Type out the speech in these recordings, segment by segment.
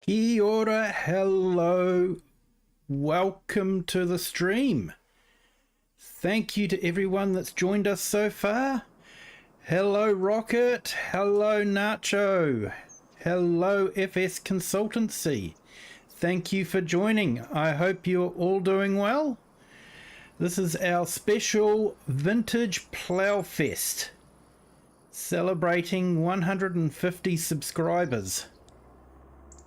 Kia ora, hello, welcome to the stream. Thank you to everyone that's joined us so far. Hello Rocket, hello Nacho, hello FS Consultancy. Thank you for joining. I hope you're all doing well. This is our special Vintage Plow Fest, celebrating 150 subscribers,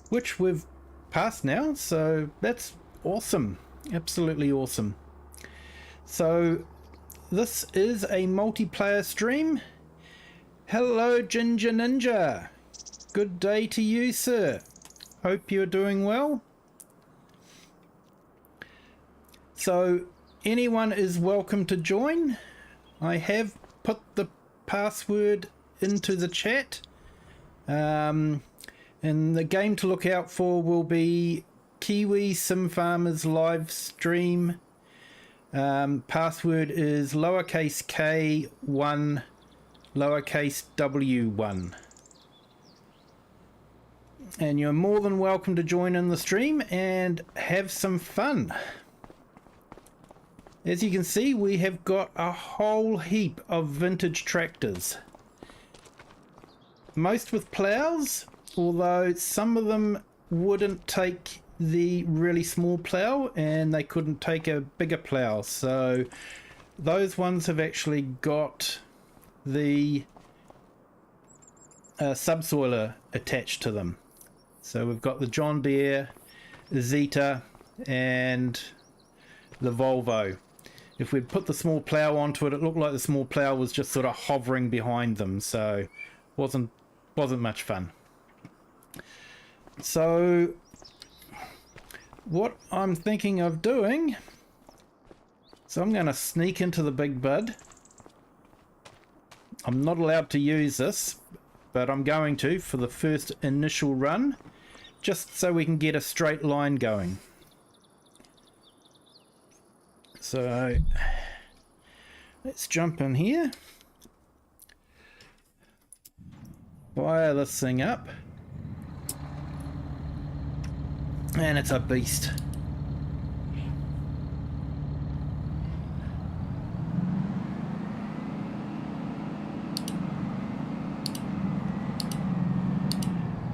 which we've passed now, so that's awesome, absolutely awesome. So this is a multiplayer stream. Hello Ginger Ninja, good day to you, sir. Hope you're doing well. So anyone is welcome to join. I have put the password into the chat. And the game to look out for will be Kiwi Sim Farmers live stream. Password is lowercase k1, lowercase w1. And you're more than welcome to join in the stream and have some fun. As you can see, we have got a whole heap of vintage tractors. Most with plows, although some of them wouldn't take the really small plow and they couldn't take a bigger plow, so those ones have actually got the subsoiler attached to them. So we've got the John Deere, Zeta and the Volvo. If we'd put the small plow onto it, it looked like the small plow was just sort of hovering behind them, so wasn't much fun. So what I'm thinking of doing, so I'm going to sneak into the big bud. I'm not allowed to use this, but I'm going to for the first initial run, just so we can get a straight line going. So let's jump in here, fire this thing up. And it's a beast.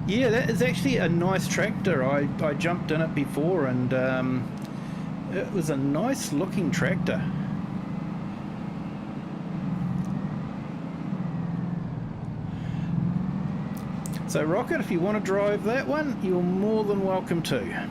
Yeah, that is actually a nice tractor. I jumped in it before and it was a nice looking tractor. So Rocket, if you want to drive that one, you're more than welcome to.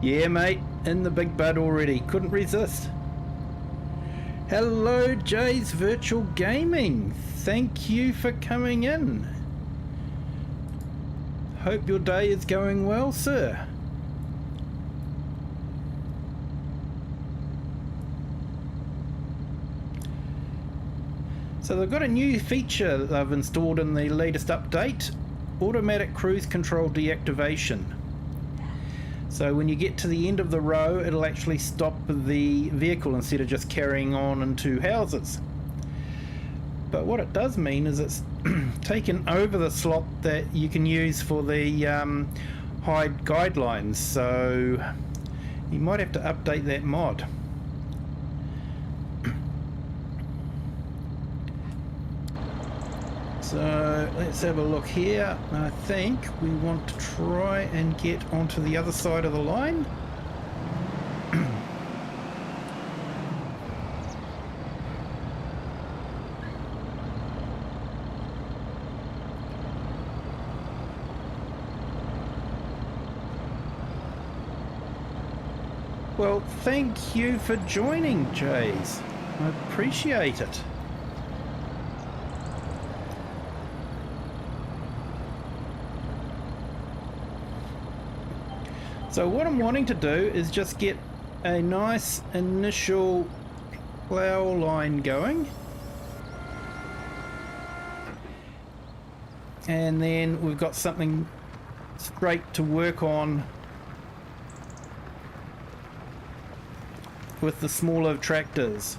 Yeah mate, in the big bud already, couldn't resist. Hello Jay's Virtual Gaming, thank you for coming in. Hope your day is going well, sir. So they've got a new feature that they've installed in the latest update, automatic cruise control deactivation. So when you get to the end of the row, it'll actually stop the vehicle instead of just carrying on into houses. But what it does mean is it's taken over the slot that you can use for the hide guidelines. So you might have to update that mod. So let's have a look here. I think we want to try and get onto the other side of the line. Well, thank you for joining, Jays. I appreciate it. So what I'm wanting to do is just get a nice initial plow line going. And then we've got something straight to work on with the smaller tractors.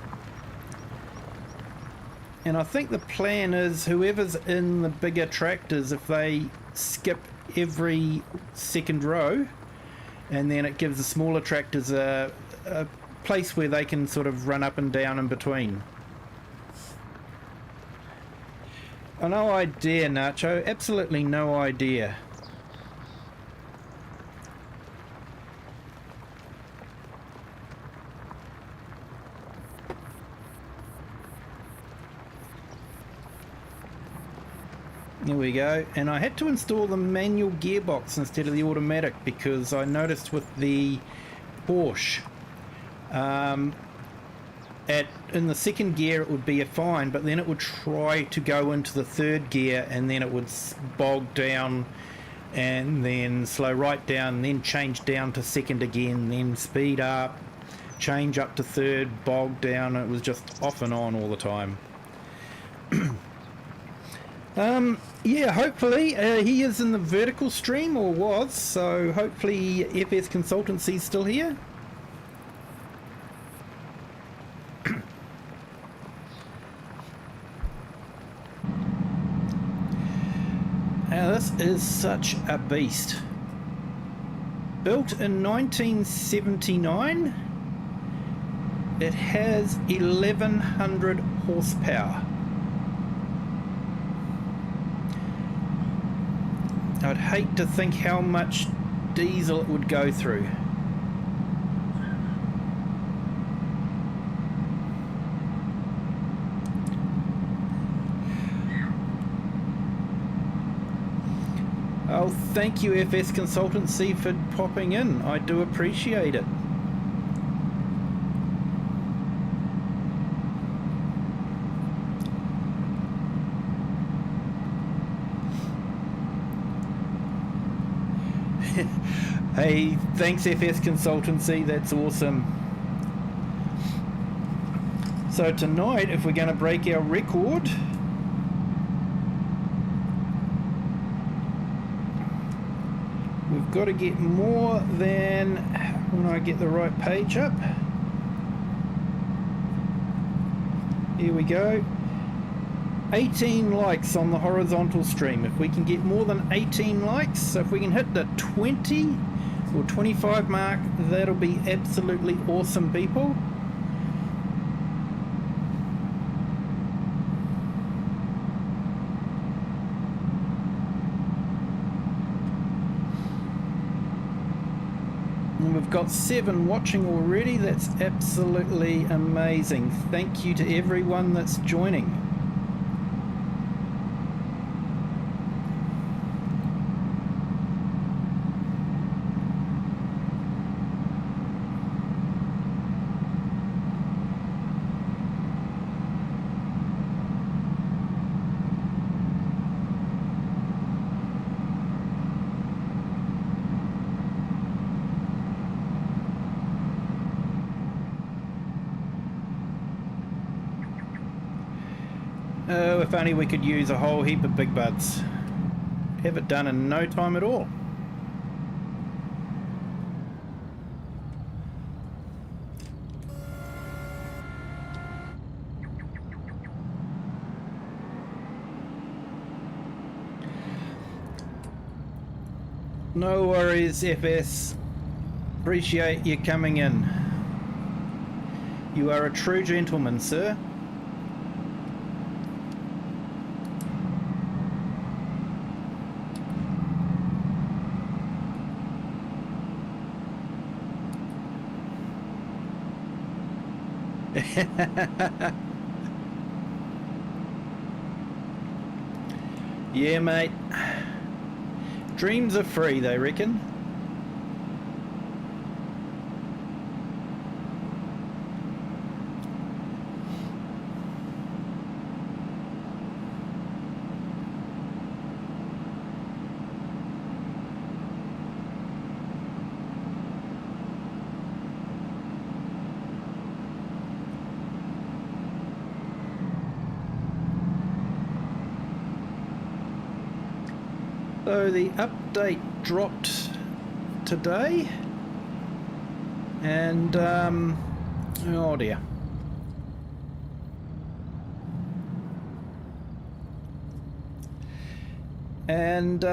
And I think the plan is whoever's in the bigger tractors, if they skip every second row, and then it gives the smaller tractors a place where they can sort of run up and down in between. No idea, Nacho. Absolutely no idea. There we go. And I had to install the manual gearbox instead of the automatic because I noticed with the Porsche, in the second gear it would be fine, but then it would try to go into the third gear and then it would bog down and then slow right down, then change down to second again, then speed up, change up to third, bog down. It was just off and on all the time. Yeah, hopefully he is in the vertical stream, or was, so hopefully FS Consultancy's still here. Now this is such a beast. Built in 1979, it has 1100 horsepower. I'd hate to think how much diesel it would go through. Oh, thank you FS Consultancy for popping in. I do appreciate it. Hey, thanks FS Consultancy, that's awesome. So tonight, if we're going to break our record, we've got to get more than, when I get the right page up, here we go, 18 likes on the horizontal stream. If we can get more than 18 likes, so if we can hit the 20 or 25 mark, that'll be absolutely awesome, people. And we've got 7 watching already. That's absolutely amazing. Thank you to everyone that's joining. Oh, if only we could use a whole heap of big buds. Have it done in no time at all. No worries, FS. Appreciate you coming in. You are a true gentleman, sir. Yeah, mate. Dreams are free, they reckon. So the update dropped today, and oh dear. And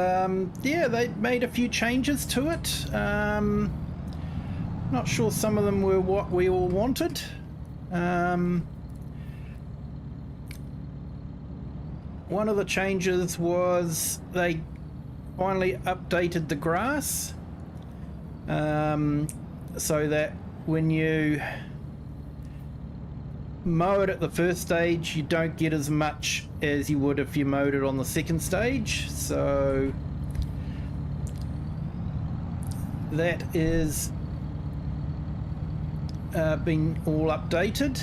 yeah, they made a few changes to it. Not sure some of them were what we all wanted. One of the changes was they finally updated the grass, so that when you mow it at the first stage, you don't get as much as you would if you mowed it on the second stage. So that is been all updated.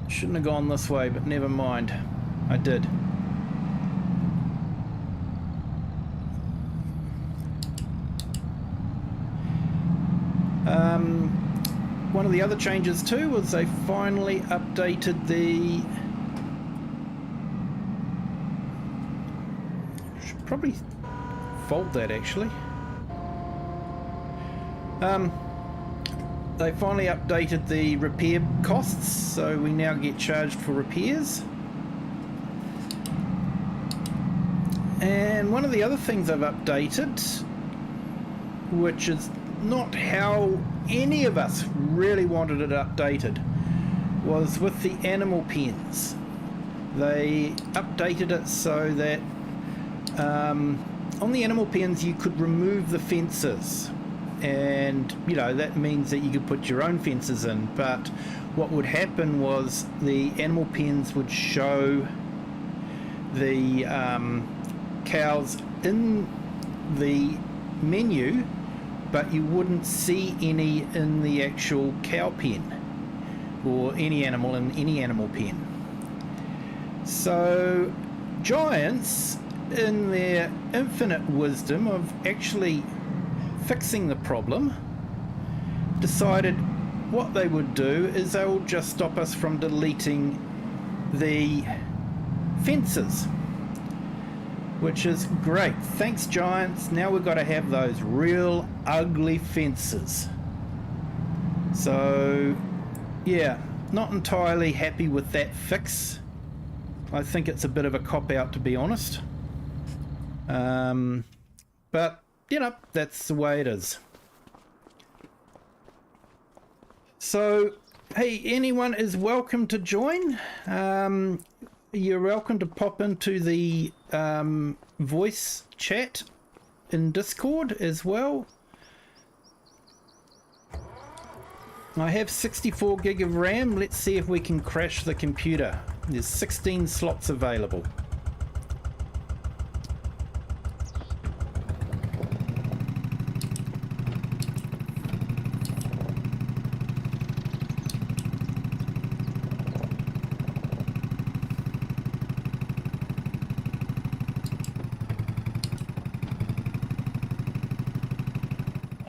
Shouldn't have gone this way, but never mind, I did. One of the other changes too was they finally updated the... Should probably fold that actually. They finally updated the repair costs, so we now get charged for repairs. And one of the other things I've updated, which is not how any of us really wanted it updated, was with the animal pens. They updated it so that on the animal pens you could remove the fences, and you know that means that you could put your own fences in, but what would happen was the animal pens would show the cows in the menu, but you wouldn't see any in the actual cow pen or any animal in any animal pen. So Giants, in their infinite wisdom of actually fixing the problem, decided what they would do is they will just stop us from deleting the fences, which is great. Thanks, Giants. Now we've got to have those real ugly fences. So yeah, not entirely happy with that fix. I think it's a bit of a cop-out, to be honest. But you know, that's the way it is. So hey, anyone is welcome to join. You're welcome to pop into the voice chat in Discord as well. I have 64 gig of RAM. Let's see if we can crash the computer. There's 16 slots available.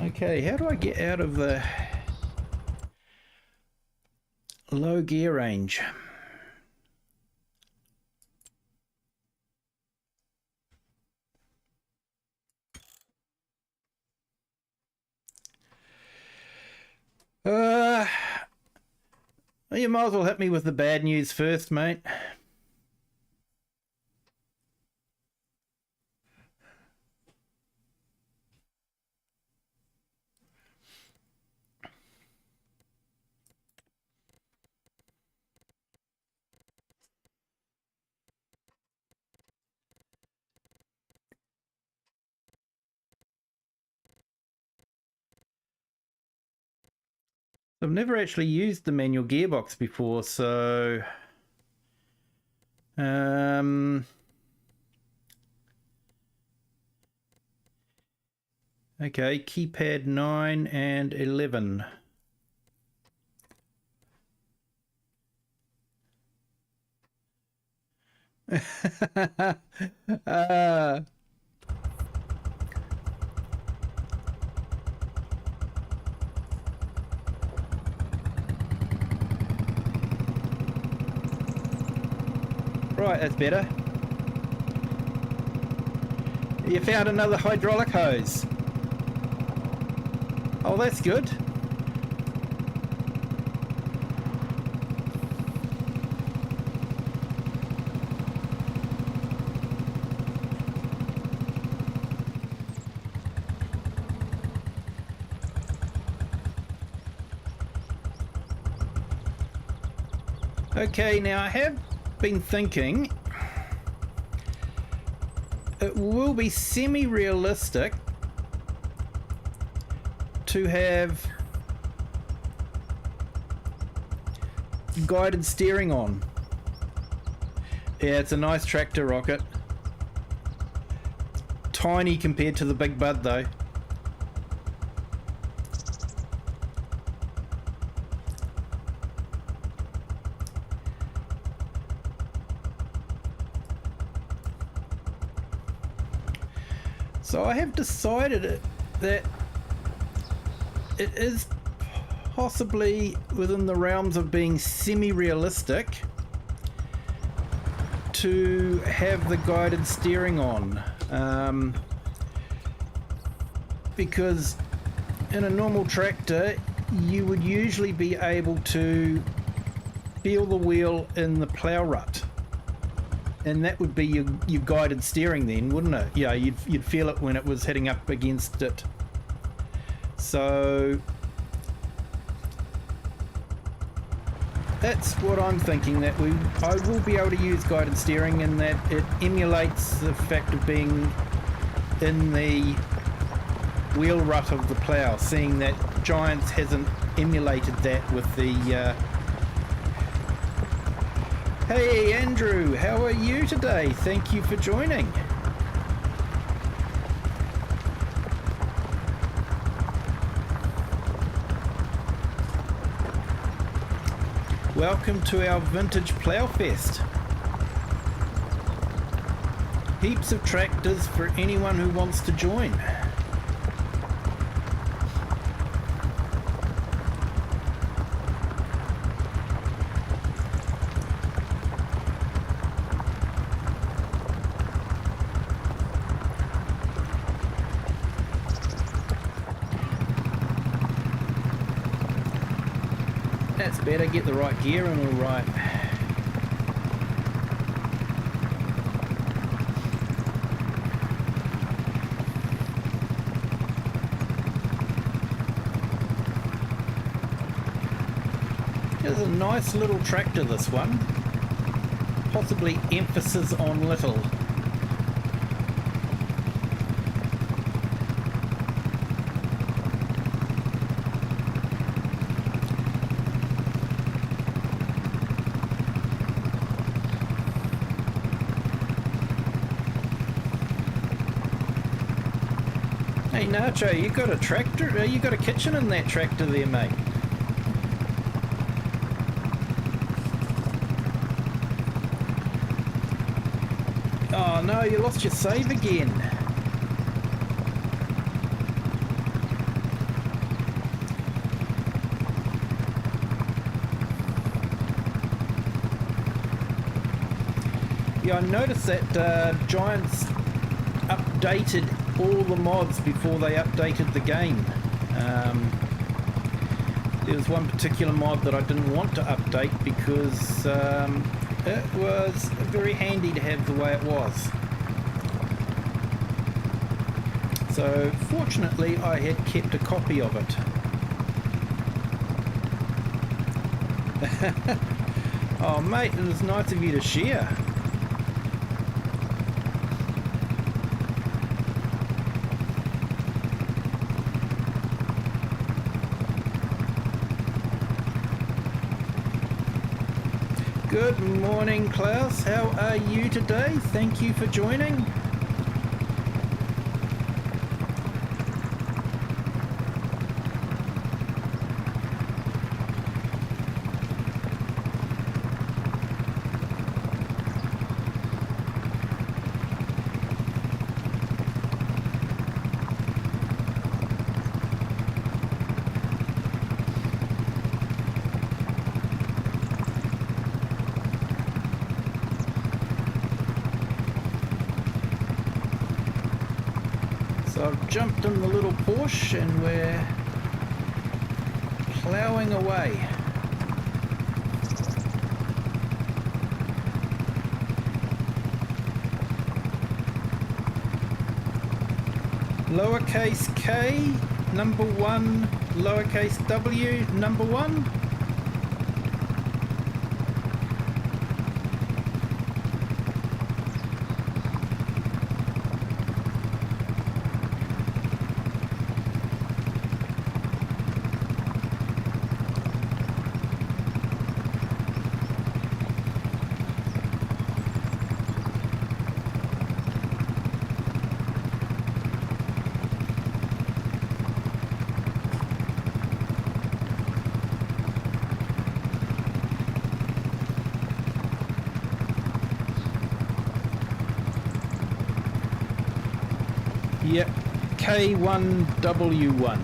Okay, how do I get out of the low gear range? You might as well hit me with the bad news first, mate. I've never actually used the manual gearbox before, so okay, keypad 9 and 11. Right, that's better. You found another hydraulic hose. Oh, that's good. Okay, now I have been thinking it will be semi-realistic to have guided steering on. Yeah, it's a nice tractor, Rocket. Tiny compared to the big bud though. So I have decided that it is possibly within the realms of being semi-realistic to have the guided steering on, because in a normal tractor you would usually be able to feel the wheel in the plow rut. And that would be your guided steering then, wouldn't it? Yeah, you'd feel it when it was heading up against it. So that's what I'm thinking, that I will be able to use guided steering, and that it emulates the fact of being in the wheel rut of the plow, seeing that Giants hasn't emulated that with the Hey Andrew, how are you today? Thank you for joining. Welcome to our Vintage Plow Fest. Heaps of tractors for anyone who wants to join. That's better, get the right gear and all right. It's a nice little tractor, this one. Possibly emphasis on little. Hey Nacho, you got a tractor? You got a kitchen in that tractor there, mate? Oh no, you lost your save again. Yeah, I noticed that Giants updated all the mods before they updated the game. There was one particular mod that I didn't want to update because it was very handy to have the way it was. So fortunately I had kept a copy of it. Oh mate, it was nice of you to share. Good morning, Klaus. How are you today? Thank you for joining. So I've jumped in the little Porsche and we're ploughing away. Lowercase k, number 1, lowercase w, number 1. Yep, K1W1.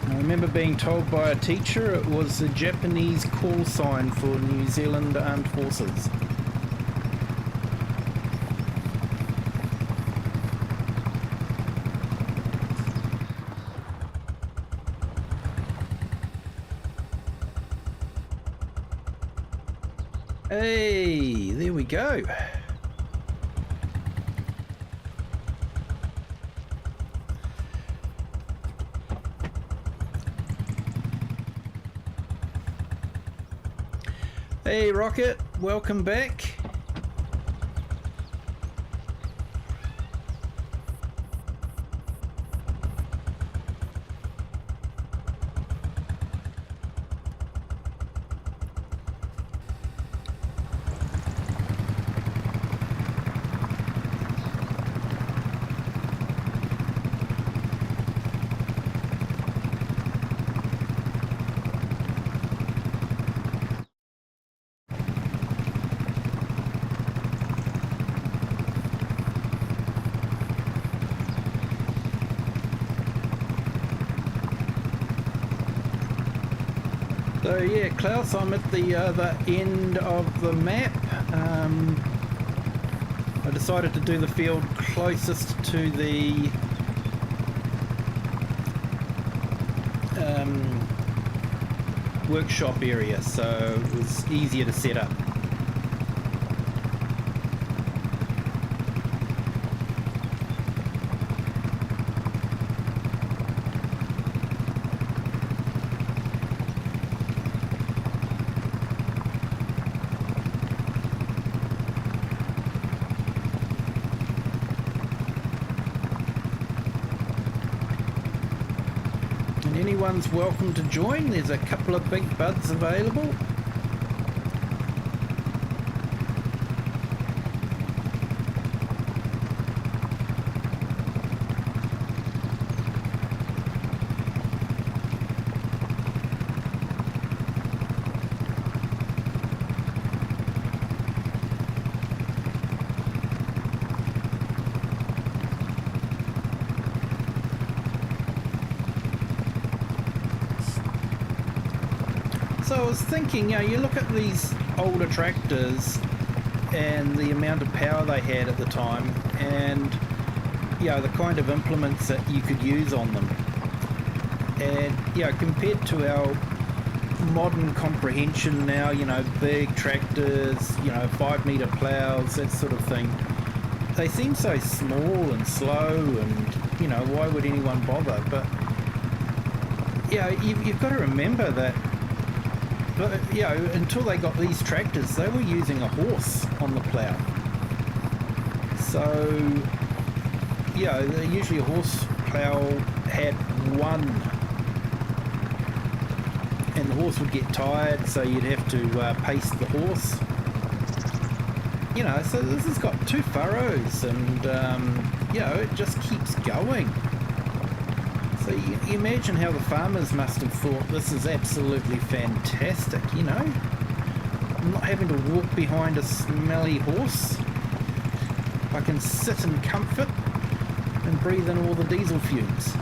I remember being told by a teacher it was a Japanese call sign for New Zealand Armed Forces. Hey, there we go. Hey Rocket, welcome back. So yeah, Klaus, I'm at the other end of the map. I decided to do the field closest to the workshop area, so it was easier to set up. Anyone's welcome to join. There's a couple of big buds available. So I was thinking, you look at these older tractors and the amount of power they had at the time, and the kind of implements that you could use on them, and compared to our modern comprehension now, big tractors, 5-meter plows, that sort of thing, they seem so small and slow, and why would anyone bother? But you've got to remember that. But, until they got these tractors, they were using a horse on the plough. So, usually a horse plough had one, and the horse would get tired, so you'd have to pace the horse. So this has got 2 furrows, and, it just keeps going. So you imagine how the farmers must have thought this is absolutely fantastic, I'm not having to walk behind a smelly horse. I can sit in comfort and breathe in all the diesel fumes.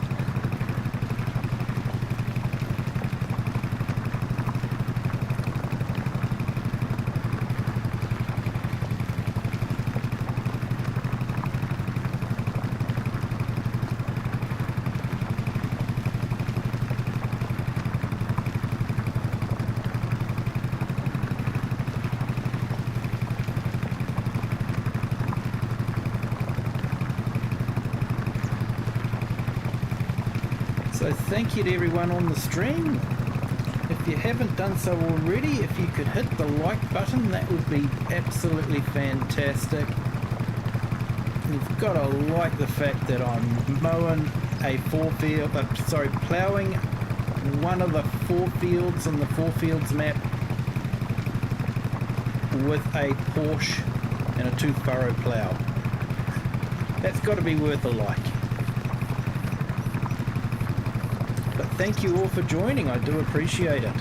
So thank you to everyone on the stream. If you haven't done so already, if you could hit the like button, that would be absolutely fantastic. You've got to like the fact that I'm mowing a ploughing one of the FourFields on the FourFields map with a Porsche and a 2-furrow plough. That's got to be worth a like. But thank you all for joining, I do appreciate it.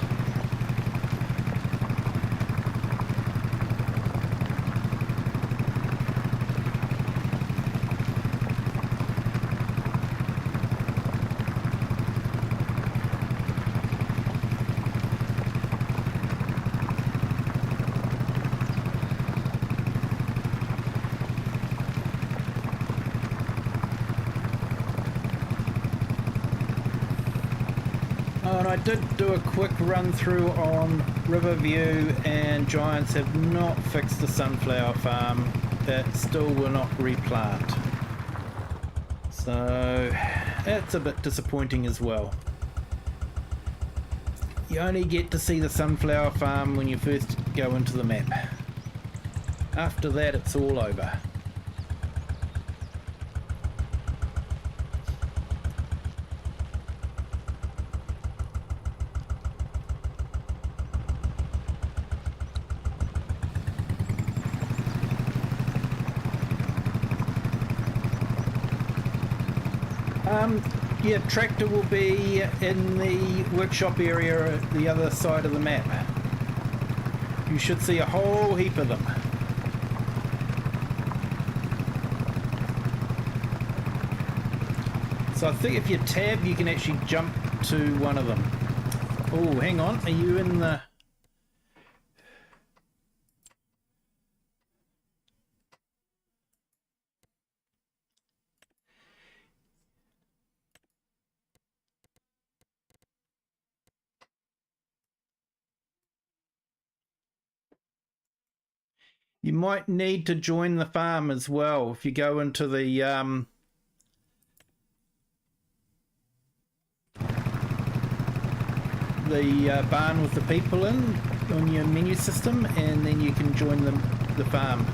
Oh, and I did do a quick run through on Riverview, and Giants have not fixed the sunflower farm. That still will not replant. So that's a bit disappointing as well. You only get to see the sunflower farm when you first go into the map. After that, it's all over. Yeah, tractor will be in the workshop area at the other side of the map. You should see a whole heap of them. So I think if you tab, you can actually jump to one of them. Oh, hang on, are you in the... You might need to join the farm as well if you go into the barn with the people in on your menu system, and then you can join the farm.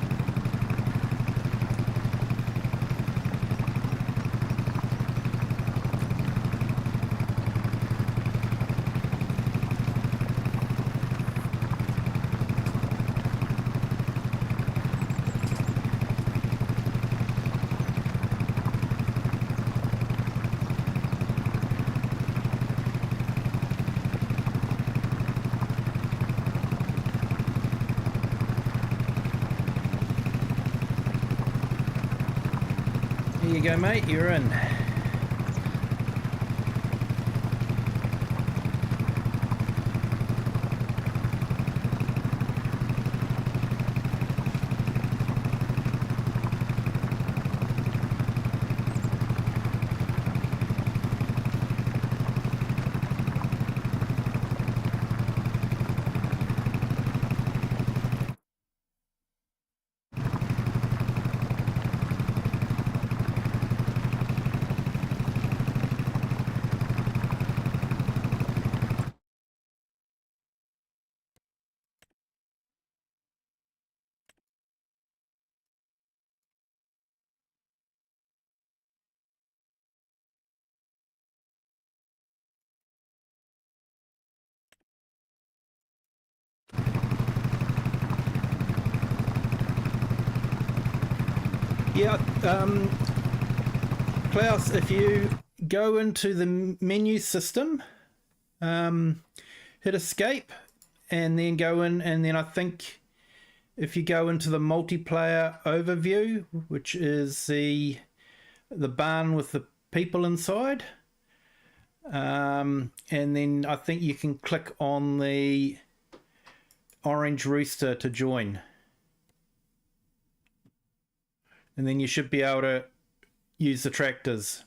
Here you go, mate, you're in. Yeah, Klaus, if you go into the menu system, hit escape, and then go in, and then I think if you go into the multiplayer overview, which is the the barn with the people inside. And then I think you can click on the orange rooster to join. And then you should be able to use the tractors.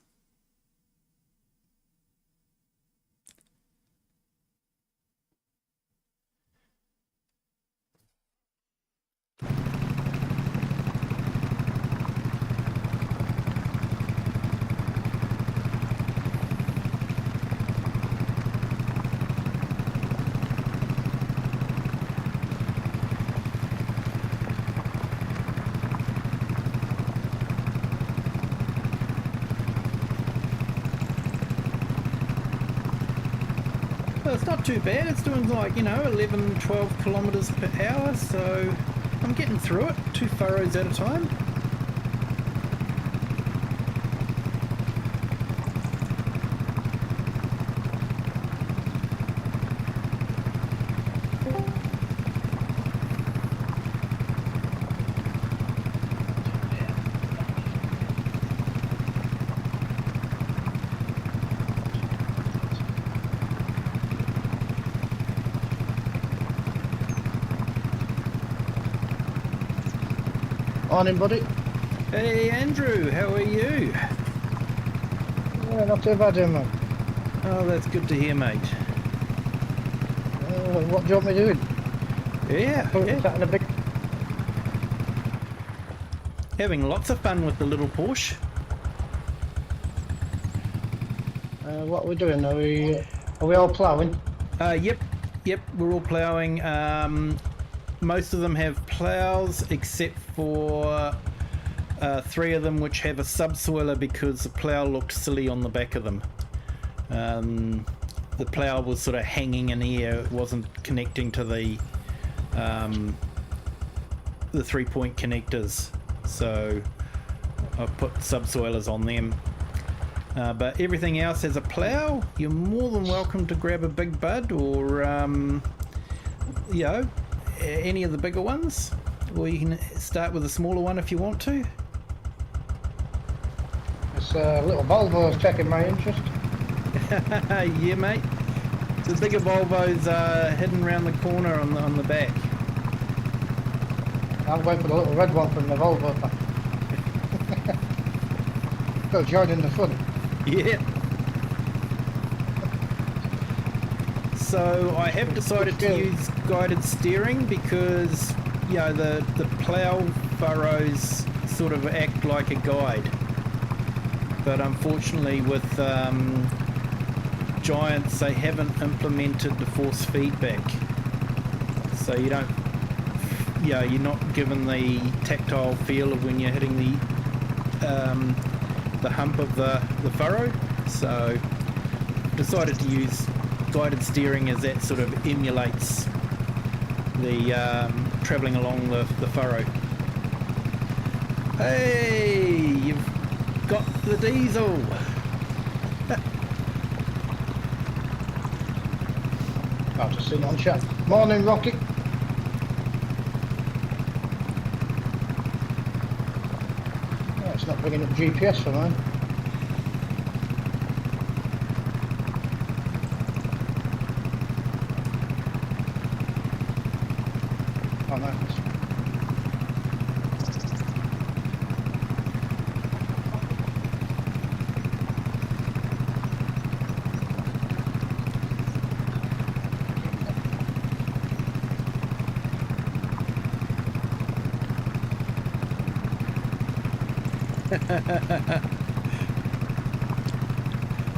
Well, it's not too bad. It's doing like, 11, 12 kilometers per hour, so I'm getting through it, 2 furrows at a time. Morning, buddy. Hey Andrew, how are you? Yeah, not too bad, man. Oh, that's good to hear, mate. What do you want me doing? Yeah. Sat in a big... Having lots of fun with the little Porsche. What are we doing? Are we all ploughing? Yep, we're all ploughing. Most of them have ploughs except for 3 of them which have a subsoiler because the plough looked silly on the back of them. The plough was sort of hanging in air, it wasn't connecting to the 3-point connectors, so I've put subsoilers on them. But everything else has a plough. You're more than welcome to grab a big bud or any of the bigger ones, or you can start with a smaller one if you want to. This little Volvo's taking my interest. Yeah, mate. The bigger Volvos are hidden around the corner on the back. I'm going for the little red one from the Volvo. Go joining the fun. Yeah. So I have decided to use guided steering because the plough furrows sort of act like a guide, but unfortunately with Giants they haven't implemented the force feedback, so you're not given the tactile feel of when you're hitting the hump of the furrow. So decided to use guided steering as that sort of emulates the travelling along the furrow. Hey, you've got the diesel. I've just seen it on chat. Morning, Rocky. Oh, it's not bringing up GPS for mine. Oh, nice.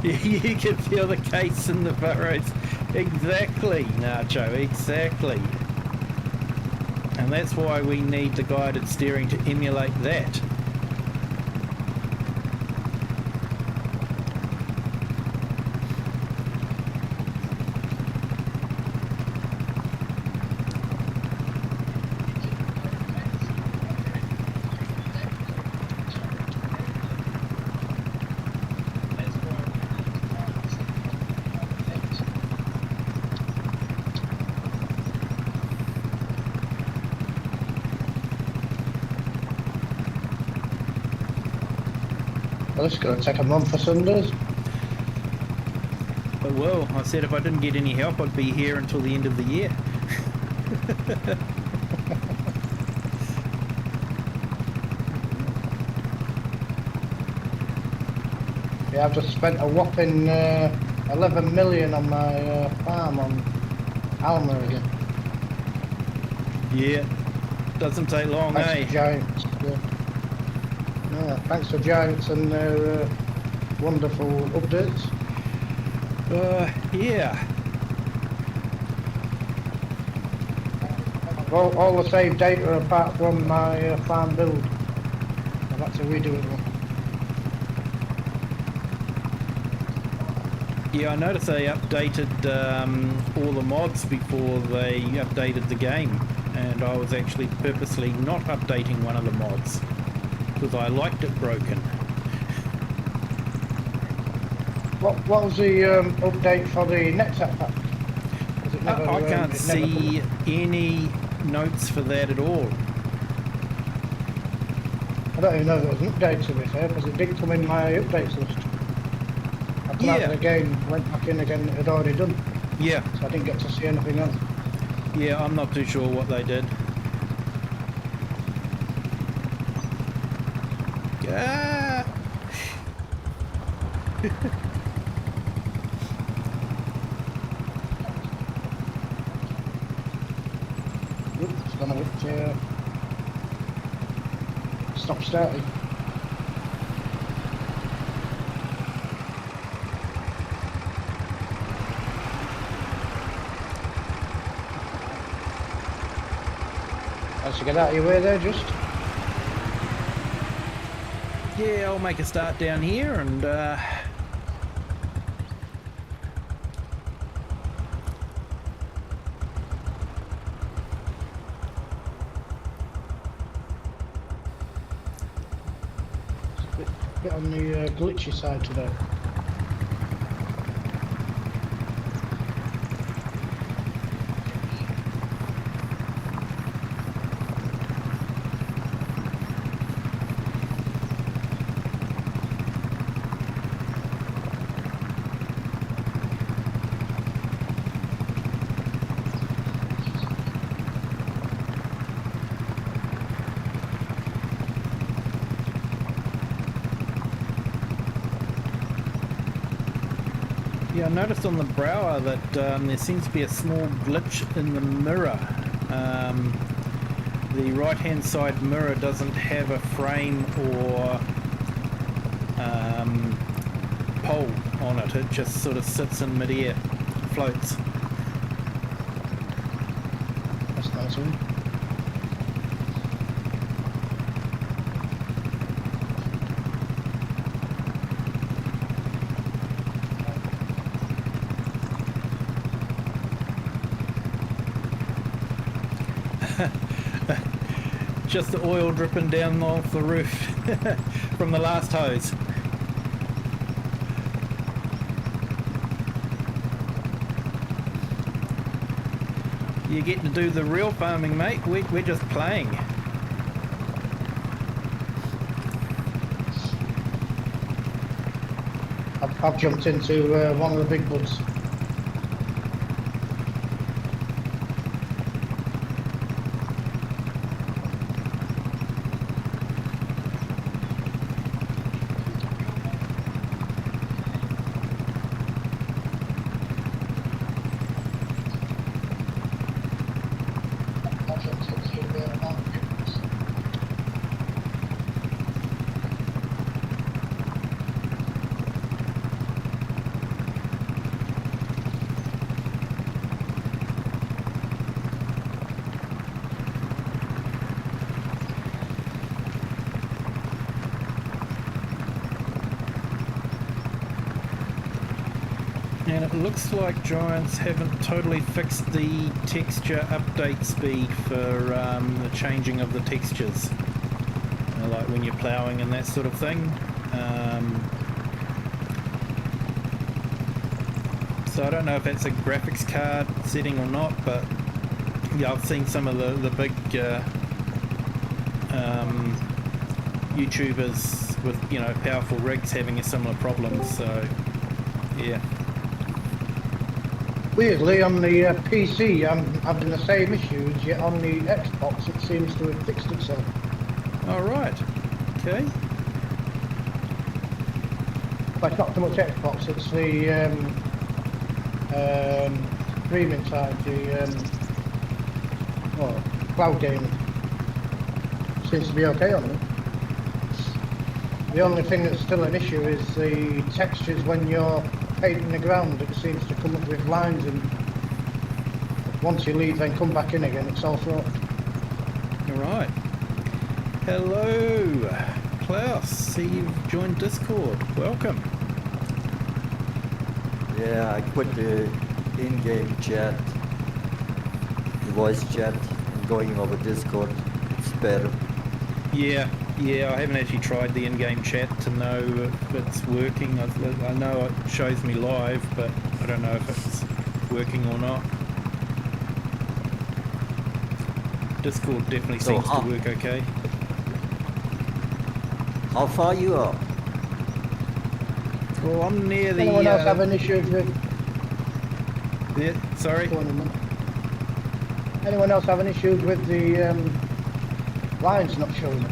You can feel the case in the furrows. Exactly, Nacho, exactly. And that's why we need the guided steering to emulate that. Well, it's going to take a month for Sundays. But well, I said if I didn't get any help, I'd be here until the end of the year. Yeah, I've just spent a whopping 11 million on my farm on Alma again. Yeah, doesn't take long, Thanks eh? to Giants. Yeah, thanks to Giants and their wonderful updates. Yeah. All the saved data apart from my farm build. I've had to redo it one. Yeah, I noticed they updated all the mods before they updated the game, and I was actually purposely not updating one of the mods because I liked it broken. What was the update for the NetSat pack? Was it never, I can't it never see any notes for that at all. I don't even know if it was an update to be fair, because it did come in my updates list. I come out of the game, went back in again, it had already done. Yeah. So I didn't get to see anything else. Yeah, I'm not too sure what they did. Ah! Oops, it's gonna hit stop starting. As you get out of your way there, just. Yeah, I'll make a start down here and Bit on the glitchy side today. yeah, I noticed on the Brower that there seems to be a small glitch in the mirror. The right-hand side mirror doesn't have a frame or pole on it. It just sort of sits in mid-air, floats. That's nice one. Just the oil dripping down off the roof from the last hose. You're getting to do the real farming, mate. We're just playing. I've jumped into one of the big buds. And it looks like Giants haven't totally fixed the texture update speed for the changing of the textures. Like when you're ploughing and that sort of thing. So I don't know if that's a graphics card setting or not, but yeah, I've seen some of the big YouTubers with, you know, powerful rigs having a similar problem. So, yeah. Weirdly, on the PC, I'm having the same issues, yet on the Xbox, it seems to have fixed itself. All right. Okay. But it's not so much Xbox, it's the streaming side, the cloud gaming. Seems to be okay on it. The only thing that's still an issue is the textures when you're painting the ground. It seems to come up with lines, and once you leave then come back in again, it's all sorted. Alright. Hello, Klaus. See you've joined Discord. Welcome. Yeah, I quit the in-game chat, the voice chat, and going over Discord. It's better. Yeah, I haven't actually tried the in-game chat to know if it's working. I know it shows me live, but I don't know if it's working or not. Discord definitely So seems to work okay. How far you are? Well, I'm near the... Anyone else having issues with... Yeah, sorry? Go on a minute. Anyone else having issues with the lines not showing it?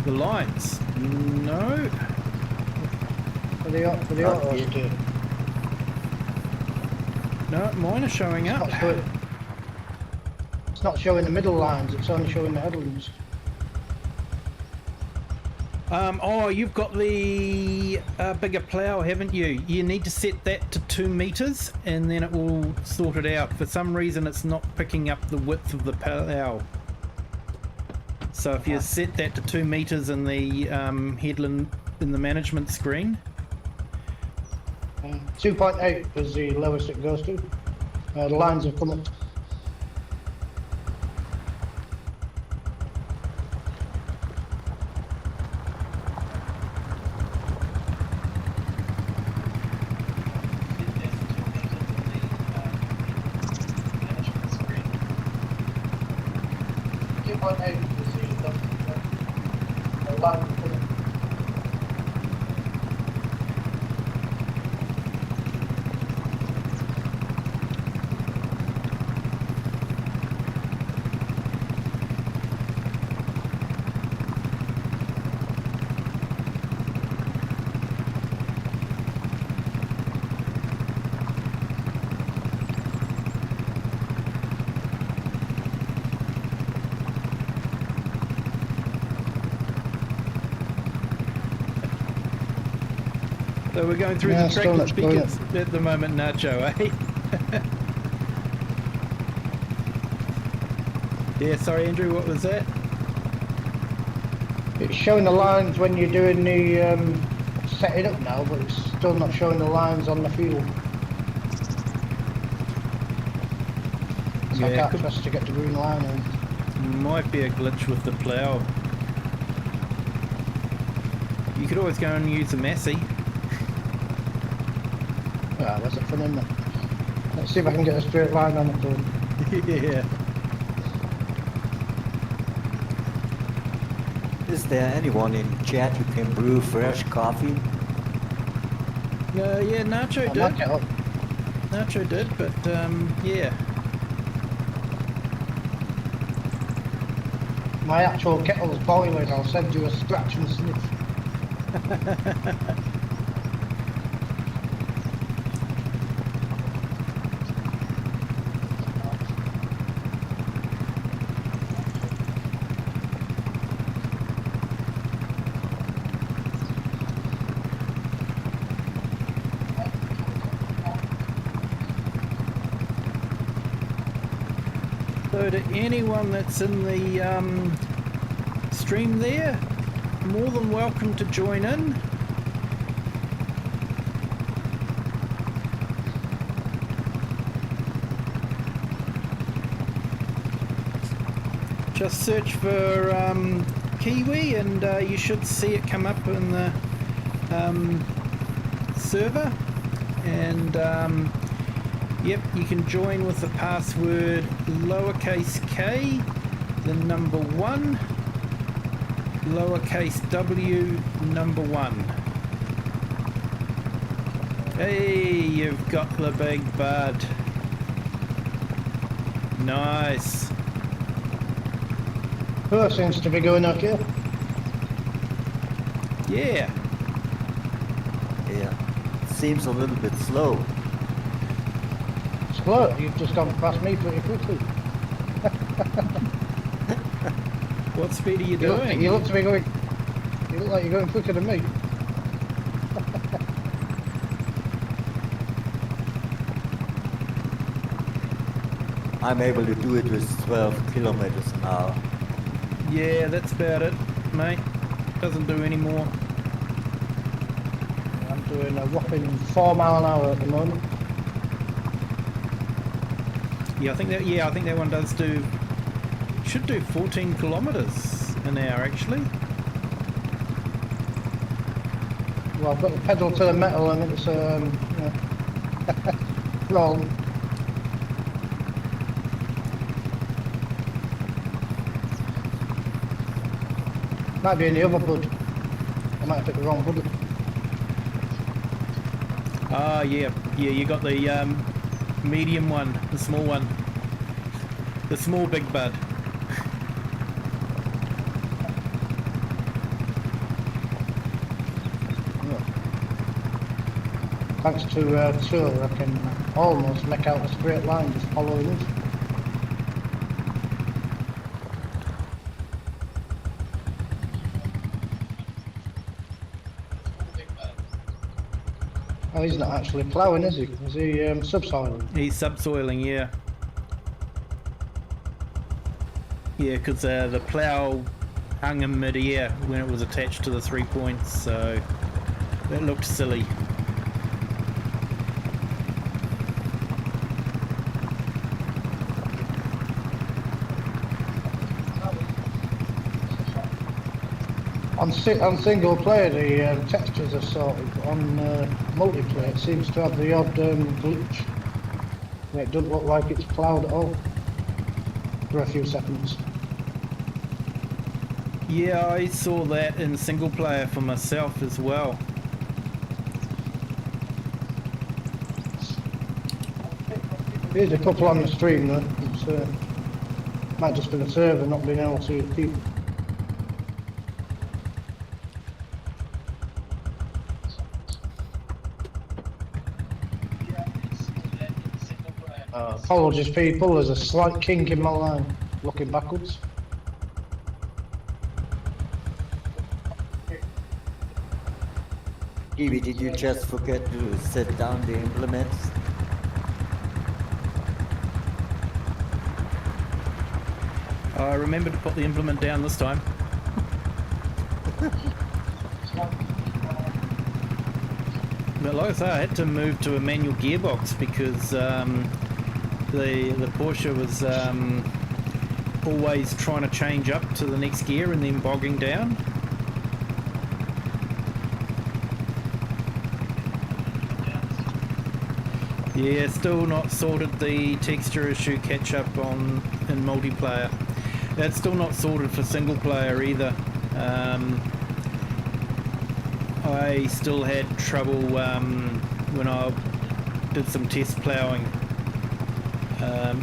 The lines? No. For the auto steer. No, mine are showing up. It's not showing the middle lines, it's only showing the headlands. Oh, you've got the bigger plow, haven't you? You need to set that to 2 meters and then it will sort it out. For some reason it's not picking up the width of the plow. So if you set that to 2 meters in the headland in the management screen. 2.8 is the lowest it goes to. The lines have come up. So we're going through the tracking speakers at the moment, Nacho, eh? Yeah, sorry Andrew, what was that? It's showing the lines when you're doing the setting up now, but it's still not showing the lines on the field. So I can't trust to get the green line in. Might be a glitch with the plow. You could always go and use the Massey. Ah, where's it from in there? Let's see if I can get a straight line on it. Yeah. Is there anyone in chat who can brew fresh coffee? Yeah, Nacho I did. might get up. Nacho did, but yeah. My actual kettle's boiling, I'll send you a scratch and sniff. So to anyone that's in the stream there, more than welcome to join in. Just search for Kiwi and you should see it come up in the server, and yep, you can join with the password lowercase k, the number 1, lowercase w number 1. Hey, you've got the big bud. Nice. Oh, seems to be going okay. Yeah. Yeah. Seems a little bit slow. Slow, you've just gone past me pretty quickly. What speed are you You look, doing? you look to be going. You look like you're going quicker than me. I'm able to do it with 12 kilometers an hour. Yeah, that's about it, mate. Doesn't do any more. I'm doing a whopping 4 mile an hour at the moment. Yeah, I think that one does do. Should do 14 kilometers an hour actually. Well, I've got the pedal to the metal and it's wrong. Might be in the other bud. I might have picked the wrong bud. Ah, yeah, you got the medium one, the small one, the small big bud. Thanks to Tour, I can almost make out a straight line just following us. Oh, he's not actually ploughing, is he? Is he subsoiling? He's subsoiling, yeah. Yeah, because the plough hung in mid-air when it was attached to the 3 points, so that looked silly. On single player, the textures are sorted. On multiplayer, it seems to have the odd glitch. It doesn't look like it's ploughed at all for a few seconds. Yeah, I saw that in single player for myself as well. Here's a couple on the stream though. It's, might just be the server not being able to keep. Apologies people, there's a slight kink in my line, looking backwards. Kiwi, did you just forget to set down the implements? I remembered to put the implement down this time. But like I say, I had to move to a manual gearbox because the Porsche was always trying to change up to the next gear and then bogging down. Yeah, still not sorted the texture issue catch up in multiplayer. That's still not sorted for single player either. I still had trouble when I did some test ploughing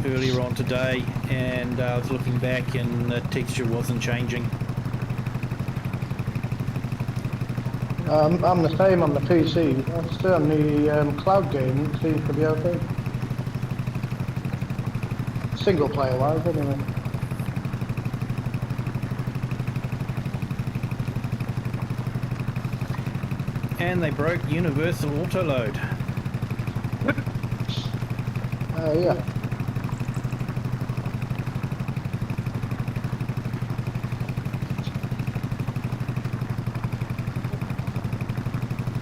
earlier on today, and I was looking back and the texture wasn't changing. I'm the same on the PC. Still on the cloud game, it seems to be okay. Single player wise, anyway. And they broke universal autoload. Yeah.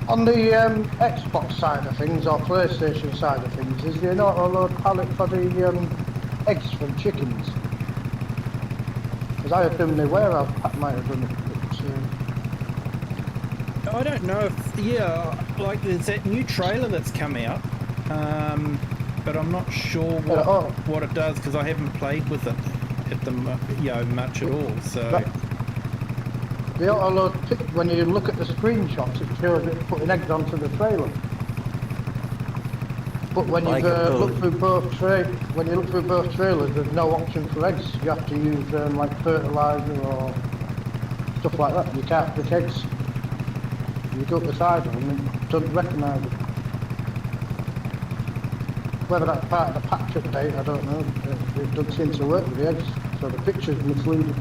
On the Xbox side of things, or PlayStation side of things, is there not a load pallet for the eggs from chickens? Because I assume the warehouse pack might have done it. I don't know if, yeah, like there's that new trailer that's come out, but I'm not sure what it does because I haven't played with it at the much at all. So The auto-load, when you look at the screenshots, it shows it putting eggs onto the trailer. But when Like you a look boat. through both trailers, there's no option for eggs. You have to use like fertilizer or stuff like that. You can't pick eggs. You go up the side of them and it doesn't recognise it. Whether that's part of the patch update, I don't know. It doesn't seem to work with the eggs, so the picture's misleading.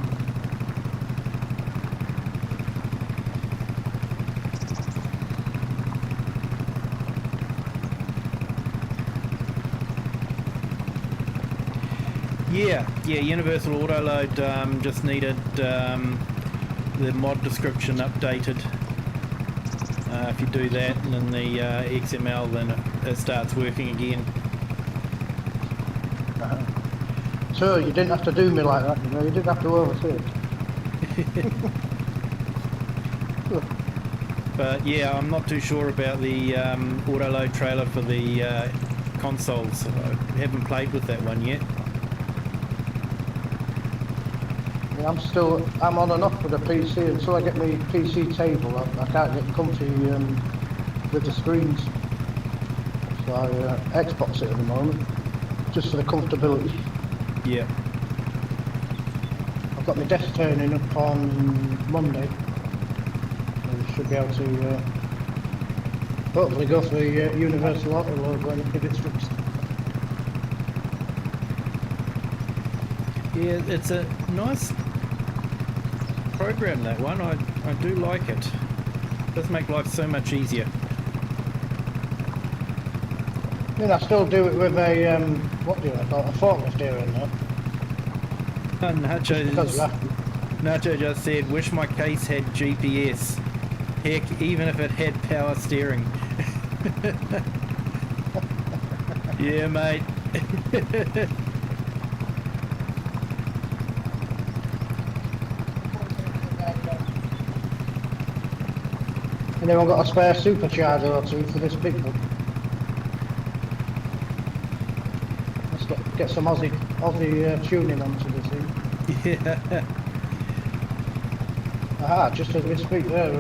Yeah, Universal Autoload just needed the mod description updated. If you do that and in the XML, then it starts working again. So you didn't have to do me like that, you know, you didn't have to oversee it. But yeah, I'm not too sure about the autoload trailer for the consoles. I haven't played with that one yet. Yeah, I'm on and off with the PC until I get my PC table. I can't get comfy with the screens. So I Xbox it at the moment, just for the comfortability. Yeah. I've got my desk turning up on Monday. I should be able to hopefully go for the Universal Autoload when it gets fixed. Yeah, it's a nice program, that one. I do like it. It does make life so much easier. I mean, I still do it with a, what do I call it, a forklift here and there. Nacho just said, wish my case had GPS. Heck, even if it had power steering. Yeah, mate. Anyone got a spare supercharger or two for this big one? Let's get some Aussie tuning onto the thing. Yeah. Aha, just as we speak there,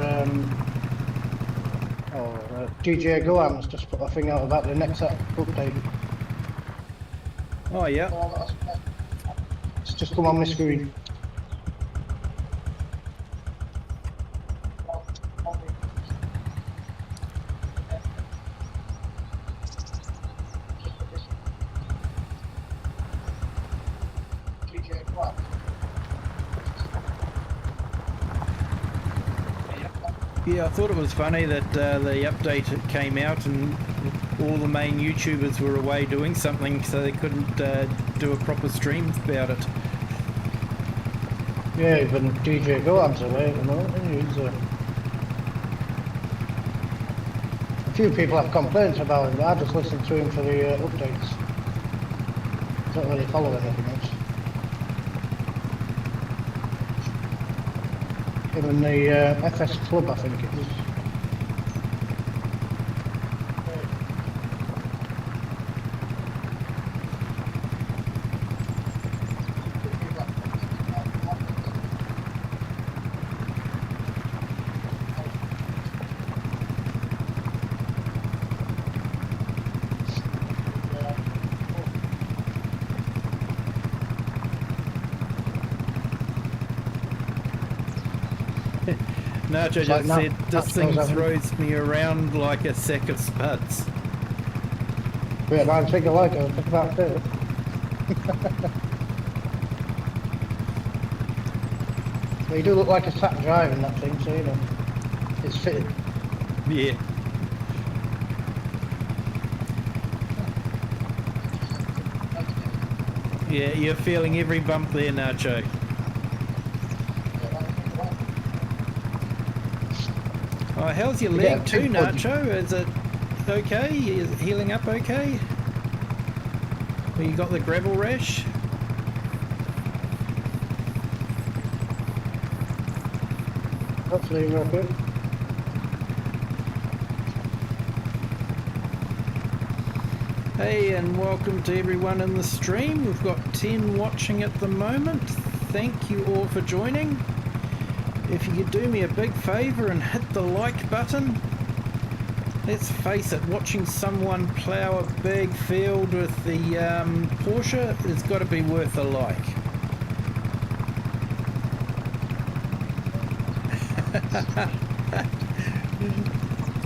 DJ Goham's just put a thing out about the next update. Oh, yeah. It's just come on my screen. Yeah, I thought it was funny that the update came out and all the main YouTubers were away doing something, so they couldn't do a proper stream about it. Yeah, even DJ Goham's away at the moment. He's, a few people have complaints about him, but I just listen to him for the updates. Don't really follow anything else. Even the FS Club, I think it is. Nacho It's just like said, this thing Nacho's having- throws me around like a sack of spuds. Yeah, I think I like it, I think that's it. Well, you do look like a sat driving that thing, so you know, it's fitted. Yeah. Yeah, you're feeling every bump there, Nacho. Oh, how's your Yeah, leg too, big body. Nacho? Is it okay? Is it healing up okay? Well, you got the gravel rash? Hopefully you're okay. Hey, and welcome to everyone in the stream. We've got 10 watching at the moment. Thank you all for joining. If you could do me a big favour and hit the like button. Let's face it, watching someone plough a big field with the Porsche has got to be worth a like.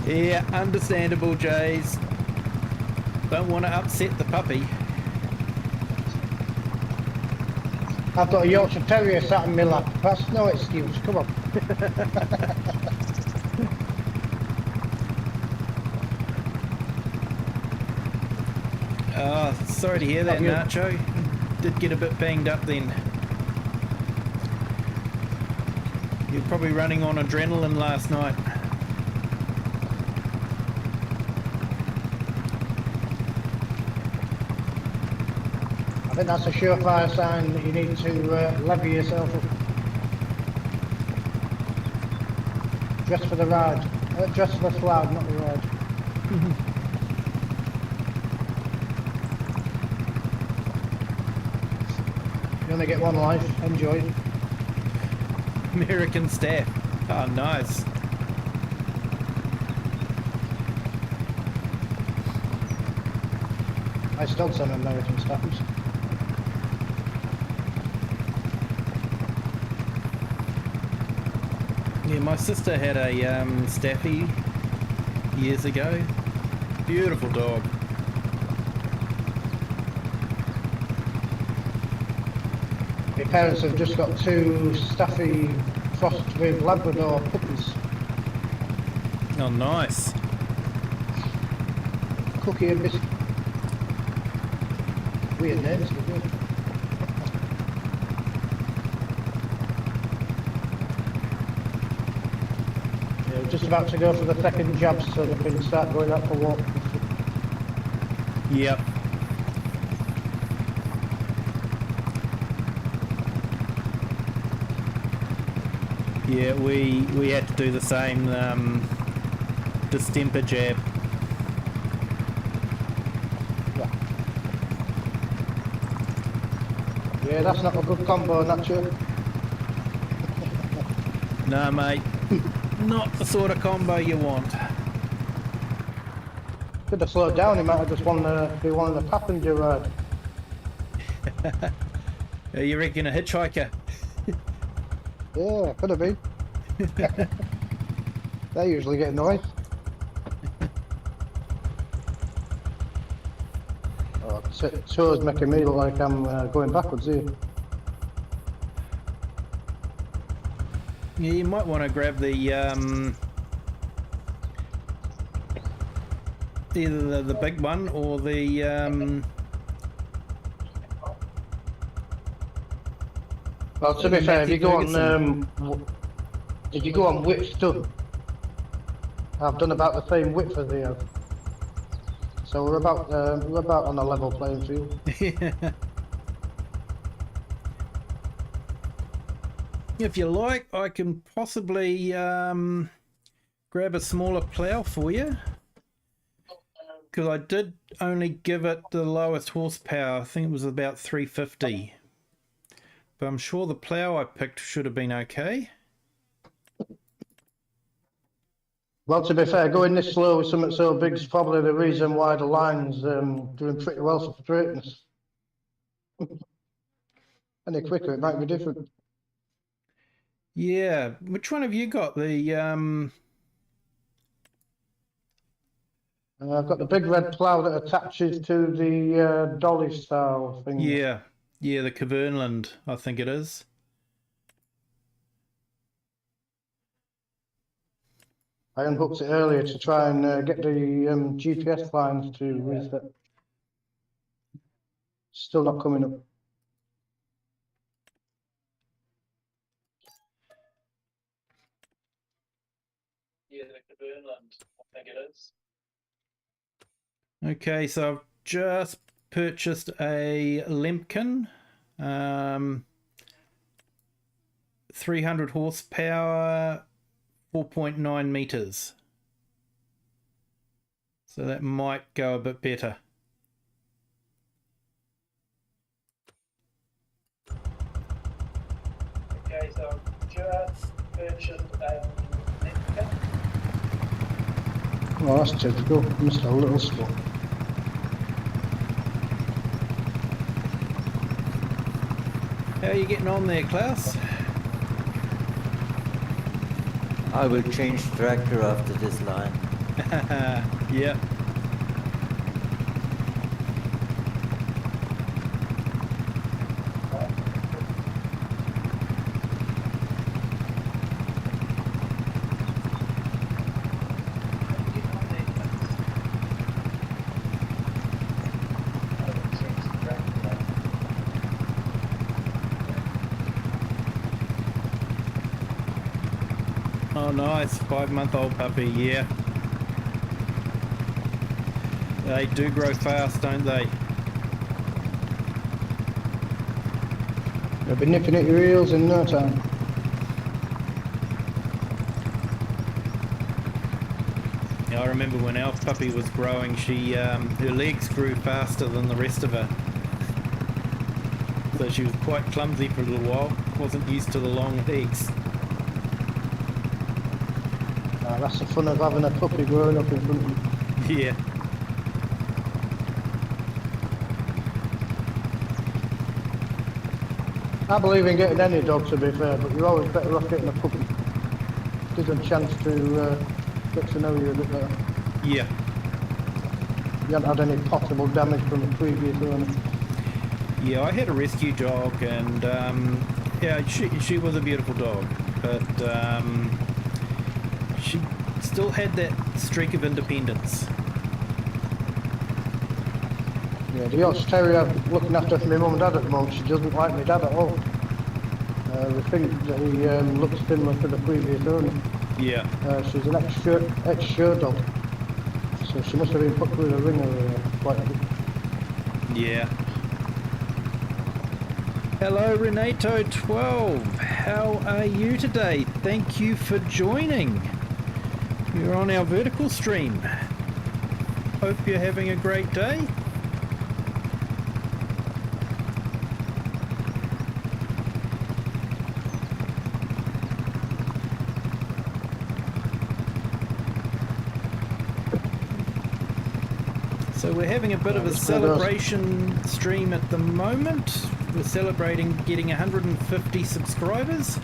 Yeah, understandable, Jays. Don't want to upset the puppy. I've got a Yorkshire Terrier sat in my lap. That's no excuse. Come on. Oh, sorry to hear that, Nacho. Did get a bit banged up then. You're probably running on adrenaline last night. I think that's a surefire sign that you need to levy yourself up. Dress for the ride. Dress for the flag, not the ride. You only get one life. Enjoy. American staff. Oh, nice. I still some American staffs. Yeah, my sister had a staffy years ago. Beautiful dog. My parents have just got two staffy crossed with Labrador puppies. Oh, nice. Cookie and Biscuit. Weird names, but good. Yeah, just about to go for the second jab so they can start going out for walks. Yep. Yeah, we had to do the same distemper jab. Yeah, that's not a good combo, Nacho. No, mate. Not the sort of combo you want. Could have slowed down, he might have just won be one of the passenger ride. You reckon a hitchhiker? Yeah, could have been. They usually get annoyed. Oh, toes making me look like I'm going backwards here. Yeah, you might want to grab the either the big one or the Well, to be fair, if you go on, if you go on width done, I've done about the same width as they have. So we're about on a level playing field. If you like, I can possibly grab a smaller plough for you. Because I did only give it the lowest horsepower. I think it was about 350. But I'm sure the plough I picked should have been okay. Well, to be fair, going this slow with something so big is probably the reason why the line's doing pretty well for straightness. Any quicker, it might be different. Yeah, which one have you got? The I've got the big red plough that attaches to the dolly style thing. yeah, the Cavernland, I think it is. I unhooked it earlier to try and get the GPS lines to reset. Still not coming up. Yeah, the Cavernland, I think it is. Okay, so I've just purchased a Lemkin, 300 horsepower, 4.9 meters. So that might go a bit better. Okay, so I've just Oh, that's typical. Missed a little spot. How are you getting on there, Klaus? I will change tractor after this line. Yeah. Oh, nice. 5-month-old puppy, yeah. They do grow fast, don't they? They'll be nipping at your heels in no time. Yeah, I remember when our puppy was growing, she her legs grew faster than the rest of her. So she was quite clumsy for a little while. Wasn't used to the long legs. That's the fun of having a puppy growing up in front of you. Yeah. I believe in getting any dog, to be fair, but you're always better off getting a puppy. Gives them a chance to get to know you a bit better. Yeah. You haven't had any possible damage from the previous owner. Yeah, I had a rescue dog, and yeah, she was a beautiful dog, but she still had that streak of independence. Yeah, the Yorkshire Terrier I'm looking after for my mum and dad at the moment, she doesn't like my dad at all. We think that he looks similar to the previous owner. Yeah. She's an ex-show dog, so she must have been put through the ringer quite a bit. Yeah. Hello, Renato12. How are you today? Thank you for joining. You're on our vertical stream. Hope you're having a great day. So we're having a bit of a celebration stream at the moment. We're celebrating getting 150 subscribers.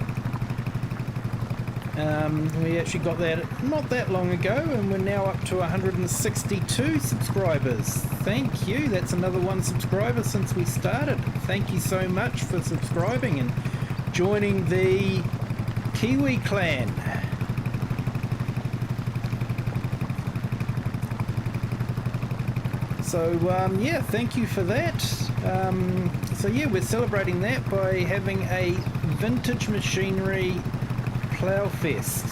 We actually got that not that long ago, and we're now up to 162 subscribers. Thank you. That's another 1 subscriber since we started. Thank you so much for subscribing and joining the Kiwi clan. So yeah, thank you for that. So yeah, we're celebrating that by having a vintage machinery plow fest.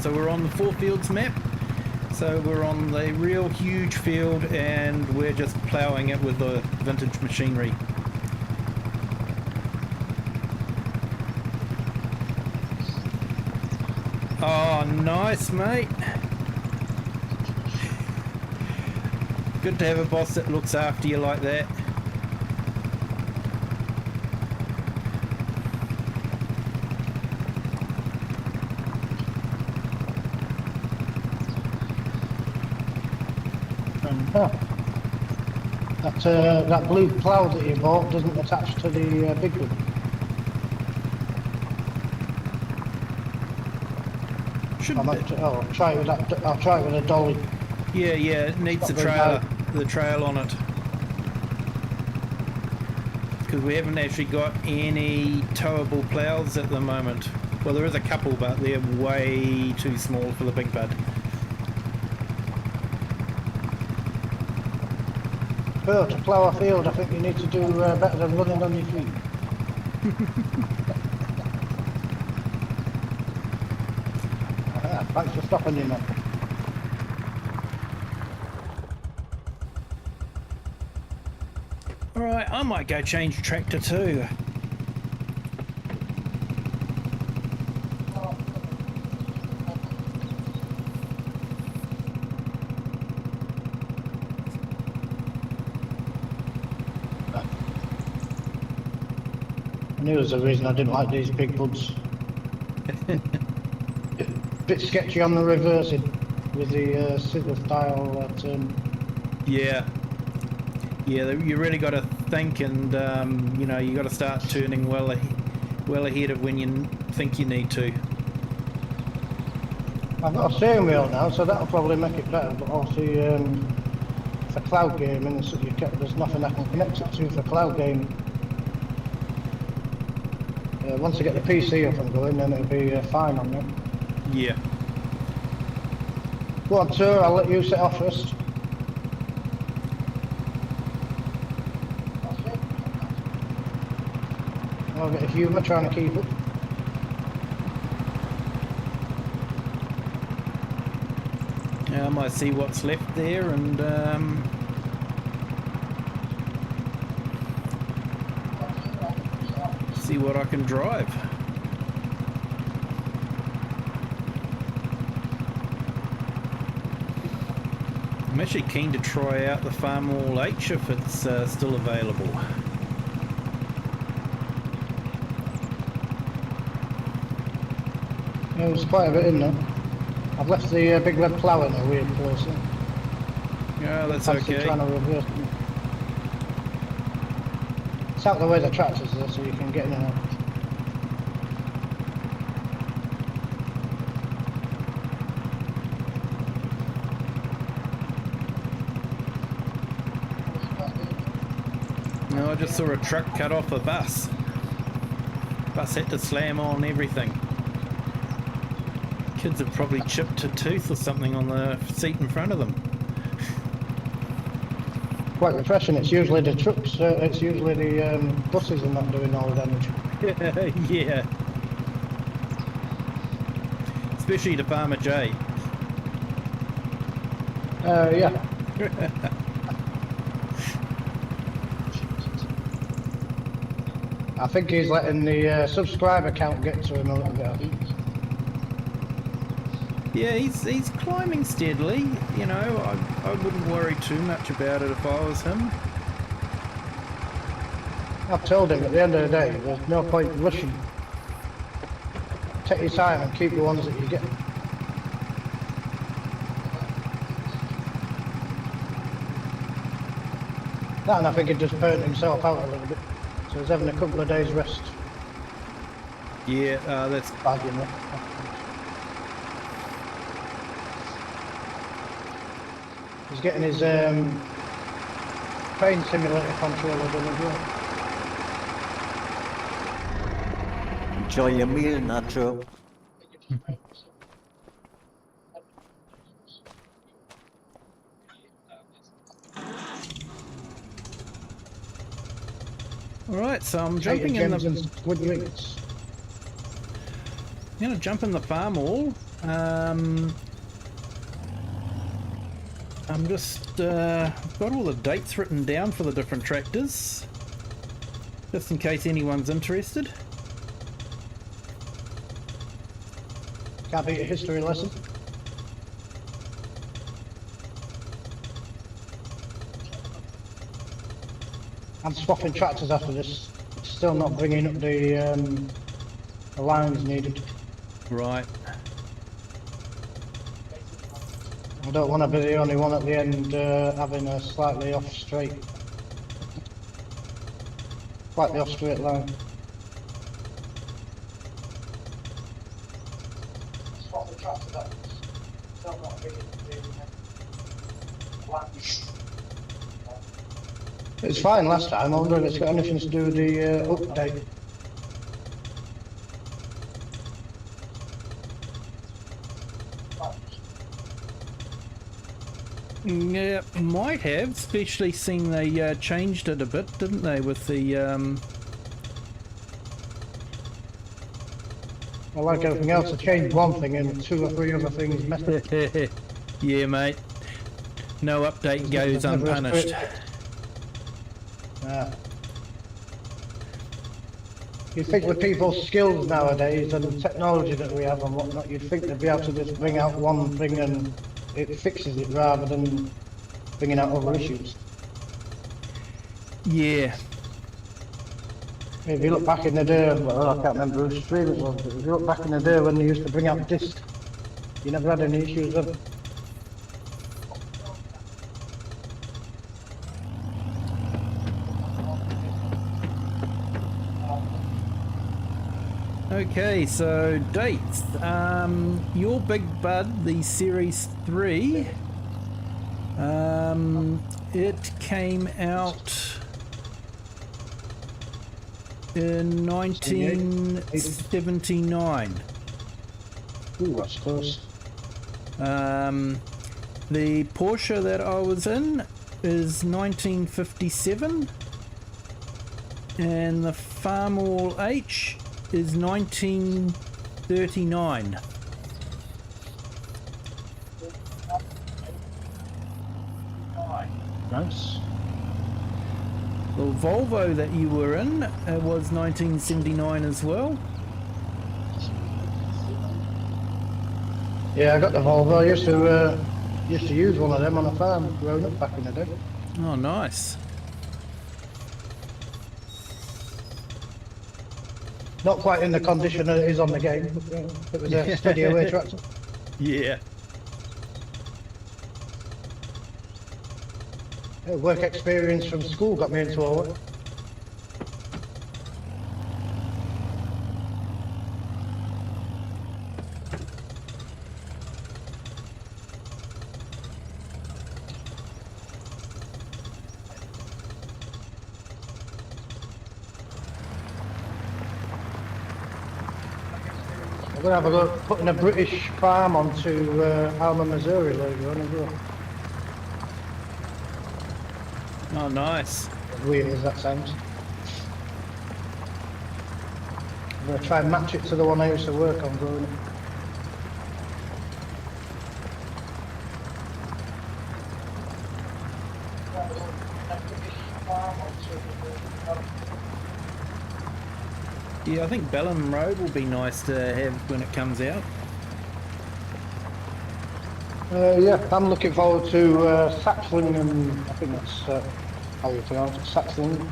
So we're on the FourFields map. So we're on the real huge field, and we're just ploughing it with the vintage machinery. Oh, nice, mate. Good to have a boss that looks after you like that. That blue plough that you bought doesn't attach to the big one. I'll try it with that. I'll try it with a dolly. Yeah, it needs the trail on it. Because we haven't actually got any towable ploughs at the moment. Well, there is a couple, but they're way too small for the big bud. Well, to plough a field, I think you need to do better than running on your feet. Thanks for stopping you, man. Alright, I might go change tractor too. I knew there was a reason I didn't like these big buds. Bit sketchy on the reversing with the scissor style turn. Yeah. Yeah, you really got to think, and you know, you got to start turning well ahead of when you think you need to. I've got a steering wheel now, so that'll probably make it better, but obviously for cloud gaming, so there's nothing I can connect it to for cloud gaming. Once I get the PC up and going, then it'll be fine on there. Yeah. Go on, sir, I'll let you set off first. I'll get a humour trying to keep up. I might see what's left there and see what I can drive. I'm actually keen to try out the Farm All H if it's still available. Yeah, there's quite a bit in there. I've left the big red plough in a weird place. Yeah, that's Fancy okay. trying to reverse them. It's out the way the tractors are, so you can get in and out. No, I just saw a truck cut off a bus. Bus had to slam on everything. Kids have probably chipped a tooth or something on the seat in front of them. Quite refreshing. It's usually the trucks, it's usually the buses are not doing all the damage. Yeah. Especially the Farmer J. Yeah. I think he's letting the subscriber count get to him a little bit, I think. Yeah, he's climbing steadily. You know, I wouldn't worry too much about it if I was him. I've told him at the end of the day, there's no point rushing. Take your time and keep the ones that you get. That, and I think he just burnt himself out a little bit. So he's having a couple of days rest. Yeah, that's... Bad, you know. He's getting his train simulator controller done as well. Enjoy your meal, Nacho. Alright, so I'm jumping in the... Squid wings. I'm gonna jump in the Farm All. I'm just got all the dates written down for the different tractors, just in case anyone's interested. Can't beat a history lesson. I'm swapping tractors after this. It's still not bringing up the lines needed. Right. I don't want to be the only one at the end having a slightly off straight. Slightly off straight line. Swap the tractors up. Still not bringing up the lines. It was fine last time. I wonder if it's got anything to do with the update. Yeah, might have, especially seeing they changed it a bit, didn't they, with the... Well, like everything else, I changed one thing and 2 or 3 other things messed up. Yeah, mate. No update goes unpunished. You'd think with people's skills nowadays and the technology that we have and whatnot, you'd think they'd be able to just bring out one thing and it fixes it rather than bringing out other issues. Yeah. If you look back in the day, well, I can't remember whose stream it was, but if you look back in the day when they used to bring out discs, you never had any issues with them. Okay, so dates. Your Big Bud, the Series 3, it came out in 1979. Ooh, that's close. The Porsche that I was in is 1957, and the Farmall H is 1939. Nice. The Volvo that you were in was 1979 as well. Yeah, I got the Volvo. I used to use one of them on a farm growing up back in the day. Oh, nice. Not quite in the condition that it is on the game, but it was a steady away tractor. Yeah. Work experience from school got me into all it. I'm going to have a look putting a British farm onto Alma, Missouri later on as well. Oh, nice. As weird as that sounds. I'm going to try and match it to the one I used to work on growing up. Yeah, I think Bellham Road will be nice to have when it comes out. Yeah, I'm looking forward to Saxling, and I think that's how you pronounce it, Saxling.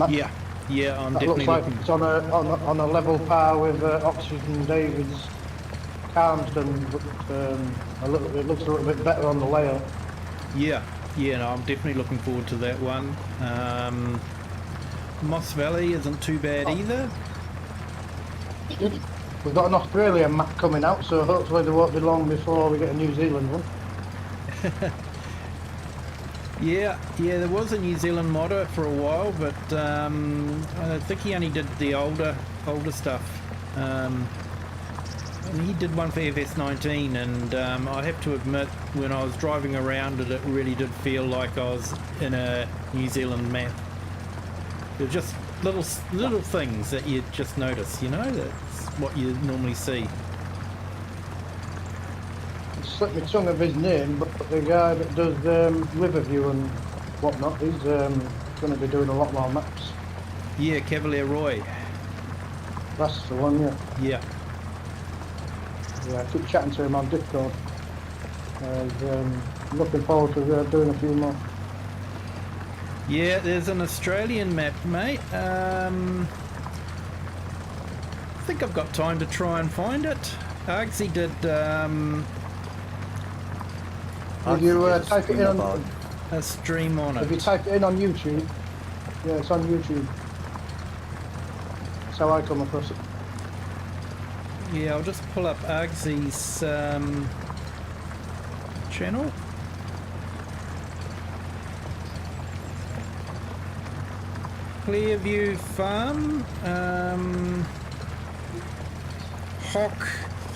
Yeah, yeah, I'm That definitely looks like looking. it's on a level par with Oxford David's Carmston, but it looks a little bit better on the layout. Yeah, yeah, no, I'm definitely looking forward to that one. Moss Valley isn't too bad either. We've got an Australian map coming out, so hopefully there won't be long before we get a New Zealand one. Yeah, there was a New Zealand modder for a while, but I think he only did the older stuff. He did one for FS19, and I have to admit, when I was driving around it really did feel like I was in a New Zealand map. They're just little things that you just notice, you know, that's what you normally see. It slipped my tongue of his name, but the guy that does Riverview and whatnot, he's going to be doing a lot more maps. Yeah, Cavalier Roy. That's the one, yeah. Yeah. Yeah, I keep chatting to him on Discord. Looking forward to doing a few more. Yeah, there's an Australian map, mate. I think I've got time to try and find it. Argsy did If you type it in on, a stream on if you it. type it in on YouTube, yeah, it's on YouTube. That's how I come across it. Yeah, I'll just pull up Argsy's channel. Clearview Farm,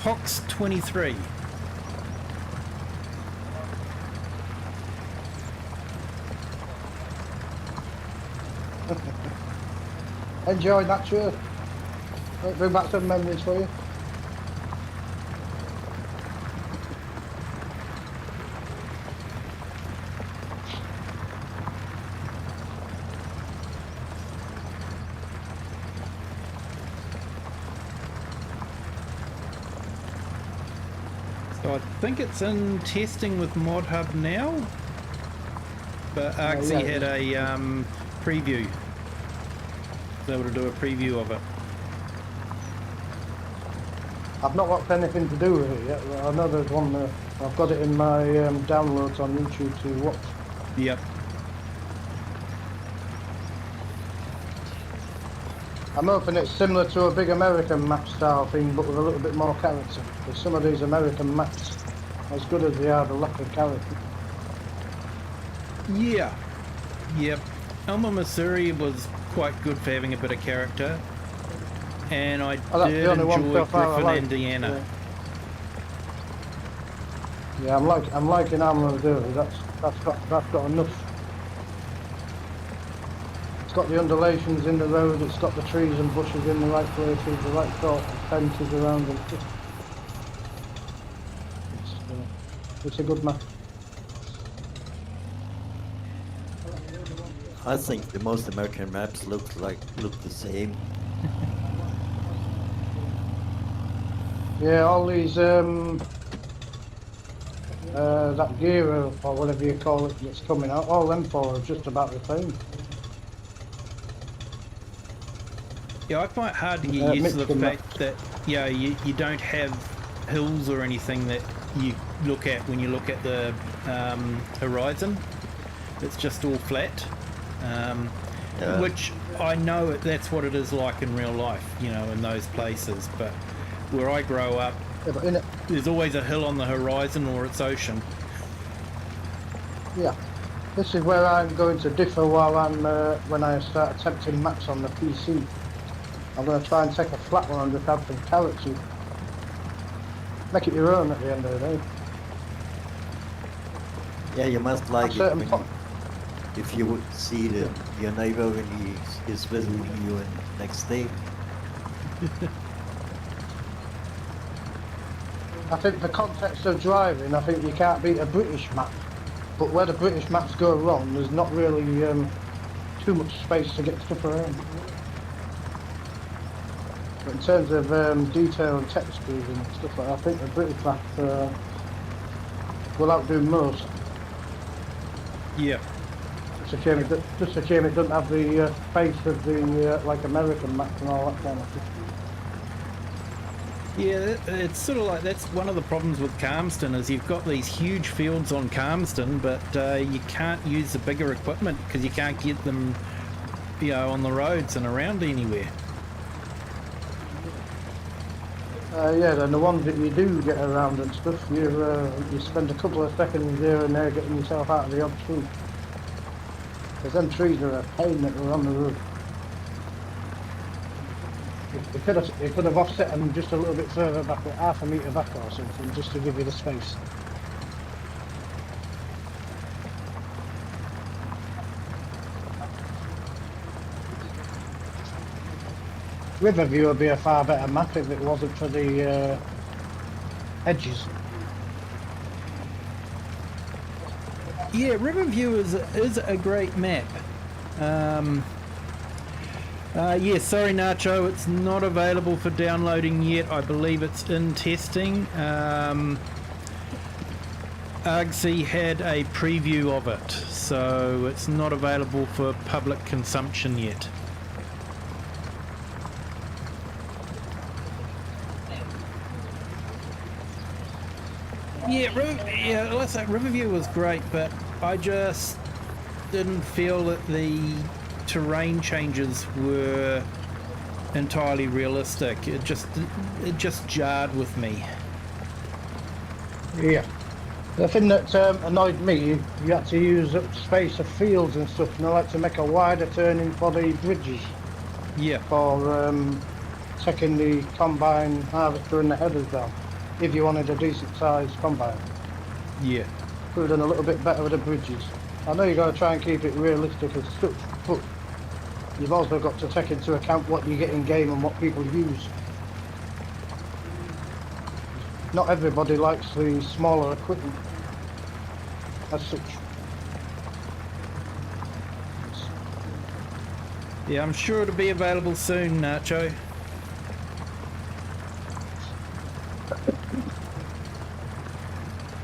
Hawks 23. Enjoy that tour. Bring back some memories for you. So I think it's in testing with Mod Hub now, but Argsy yeah. had a preview. be able to do a preview of it. I've not got anything to do with it yet. I know there's one. I've got it in my downloads on YouTube to watch. Yep. I'm hoping it's similar to a big American map style thing, but with a little bit more character. Because some of these American maps, as good as they are, the lack of character. Yeah. Yep. Elma, Missouri was quite good for having a bit of character. And I that's did the only one enjoy so far I Griffin, like. Indiana. Yeah, I'm liking Elma, Missouri. That's got enough. It's got the undulations in the road, it's got the trees and bushes in the right places, the right sort of fences around them. It's a good map. I think the most American maps look the same. Yeah, all these that gear or whatever you call it that's coming out, all them four are just about the same. Yeah, I find it hard to get used to the fact that you don't have hills or anything that you look at when you look at the horizon. It's just all flat, which I know that's what it is like in real life, you know, in those places. But where I grow up, there's always a hill on the horizon or it's ocean. Yeah, this is where I'm going to differ while I'm when I start attempting maps on the PC. I'm going to try and take a flat one and just add some character. Make it your own at the end of the day. Yeah, you must like it when if you would see your neighbor when he is visiting you in next day. I think the context of driving, I think you can't beat a British map. But where the British maps go wrong, there's not really too much space to get stuff around. But in terms of detail and textures and stuff like that, I think the British map will outdo most. Yeah. Just a shame it doesn't have the face of the like American maps and all that kind of stuff. Yeah, it's sort of like that's one of the problems with Calmston is you've got these huge fields on Calmston, but you can't use the bigger equipment because you can't get them, you know, on the roads and around anywhere. Yeah, then the ones that you do get around and stuff, you spend a couple of seconds here and there getting yourself out of the odd tree. Because them trees are a pain that are on the road. You could have offset them just a little bit further back, like half a metre back or something, just to give you the space. Riverview would be a far better map if it wasn't for the edges. Yeah, Riverview is a great map. Yeah, sorry Nacho, it's not available for downloading yet. I believe it's in testing. Argsy had a preview of it, so it's not available for public consumption yet. Yeah, let's say Riverview was great, but I just didn't feel that the terrain changes were entirely realistic. It just jarred with me. Yeah. The thing that annoyed me, you had to use up space of fields and stuff, and I like to make a wider turning for the bridges. Yeah. For taking the combine harvester and the headers down, if you wanted a decent sized combine. Yeah. Could have done a little bit better with the bridges. I know you've got to try and keep it realistic as such, but you've also got to take into account what you get in game and what people use. Not everybody likes the smaller equipment as such. Yeah, I'm sure it'll be available soon, Nacho.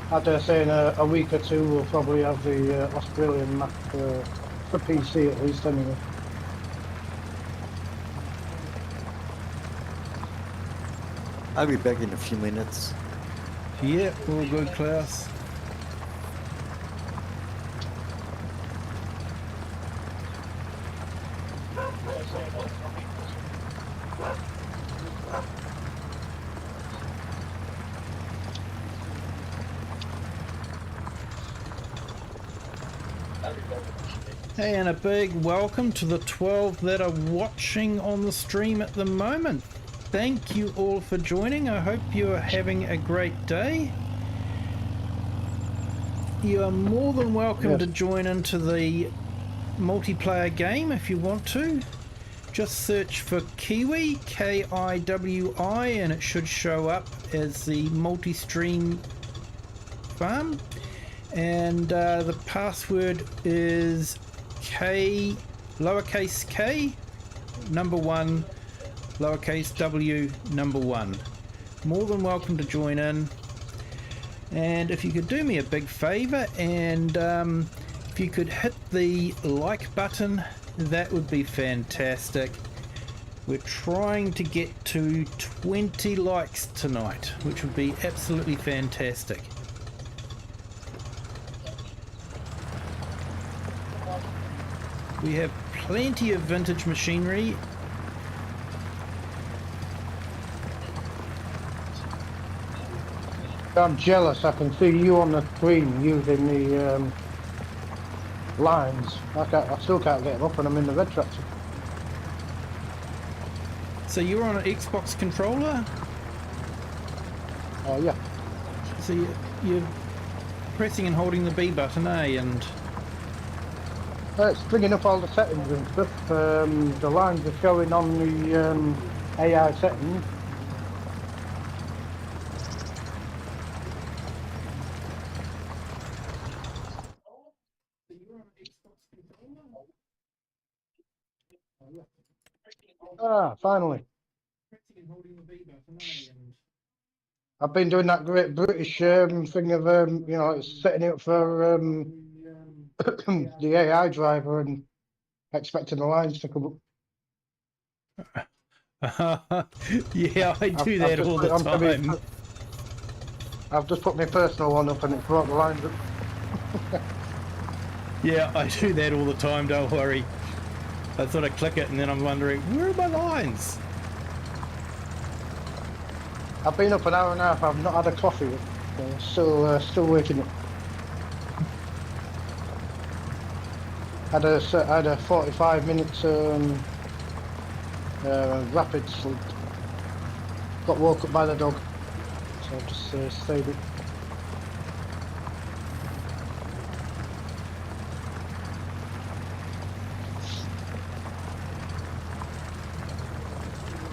I dare say in a week or two we'll probably have the Australian map for PC at least anyway. I'll be back in a few minutes. Yeah, all good, Klaus. Hey, and a big welcome to the 12 that are watching on the stream at the moment. Thank you all for joining. I hope you are having a great day. You are more than welcome to join into the multiplayer game if you want to. Just search for Kiwi, K-I-W-I, and it should show up as the multi-stream farm. And the password is K, lowercase k, number 1, lowercase w, number 1. More than welcome to join in. And if you could do me a big favor, and if you could hit the like button, that would be fantastic. We're trying to get to 20 likes tonight, which would be absolutely fantastic. We have plenty of vintage machinery. I'm jealous. I can see you on the screen using the lines. I still can't get them up when I'm in the red tractor. So you're on an Xbox controller? Oh yeah. So you're pressing and holding the B button, eh? And It's bringing up all the settings and stuff. The lines are showing on the AI settings. Ah, finally. I've been doing that great British thing of, you know, setting it up for the AI driver and expecting the lines to come up. yeah, I do that all the time. I've just put my personal one up and it's brought the lines up. Yeah, I do that all the time, don't worry. I sort of click it and then I'm wondering, where are my lines? I've been up an hour and a half, I've not had a coffee yet. Still waking up. Had a 45 minutes rapid sleep. Got woke up by the dog, so I just stayed up.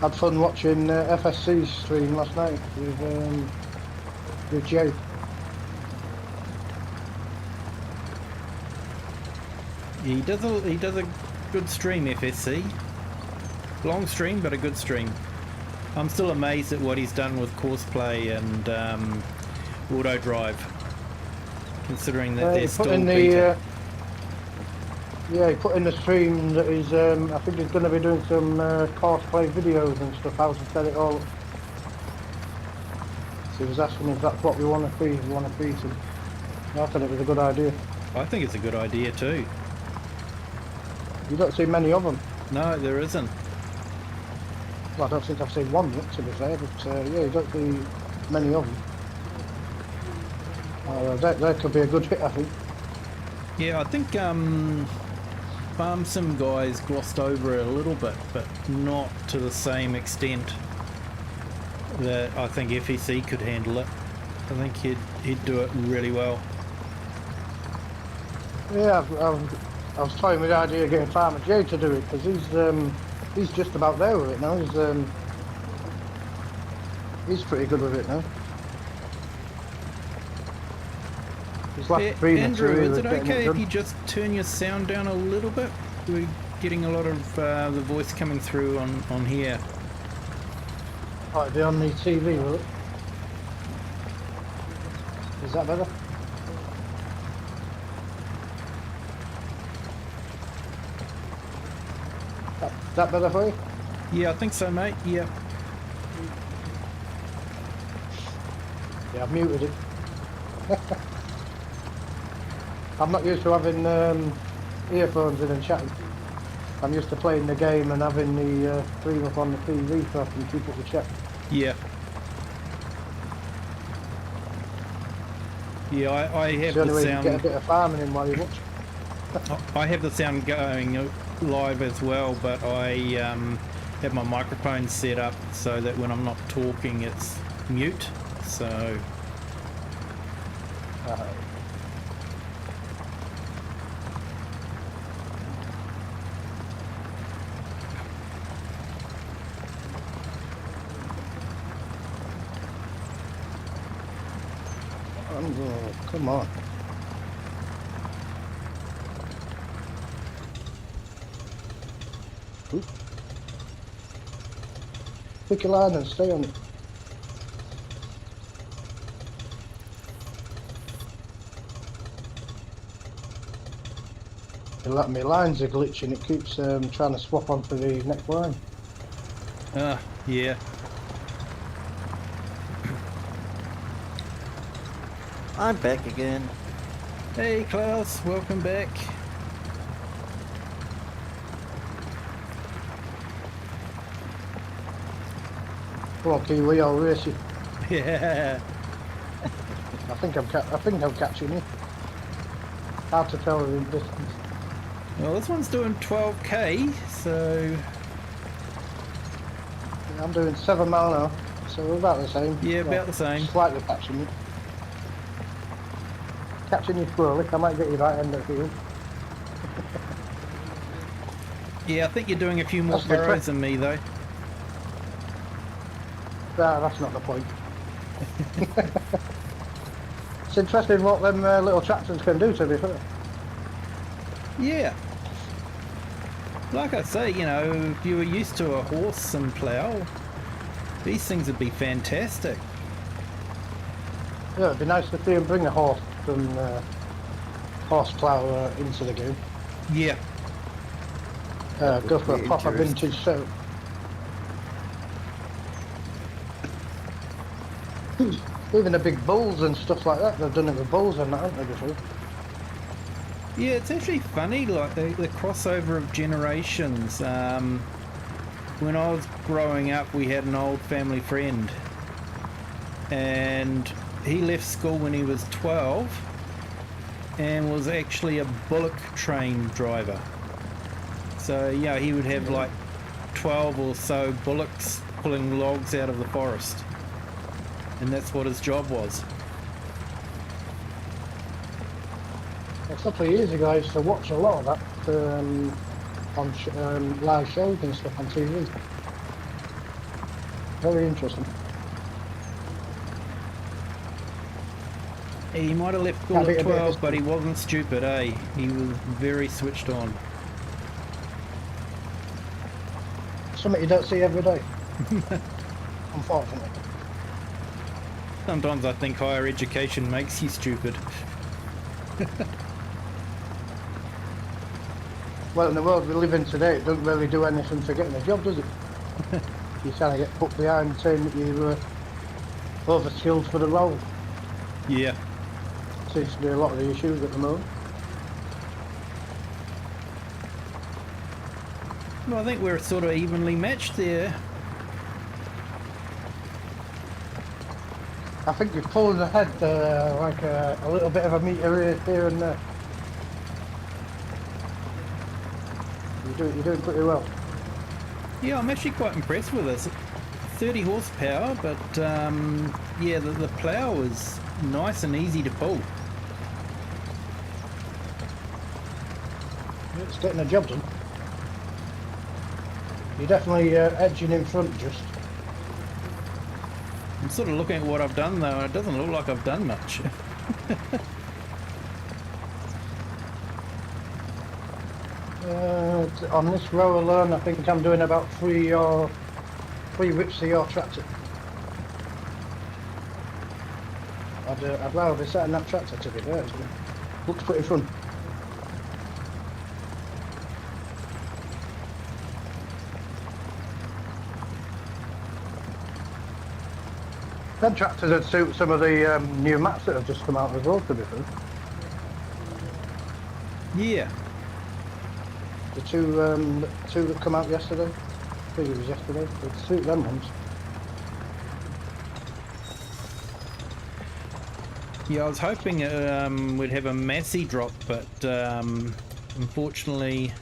Had fun watching FSC's stream last night with Jay. He does a good stream, FSC. Long stream, but a good stream. I'm still amazed at what he's done with Courseplay and Auto Drive, considering that they're still beta. Yeah, he put in the stream that he's, I think he's going to be doing some Courseplay videos and stuff, how to set it all up. So he was asking if that's what we want to see, so I thought it was a good idea. I think it's a good idea too. You don't see many of them. No, there isn't. Well, I don't think I've seen one yet, to be fair, but yeah, you don't see many of them. That could be a good hit, I think. Yeah, I think Farm Sim guys glossed over it a little bit, but not to the same extent that I think FEC could handle it. I think he'd do it really well. Yeah, I was toying with the idea of getting Farmer J to do it, because he's just about there with it now. He's pretty good with it now. Andrew, is it okay if you just turn your sound down a little bit? We're getting a lot of the voice coming through on here. Might be on the TV, will it? Is that better? That better for you? Yeah, I think so, mate. Yeah. Yeah, I've muted it. I'm not used to having earphones in and chatting. I'm used to playing the game and having the stream up on the TV so I can keep up the chat. Yeah. Yeah, I It's have the only the way you can get a sound. bit of farming in while you watch. I have the sound going live as well, but I have my microphone set up so that when I'm not talking, it's mute. So come on. Oop. Pick your line and stay on it. My lines are glitching, it keeps trying to swap onto the next line. yeah. I'm back again. Hey Klaus, welcome back. Come on, Kiwi, I'll race you. Yeah. I think I'm catching you. Hard to tell in distance. Well, this one's doing 12k, so I'm doing 7 mile an hour, so we're about the same. yeah, about the same. Slightly catching you. Catching you squirrely, I might get you right end of the field. Yeah, I think you're doing a few more That's the burrows than me though. That's not the point. It's interesting what them little tractors can do, to be fair. Yeah. Like I say, you know, if you were used to a horse and plough, these things would be fantastic. Yeah, it'd be nice to see him bring a horse from horse plough into the game. Yeah. Go for a be proper interesting. vintage show. Even the big bulls and stuff like that, they've done it with bulls and that, haven't they, before? Yeah, it's actually funny, like the crossover of generations. When I was growing up, we had an old family friend, and he left school when he was 12 and was actually a bullock train driver. So yeah, he would have like 12 or so bullocks pulling logs out of the forest, and that's what his job was. A couple of years ago, I used to watch a lot of that on live shows and stuff on TV. Very interesting. He might have left school Can't beat at a bit of 12, this- but he wasn't stupid, eh? He was very switched on. Something you don't see every day. Unfortunately. Sometimes I think higher education makes you stupid. Well, in the world we live in today, it doesn't really do anything for getting a job, does it? You kind of get put behind saying that you're over-skilled for the role. Yeah. Seems to be a lot of the issues at the moment. Well, I think we're sort of evenly matched there. I think you're pulling ahead like a little bit of a meter here and there. You're doing pretty well. Yeah, I'm actually quite impressed with this. 30 horsepower, but yeah, the plough is nice and easy to pull. It's getting the job done. You're definitely edging in front just. I'm sort of looking at what I've done though, and it doesn't look like I've done much. On this row alone, I think I'm doing about three whips of your tractor. I'd rather be setting that tractor to be there. It looks pretty fun. Them tractors would suit some of the new maps that have just come out as well, to be fair. Yeah. The two that come out yesterday. I think it was yesterday. They'd suit them ones. Yeah, I was hoping we'd have a massey drop, but unfortunately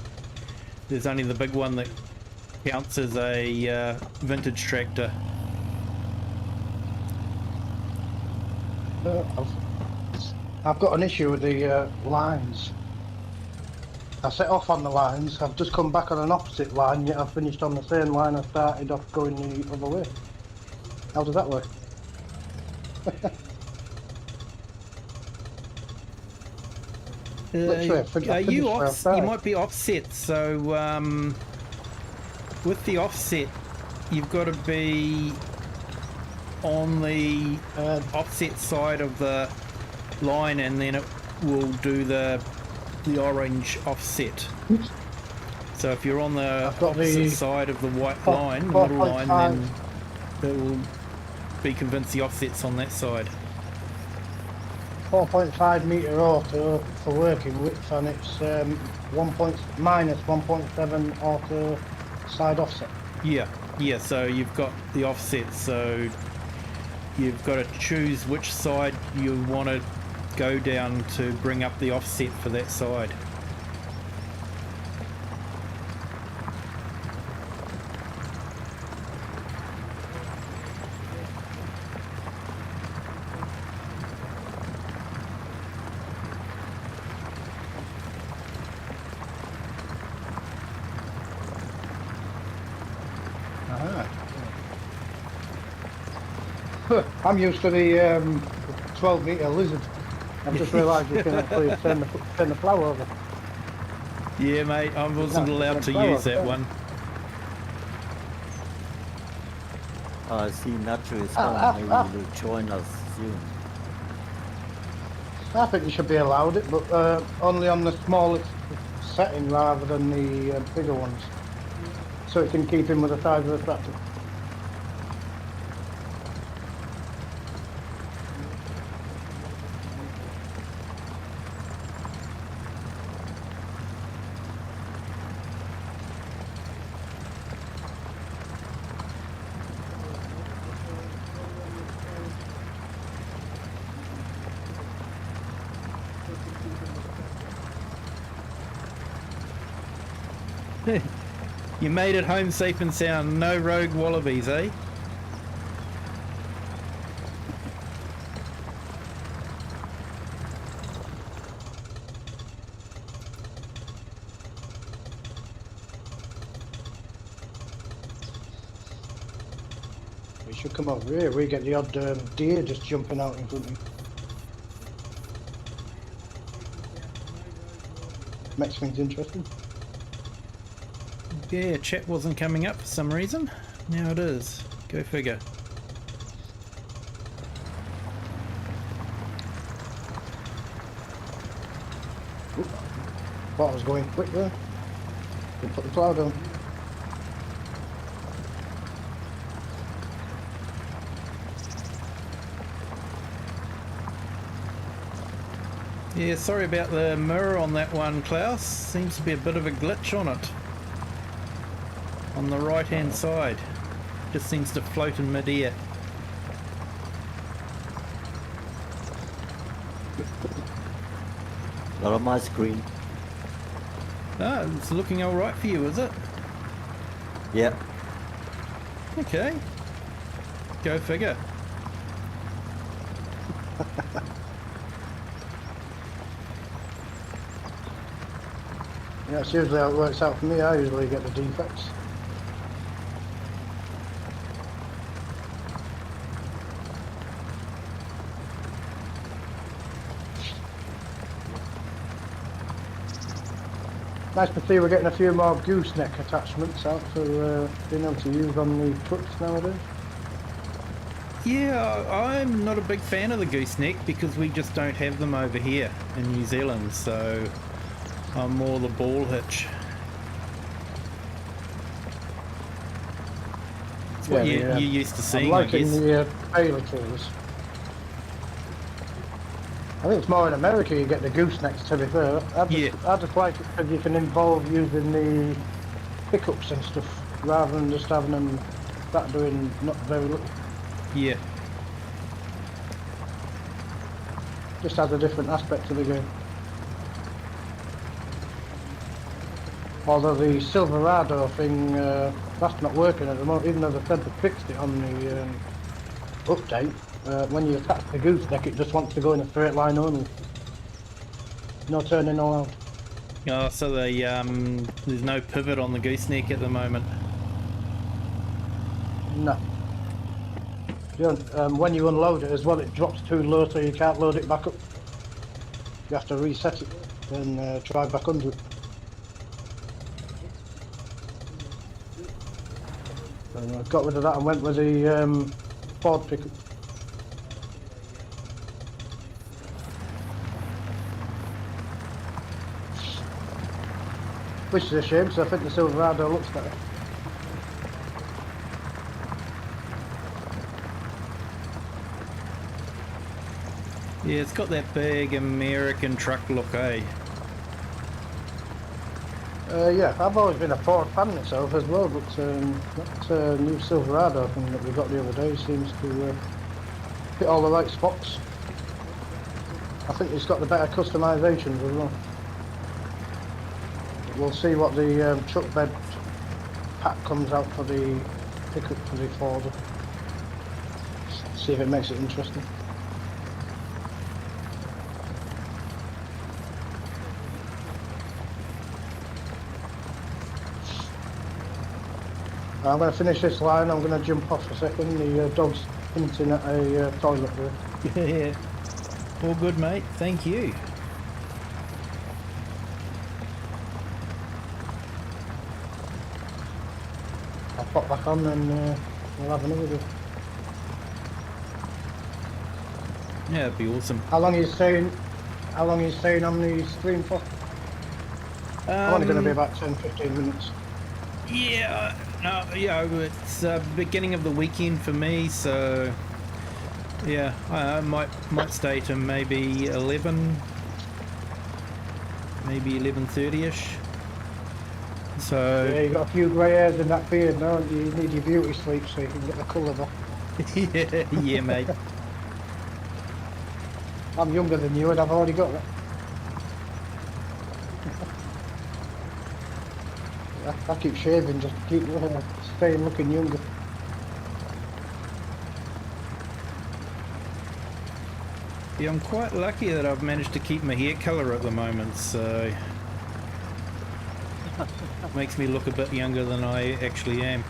there's only the big one that counts as a vintage tractor. I've got an issue with the lines. I set off on the lines, I've just come back on an opposite line, yet I've finished on the same line I started off going the other way. How does that work? Are you off? You might be offset. So with the offset, you've got to be on the offset side of the line, and then it will do the orange offset. So if you're on the opposite side of the white line, the middle line, then it will be convinced the offset's on that side. 4.5 metre auto for working width, and it's minus 1.7 auto side offset. Yeah, so you've got the offset, so you've got to choose which side you want to go down to bring up the offset for that side. I'm used to the 12 metre lizard. I've just realised you can actually turn the plow over. Yeah, mate, I wasn't allowed to use that one. I see Nacho is coming. Maybe he will join us soon. I think you should be allowed it, but only on the smallest setting rather than the bigger ones, so it can keep in with the size of the tractor. You made it home safe and sound. No rogue wallabies, eh? We should come over here. We get the odd deer just jumping out in front of you. Makes things interesting. Yeah, chat wasn't coming up for some reason. Now it is. Go figure. Oop. Thought I was going quick there. Didn't put the plow down. Yeah, sorry about the mirror on that one, Klaus. Seems to be a bit of a glitch on it. On the right hand side. Just seems to float in mid-air. Not on my screen. Ah, it's looking alright for you, is it? Yeah. Okay. Go figure. Yeah, it's usually how it works out for me. I usually get the defects. Nice to see we're getting a few more gooseneck attachments out for being able to use on the trucks nowadays. Yeah, I'm not a big fan of the gooseneck because we just don't have them over here in New Zealand, so I'm more the ball hitch. It's what you're used to seeing, I'm liking I guess. Bailey trailers. I think it's more in America you get the goosenecks, to be fair. I just like it because you can involve using the pickups and stuff rather than just having them that doing not very little. Yeah. Just adds a different aspect to the game. Although the Silverado thing, that's not working at the moment, even though they said they fixed it on the update. When you attach the gooseneck, it just wants to go in a straight line only. No turning allowed. Oh, so there's no pivot on the gooseneck at the moment. No. You don't, when you unload it as well, it drops too low so you can't load it back up. You have to reset it and try back under it. And I got rid of that and went with the Ford pickup. Which is a shame, because I think the Silverado looks better. Yeah, it's got that big American truck look, eh? Yeah, I've always been a Ford fan myself as well, but that new Silverado thing that we got the other day seems to hit all the right spots. I think it's got the better customisations as well. We'll see what the truck bed pack comes out for the pickup for the Ford. See if it makes it interesting. I'm going to finish this line, I'm going to jump off a second. The dog's hinting at a toilet there. Yeah. All good, mate. Thank you. I'll pop back on and we'll have another go. Yeah, that'd be awesome. How long are you staying on the stream for? I'm only going to be about 10-15 minutes. Yeah, no, yeah, it's beginning of the weekend for me, so yeah, I might stay to maybe 11, maybe 11:30ish. So Yeah, you've got a few grey hairs in that beard now, and you need your beauty sleep so you can get the colour back. yeah, mate. I'm younger than you and I've already got that. I keep shaving just to keep staying looking younger. Yeah, I'm quite lucky that I've managed to keep my hair colour at the moment, so makes me look a bit younger than I actually am.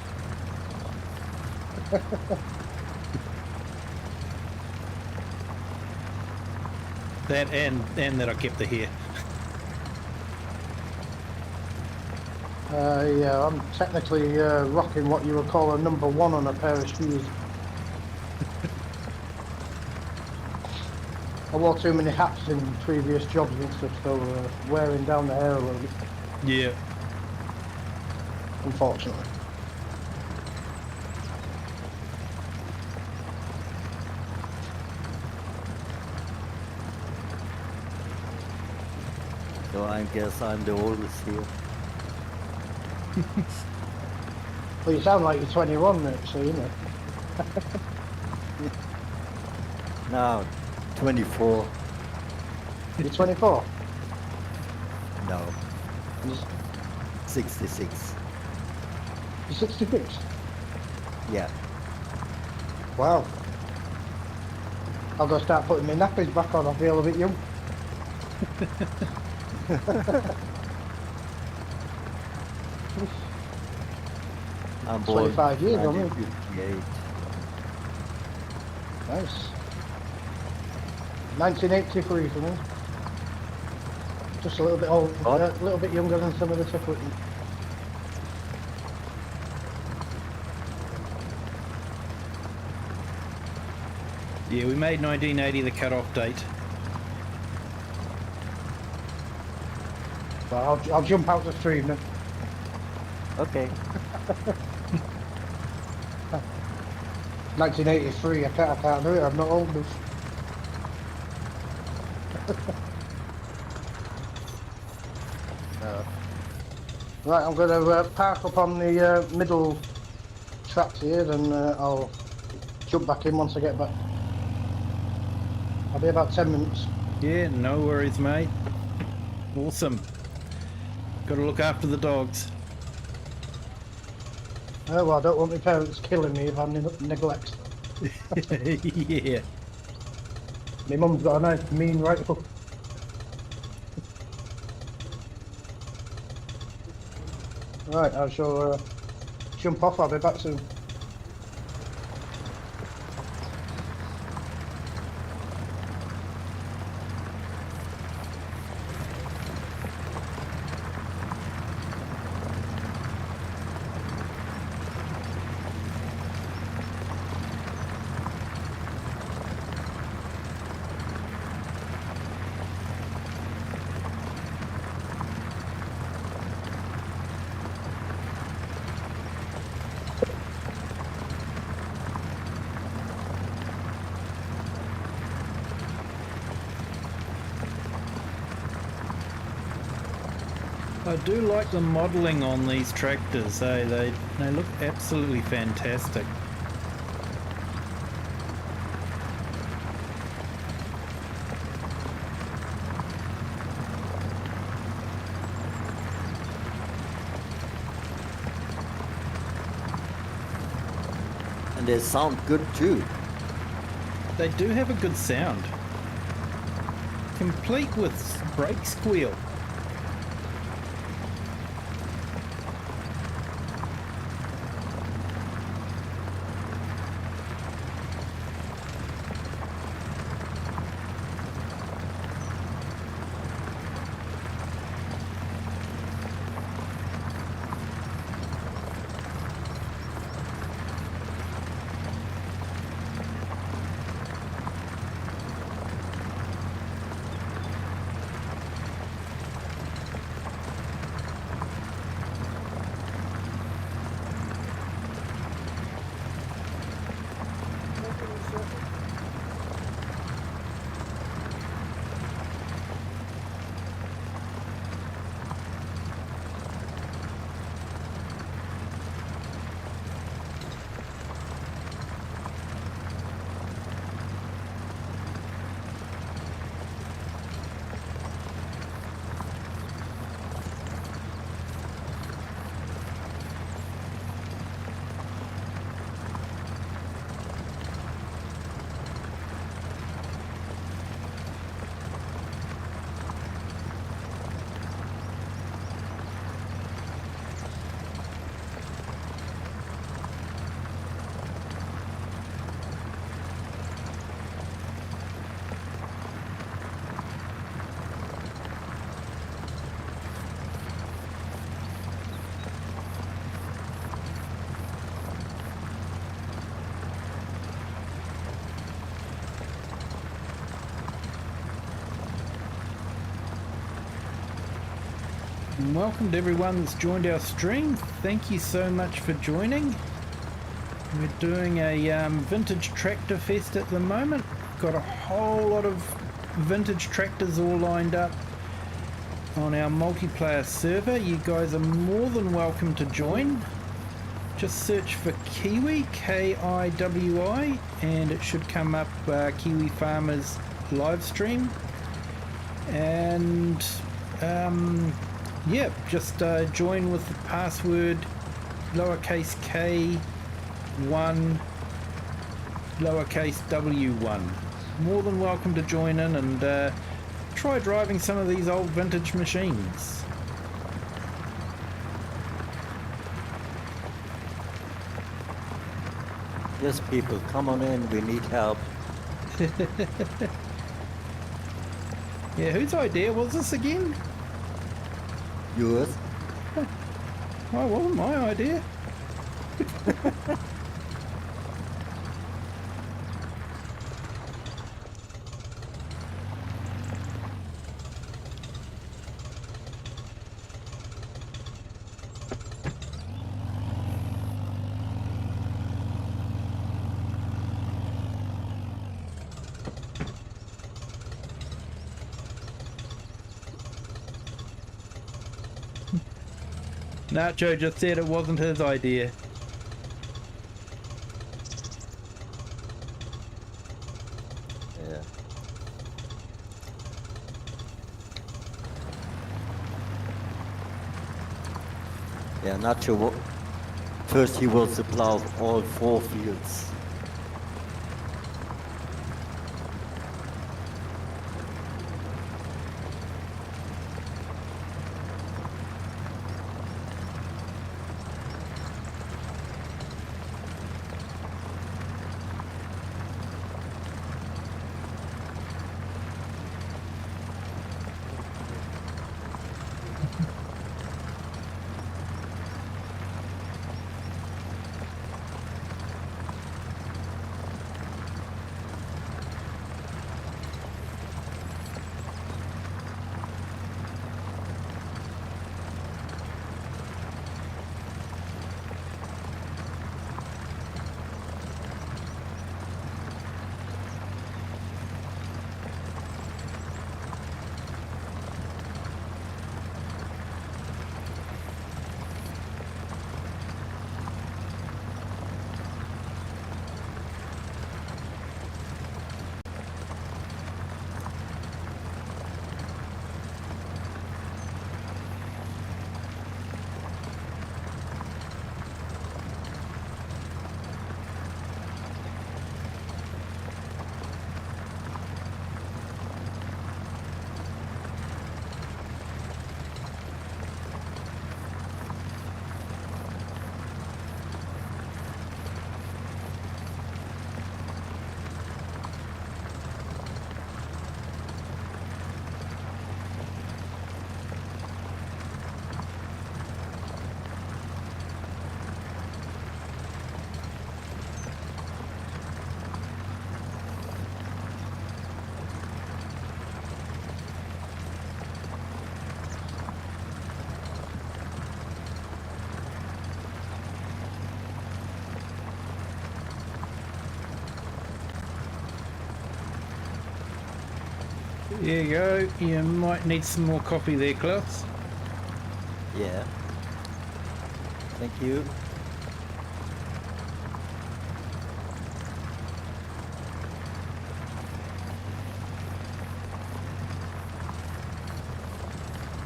That and that I kept the hair. Yeah, I'm technically rocking what you would call a number one on a pair of shoes. I wore too many hats in previous jobs and stuff, so wearing down the hair a little bit, Yeah. unfortunately. So I guess I'm the oldest here. Well, you sound like you're 21, mate, so you know. Now, 24. You're 24? No, 66. You're 66? Yeah. Wow. I'll go start putting my nappies back on, I feel a bit young. I'm born 25 years, aren't you? 1958. Nice. 1983 for me. Just a little bit old, What? a little bit younger than some of the equipment. Yeah, we made 1980 the cut-off date. Well, I'll jump out the stream then. Okay. 1983, I can't do it, I'm not old enough. Right, I'm going to park up on the middle tracks here, then I'll jump back in once I get back. I'll be about 10 minutes. Yeah, no worries, mate. Awesome. Got to look after the dogs. Oh, well, I don't want my parents killing me if I neglect. Yeah. My mum's got a nice mean rifle. Right, I shall jump off, I'll be back soon. I do like the modelling on these tractors, eh? They look absolutely fantastic. And they sound good too. They do have a good sound. Complete with brake squeal. And welcome to everyone that's joined our stream. Thank you so much for joining. We're doing a vintage tractor fest at the moment. Got a whole lot of vintage tractors all lined up on our multiplayer server. You guys are more than welcome to join. Just search for Kiwi, K-I-W-I, and it should come up Kiwi Farmers live stream. And yeah, just join with the password lowercase k1 lowercase w1. More than welcome to join in and try driving some of these old vintage machines. Yes, people, come on in, we need help. Yeah, whose idea was this again? Yours? Oh, it wasn't my idea. Nacho just said it wasn't his idea. Yeah. Yeah, Nacho, first he will supply all 4 fields. There you go. You might need some more coffee there, Klaus. Yeah. Thank you.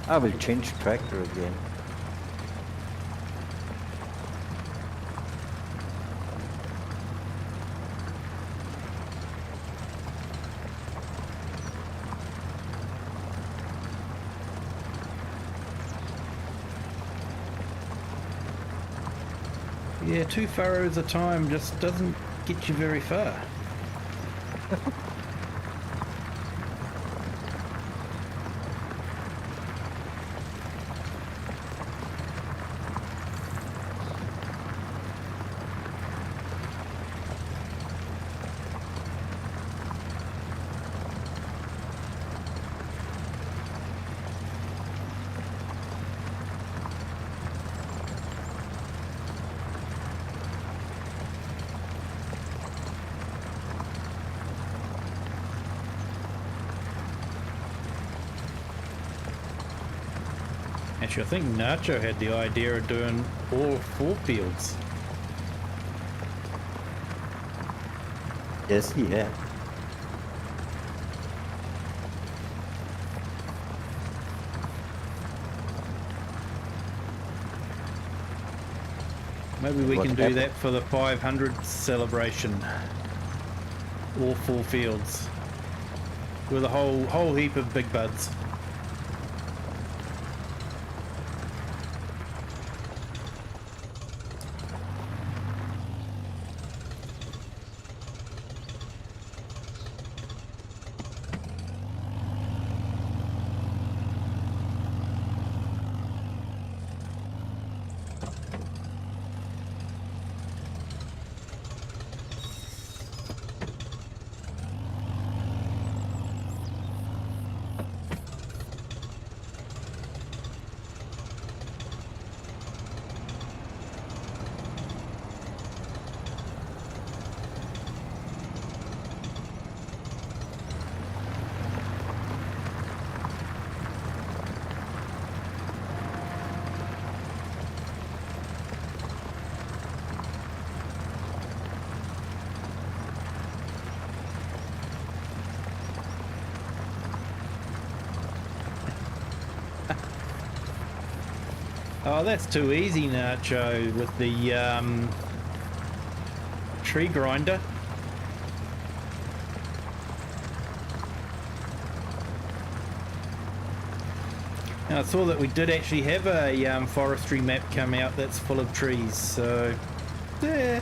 I will change tractor again. Yeah, 2 furrows a time just doesn't get you very far. Actually, I think Nacho had the idea of doing all 4 fields. Yes, yeah. Maybe we What can do happened? that for the 500 celebration. All 4 fields. With a whole heap of big buds. Oh, that's too easy, Nacho, with the tree grinder. Now, I saw that we did actually have a forestry map come out that's full of trees, so yeah.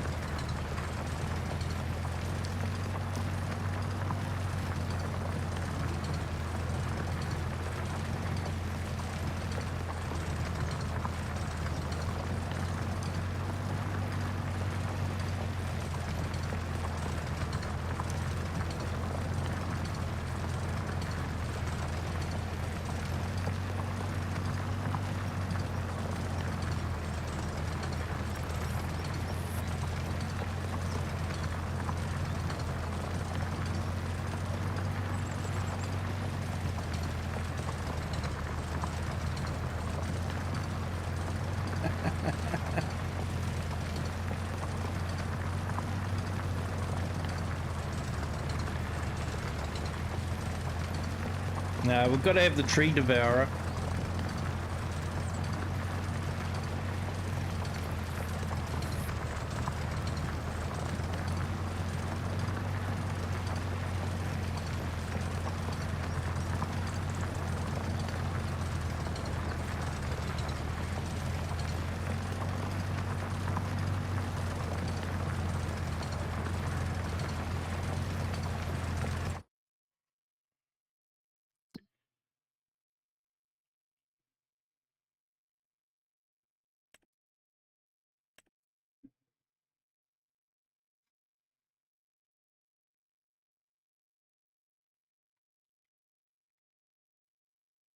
No, we've got to have the tree devourer.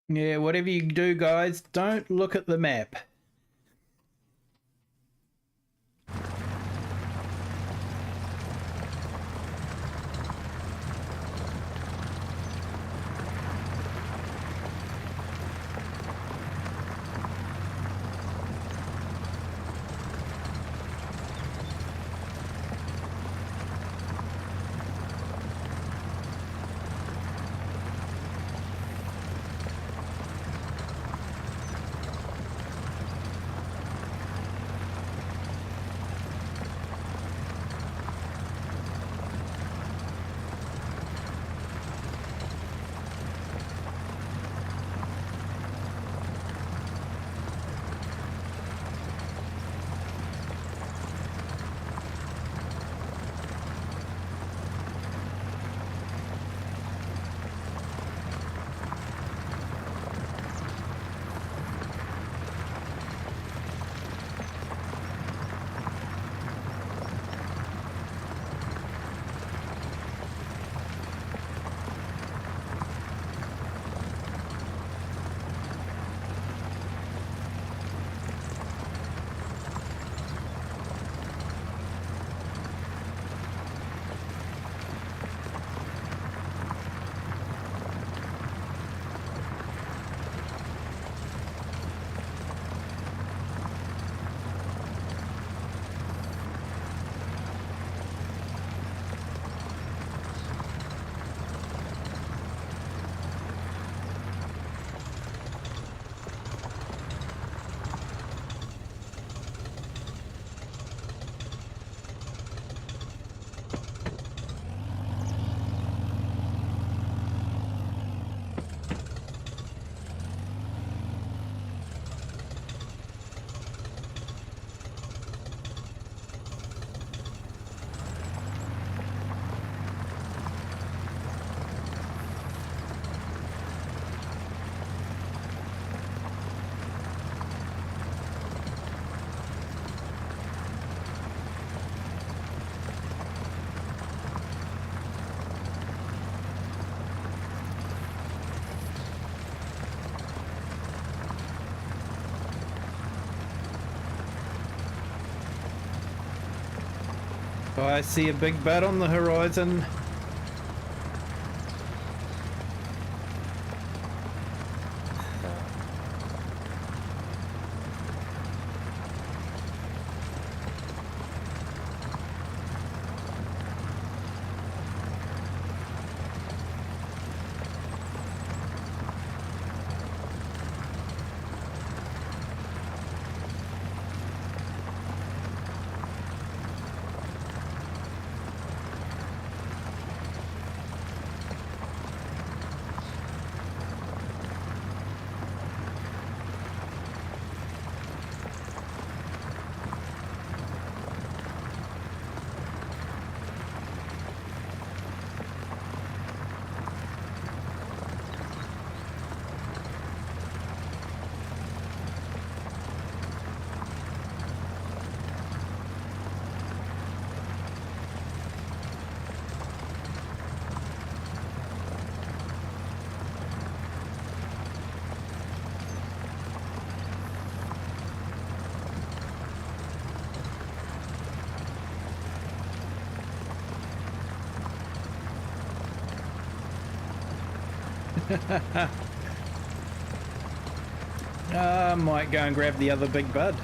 Yeah, whatever you do, guys, don't look at the map. Oh, I see a big bat on the horizon. I might go and grab the other big bud.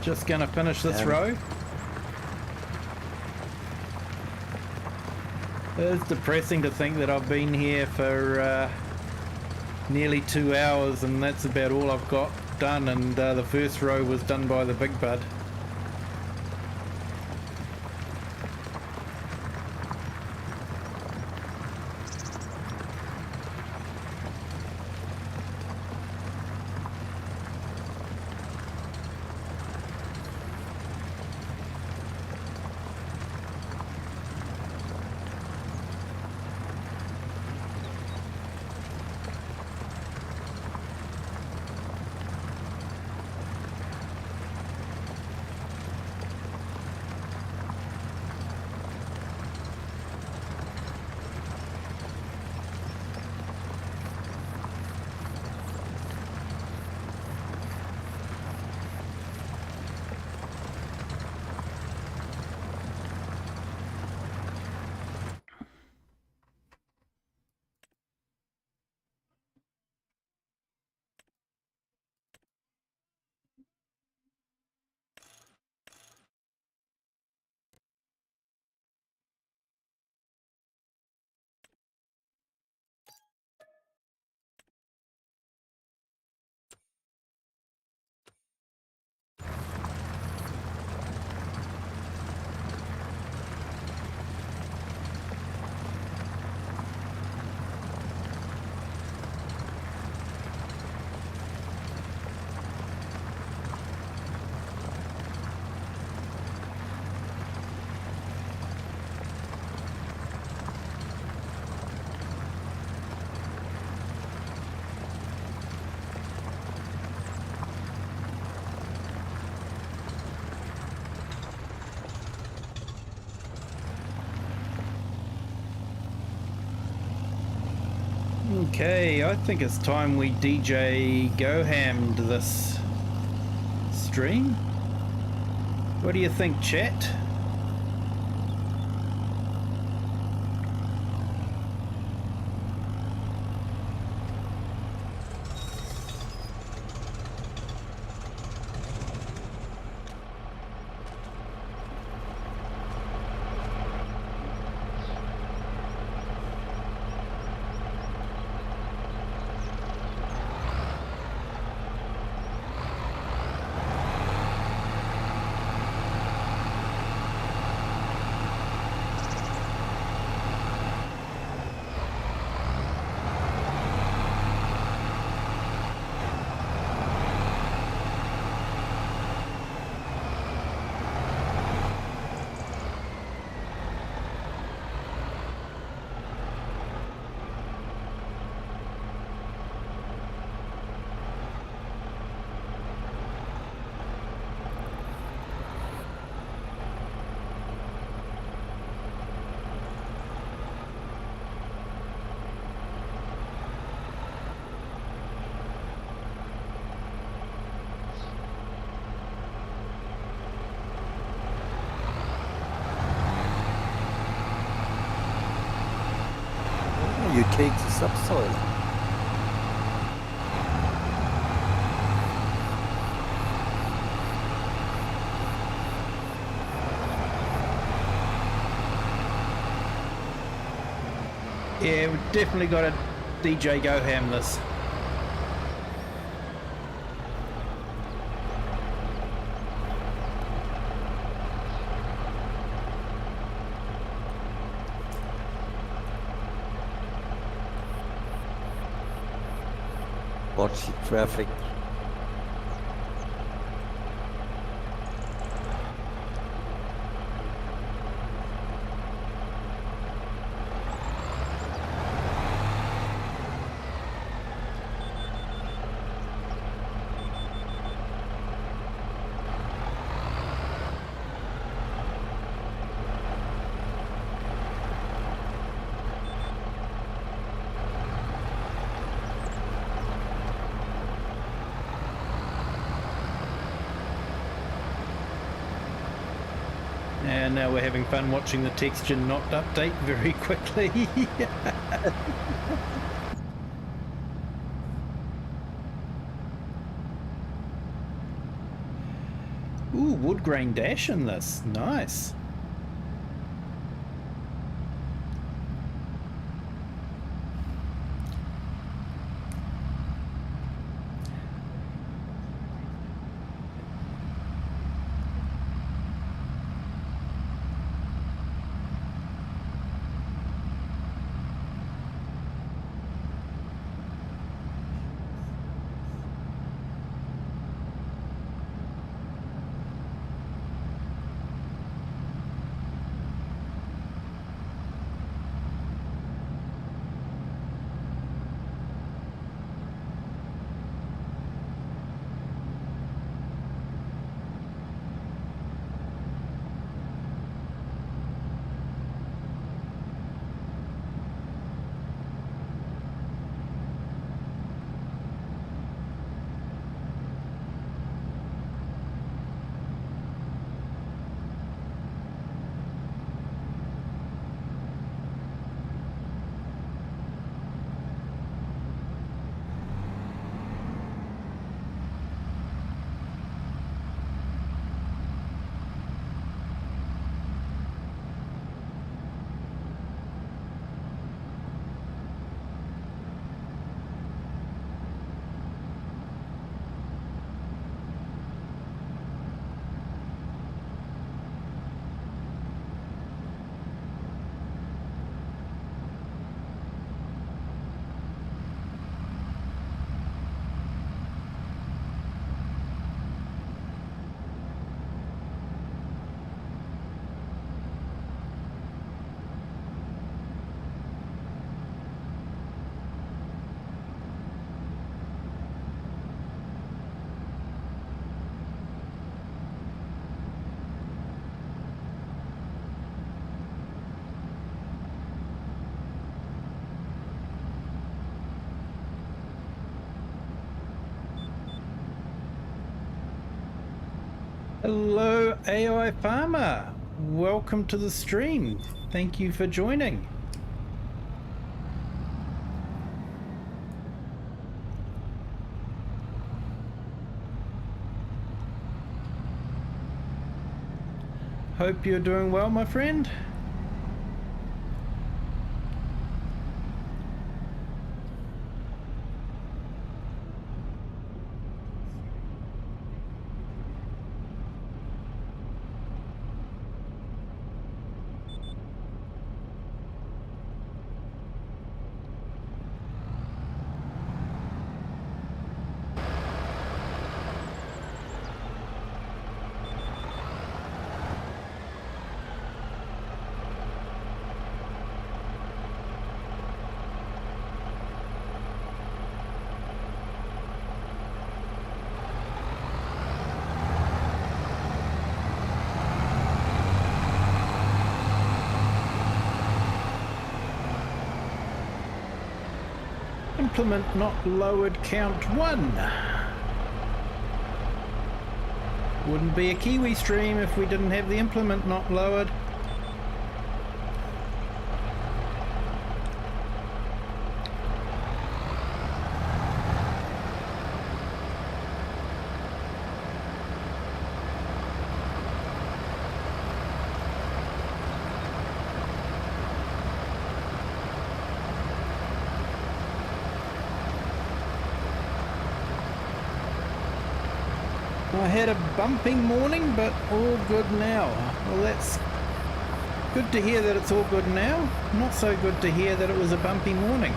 Just gonna finish this row. It's depressing to think that I've been here for nearly 2 hours and that's about all I've got done, and the first row was done by the big bud. Okay, I think it's time we DJ Go-Hammed this stream. What do you think, chat? You take the subsoil. Yeah, we've definitely got to DJ Go-Ham this. Watch the traffic. and now we're having fun watching the texture not update very quickly. Ooh, wood grain dash in this. Nice. Hello, AI Farmer. Welcome to the stream. Thank you for joining. Hope you're doing well, my friend. Implement not lowered count 1. Wouldn't be a Kiwi stream if we didn't have the implement not lowered. I had a bumping morning, but all good now. Well, that's good to hear that it's all good now. Not so good to hear that it was a bumpy morning.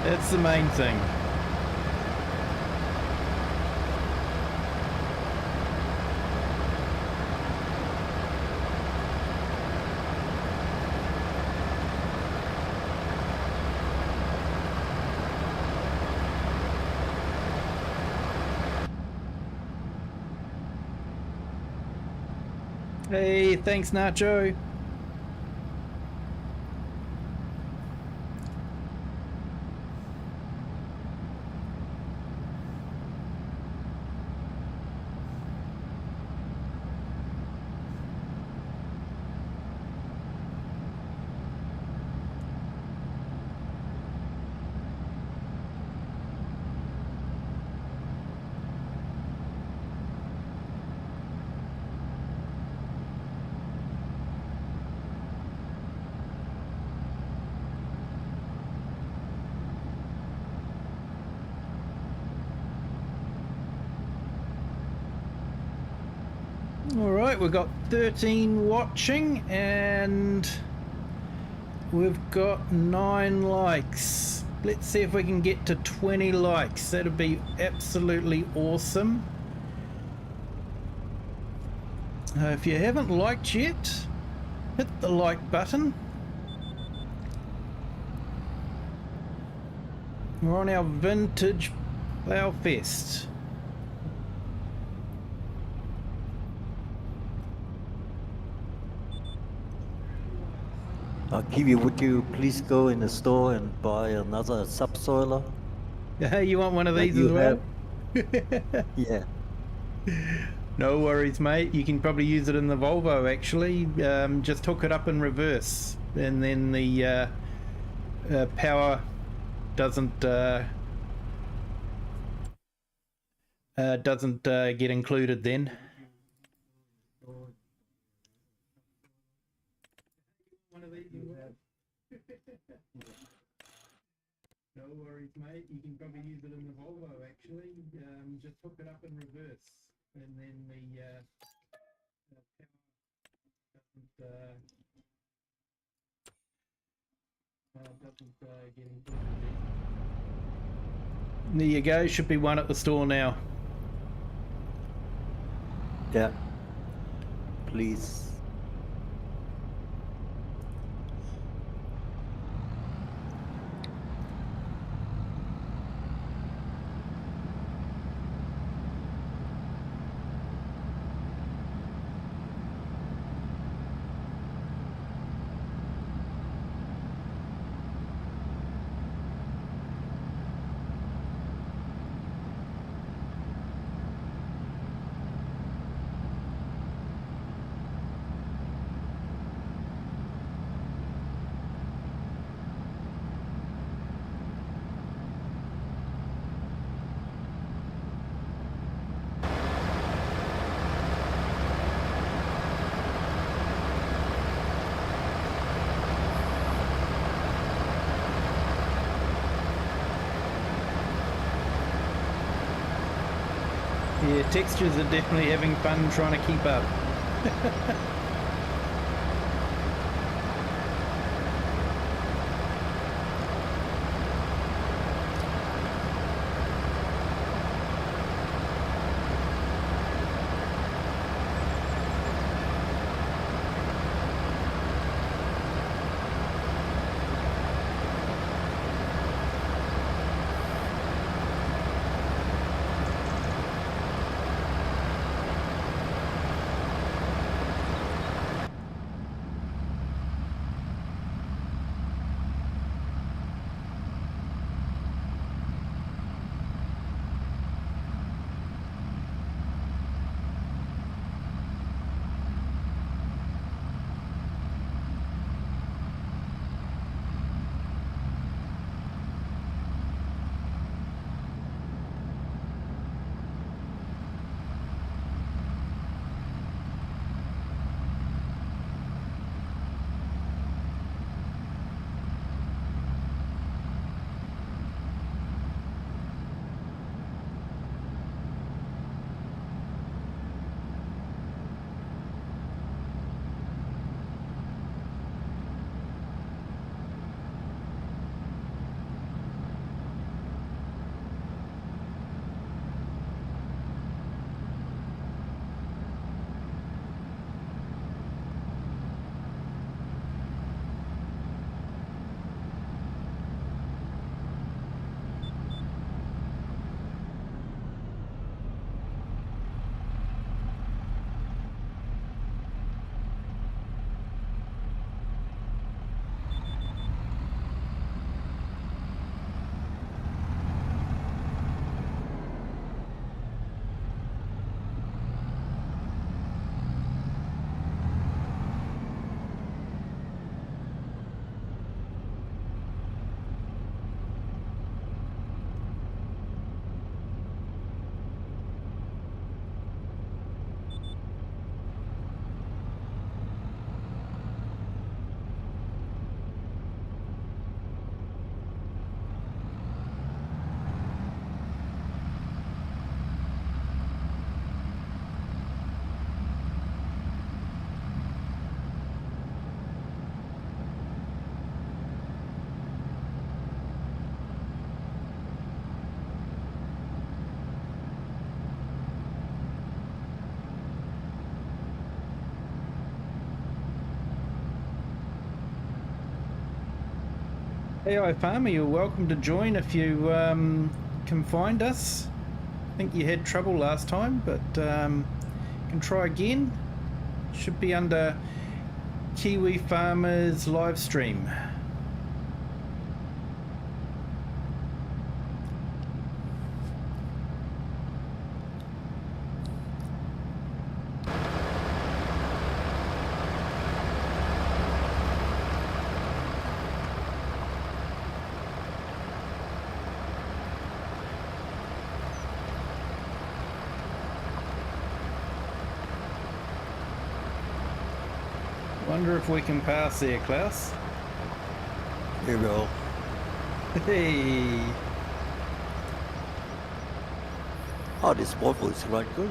That's the main thing. Hey, thanks, Nacho. Alright, we've got 13 watching and we've got 9 likes. Let's see if we can get to 20 likes. That'd be absolutely awesome. If you haven't liked yet, hit the like button. We're on our vintage Plow Fest. Kiwi, would you please go in the store and buy another subsoiler? Hey, you want one of Like these you as well? Yeah. No worries, mate. You can probably use it in the Volvo, actually. Just hook it up in reverse, and then the power doesn't get included then. No worries, mate. You can probably use it in the Volvo, actually. Just hook it up in reverse, and then the power doesn't get included. There you go. Should be one at the store now. Yeah. Please. Yeah, textures are definitely having fun trying to keep up. Hey, Farmer, you're welcome to join if you can find us. I think you had trouble last time, but can try again. Should be under Kiwi Farmers live stream. Wonder if we can pass there, Klaus. You go. Hey, Oh, this waffle is quite good.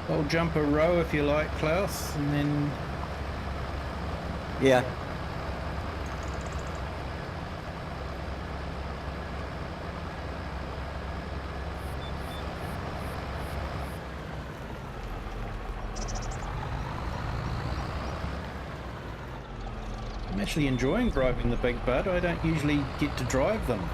I'll jump a row if you like, Klaus, and then Yeah. I'm actually enjoying driving the Big Bud. I don't usually get to drive them.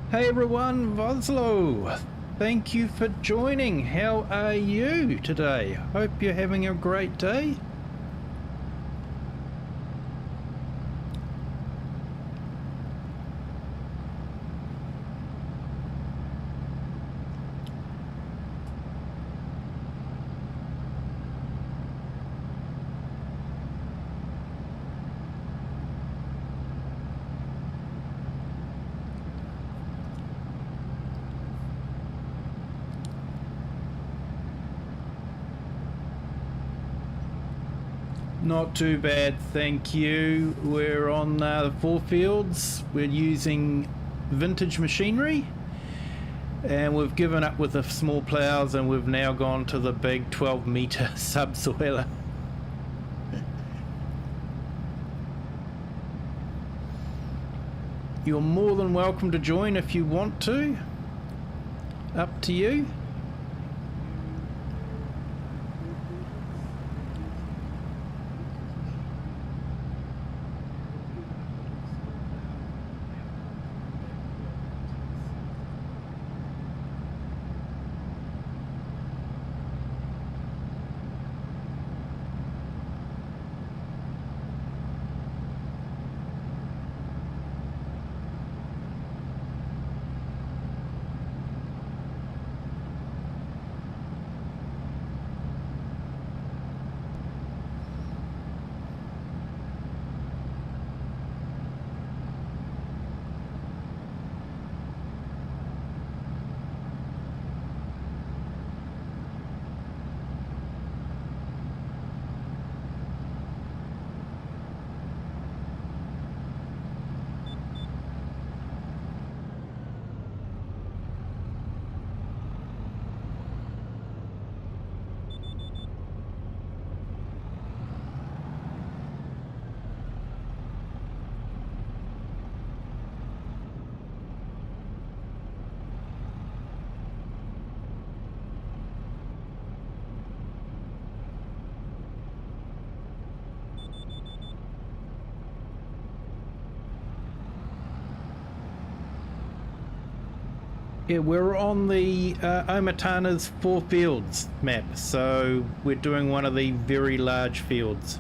Hey everyone, Voslo! Thank you for joining. How are you today? Hope you're having a great day. Not too bad, thank you. We're on the FourFields. We're using vintage machinery, and we've given up with the small plows, and we've now gone to the big 12-meter subsoiler. You're more than welcome to join if you want to. Up to you. Yeah, we're on the OmaTana's FourFields map, so we're doing one of the very large fields.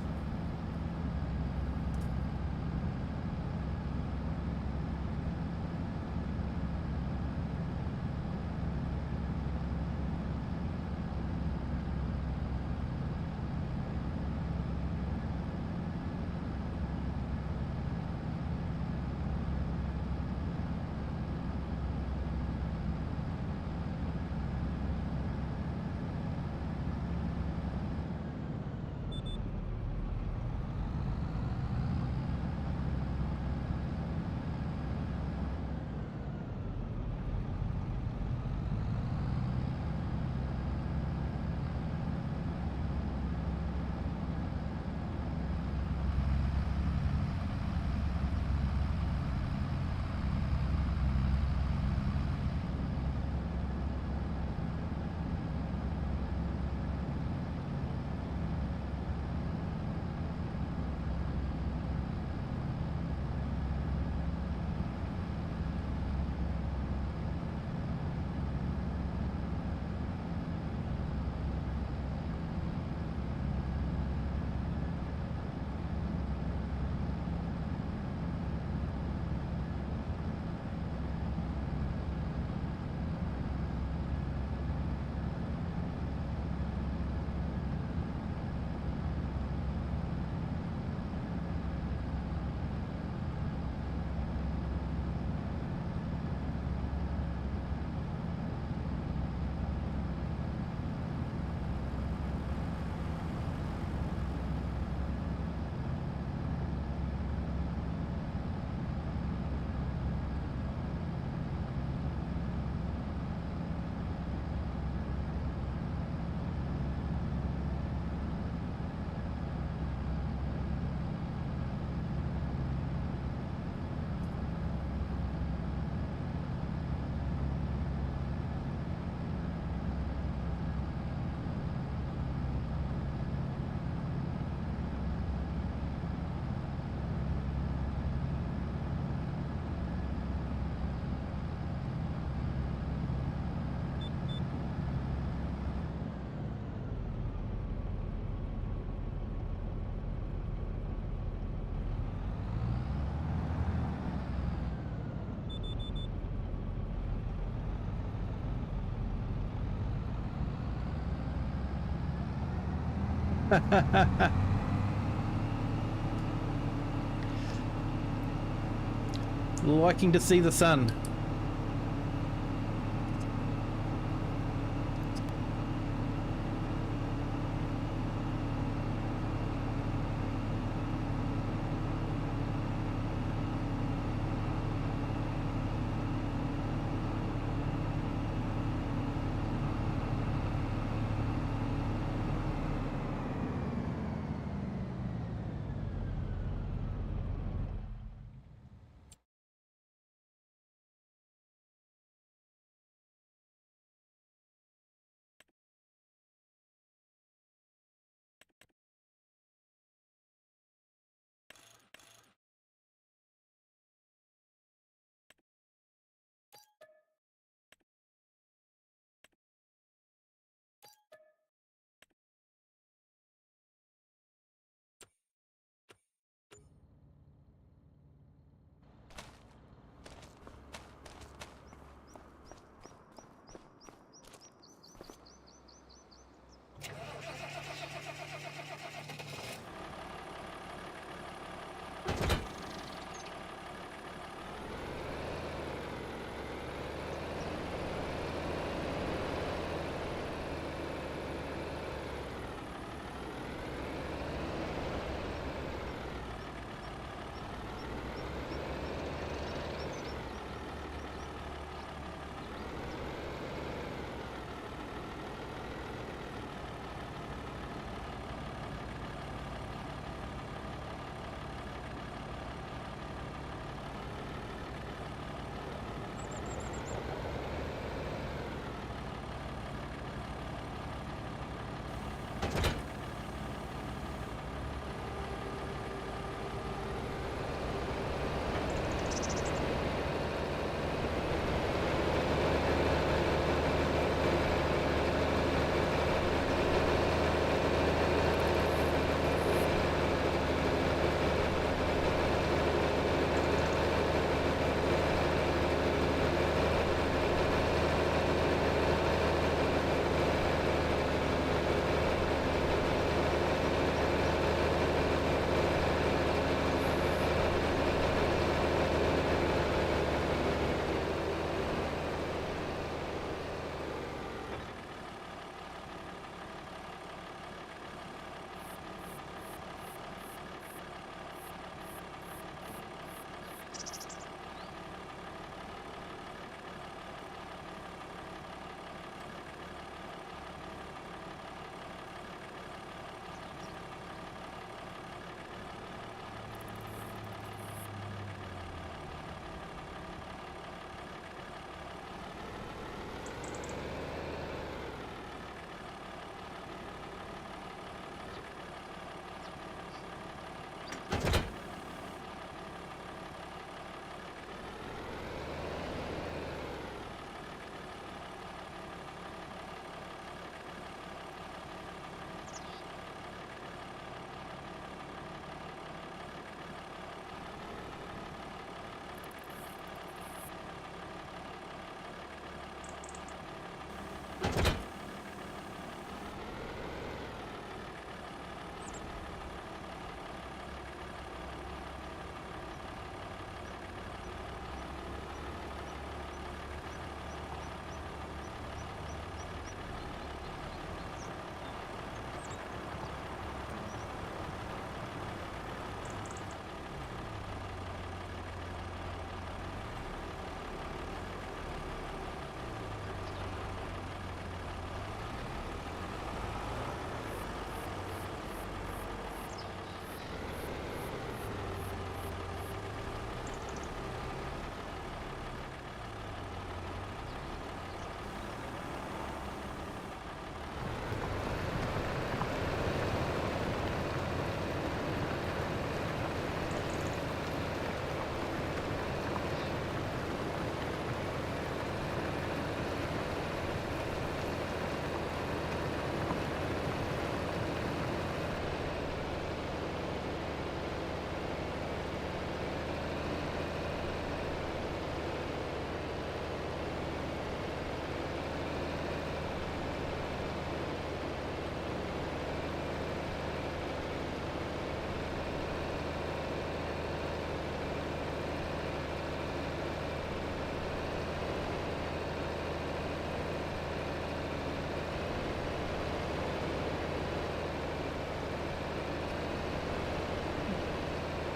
Liking to see the sun.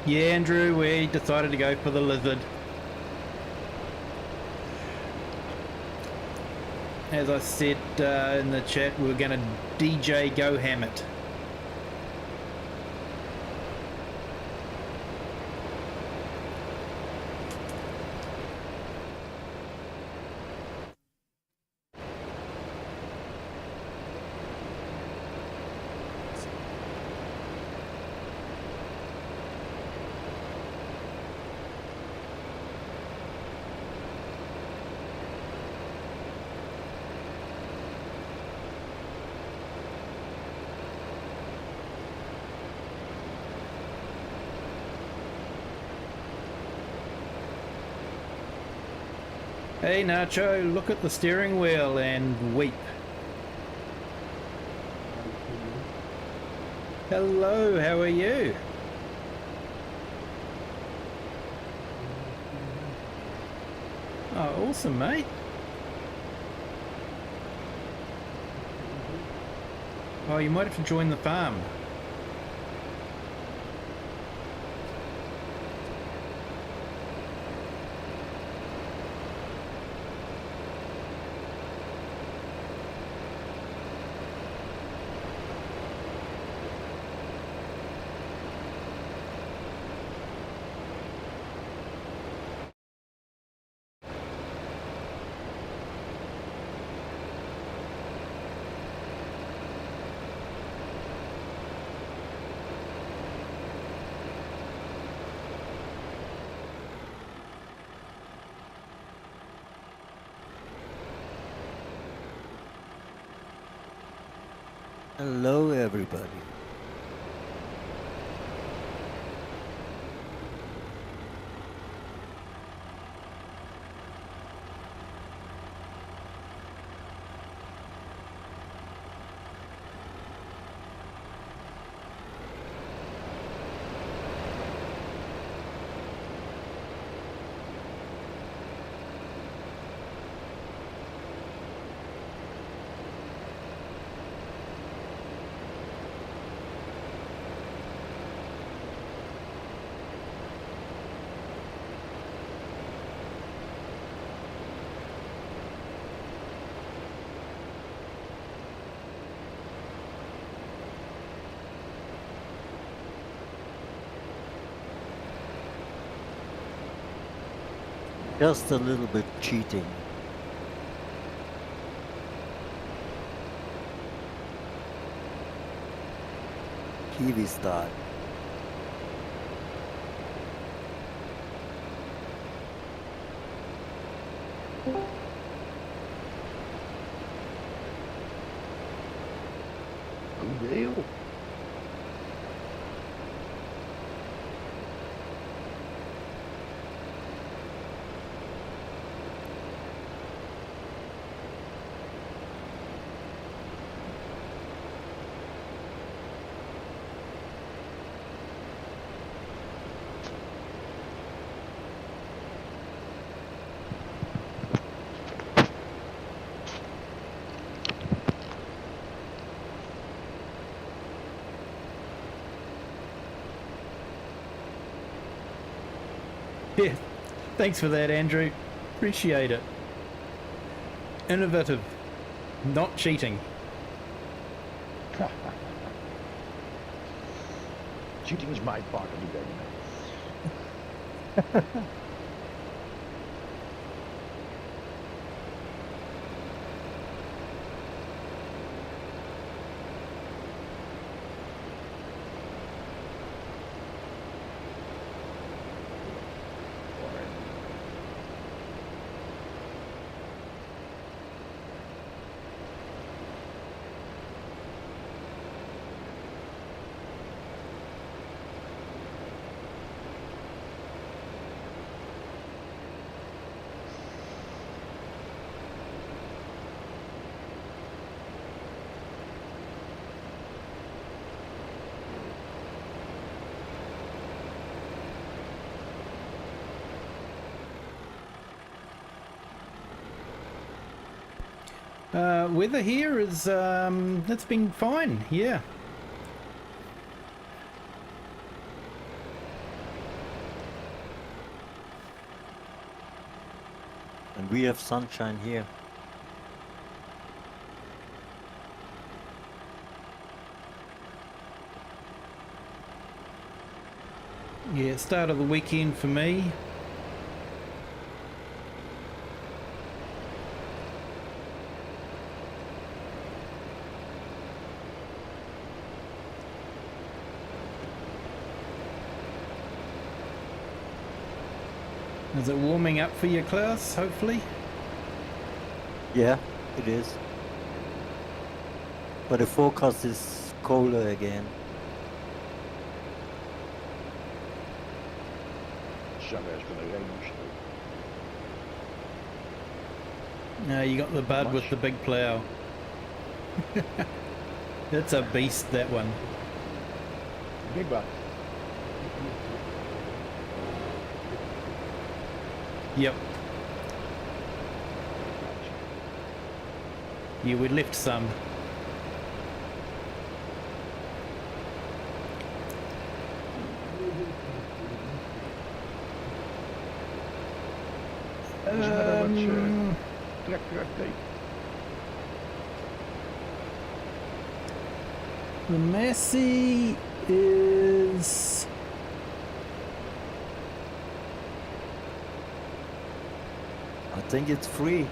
Yeah, Andrew, we decided to go for the lizard. As I said in the chat, we were going to DJ Go Ham It. Hey Nacho, look at the steering wheel and weep. Hello, how are you? Oh, awesome, mate. Oh, you might have to join the farm. Hello, everybody. Just a little bit cheating. Kiwi style. Good deal. Yeah, thanks for that, Andrew. Appreciate it. Innovative, not cheating. Cheating's my part of the game. Weather here is, it's been fine, yeah. And we have sunshine here. Yeah, start of the weekend for me. Is it warming up for you, Klaus, hopefully? Yeah, it is. But the forecast is colder again. Sundays gonna rain straight. No, you got the bud with the big plow. It's a beast, that one. Big buck. Yep. Yeah, we left some. Doesn't matter what tractor update. The Massey is... I think it's free.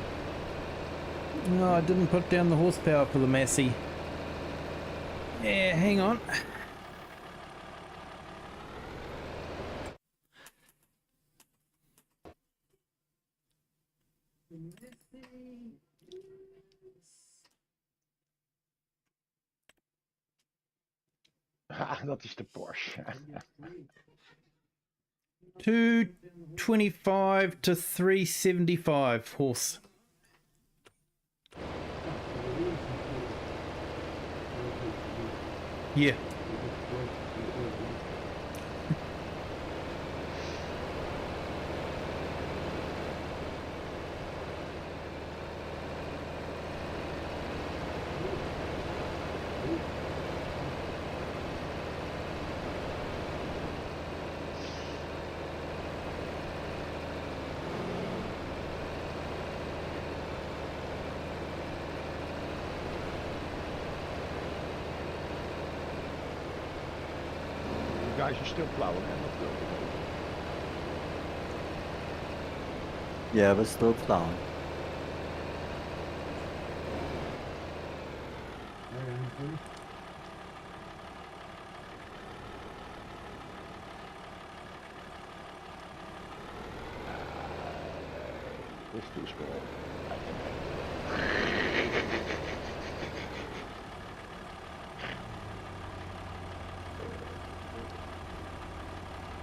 No, I didn't put down the horsepower for the Massey. Yeah, hang on. Ah, dat is de Porsche. 225 to 375 horse. Yeah. You guys are still plowing and not going. Yeah, we're still plowing. It's too small.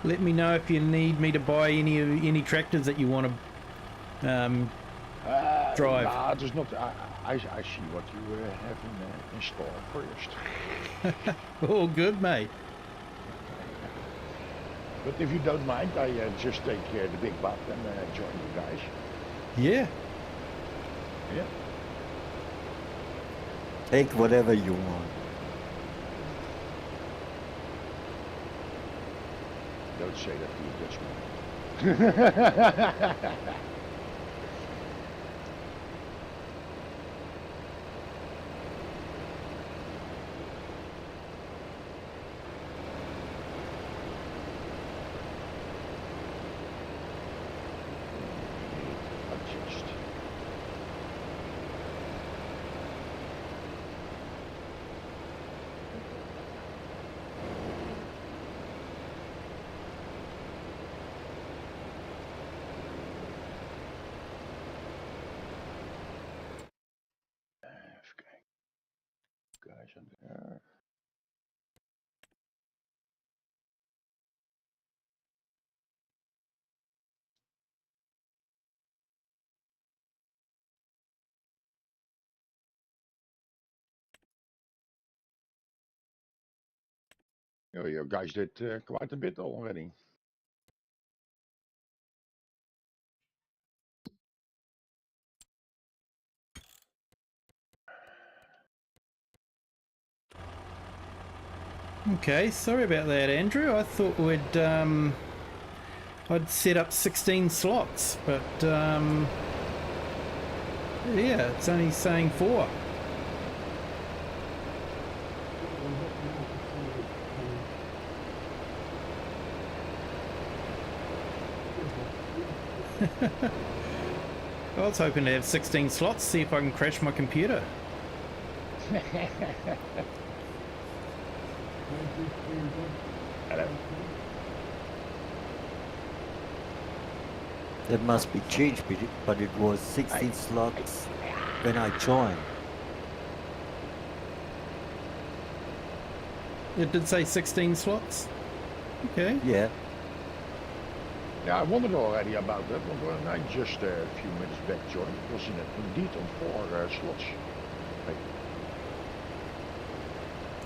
Let me know if you need me to buy any tractors that you want to drive. Nah, there's not. I see what you have in store first. All good, mate. But if you don't mind, I just take the big buck and join you guys. Yeah. Yeah. Take whatever you want. Don't say that to your Dutchman. Adjust. Even kijken. Guys aan there. You guys did quite a bit already. Okay, sorry about that, Andrew. I thought I'd set up 16 slots, but Yeah, it's only saying 4. I was hoping to have 16 slots, see if I can crash my computer. Hello. That must be changed, but it was 16 slots when I joined. It did say 16 slots? Okay. Yeah. Yeah, I wondered already about that, but when I just a few minutes back joined, it was indeed on 4 slots. Hey.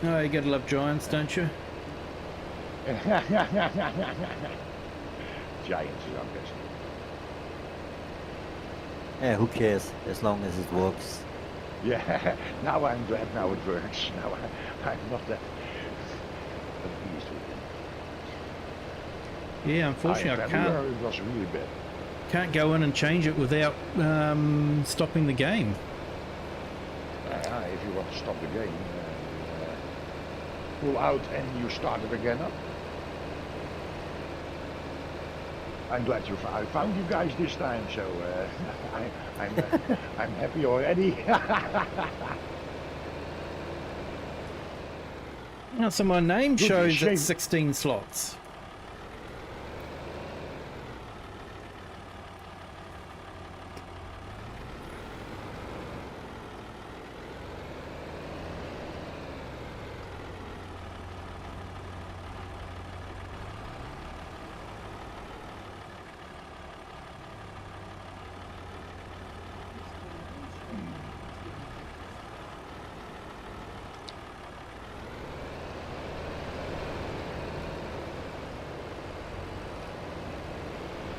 Oh, you gotta love giants, don't you? Giants is our best. Yeah, who cares, as long as it works. Yeah, now I'm glad now it works. Now I'm not that pleased with it. Yeah, unfortunately I February it was really bad. can't go in and change it without stopping the game. If you want to stop the game, pull out and you start it again up. I'm glad I found you guys this time, so I'm happy already. So my name Good, shows shame. it's 16 slots.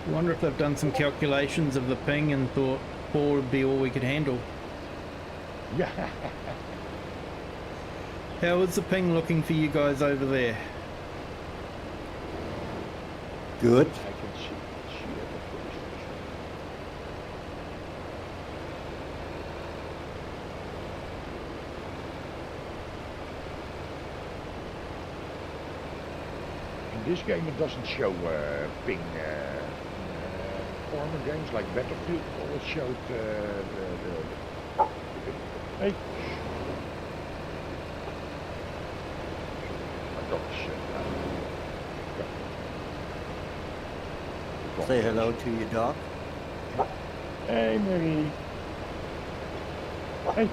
I wonder if they've done some calculations of the ping and thought 4 would be all we could handle. Yeah. How is the ping looking for you guys over there? Good. I can see at the police station. In this game it doesn't show ping. Former games like Battlefield always showed the hey. My dog's Say hello to your dog. Hey, Mary. Hey.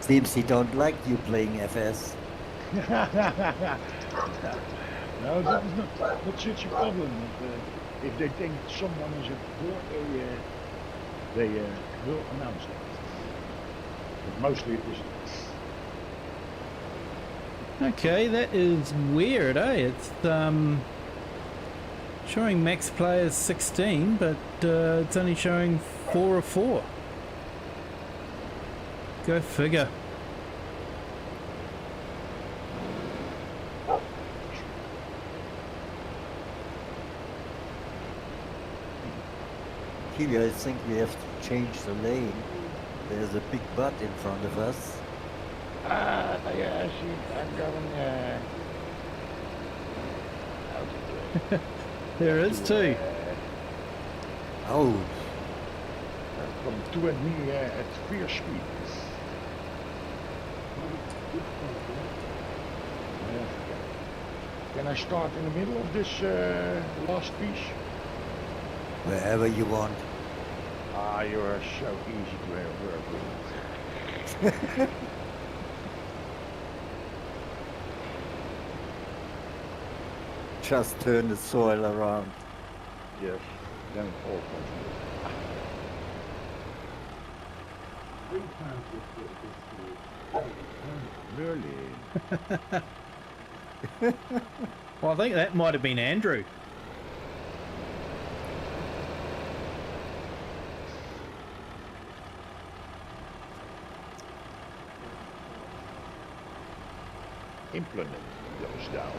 Seems he don't like you playing FS. No, that is not such a problem. If they think someone is at board, they will announce it. But mostly it isn't. Okay, that is weird, eh? It's showing max players 16, but it's only showing 4 of 4. Go figure. Kiwi, I think we have to change the lane. There's a big butt in front of us. Yeah, I see. I'm going out. There is too. Oh, From 2 and me at 4 speed. Can I start in the middle of this last piece? wherever you want. Ah, you are so easy to work with. Just turn the soil around. Yes, then all Merlin. Well, I think that might have been Andrew. implement goes down.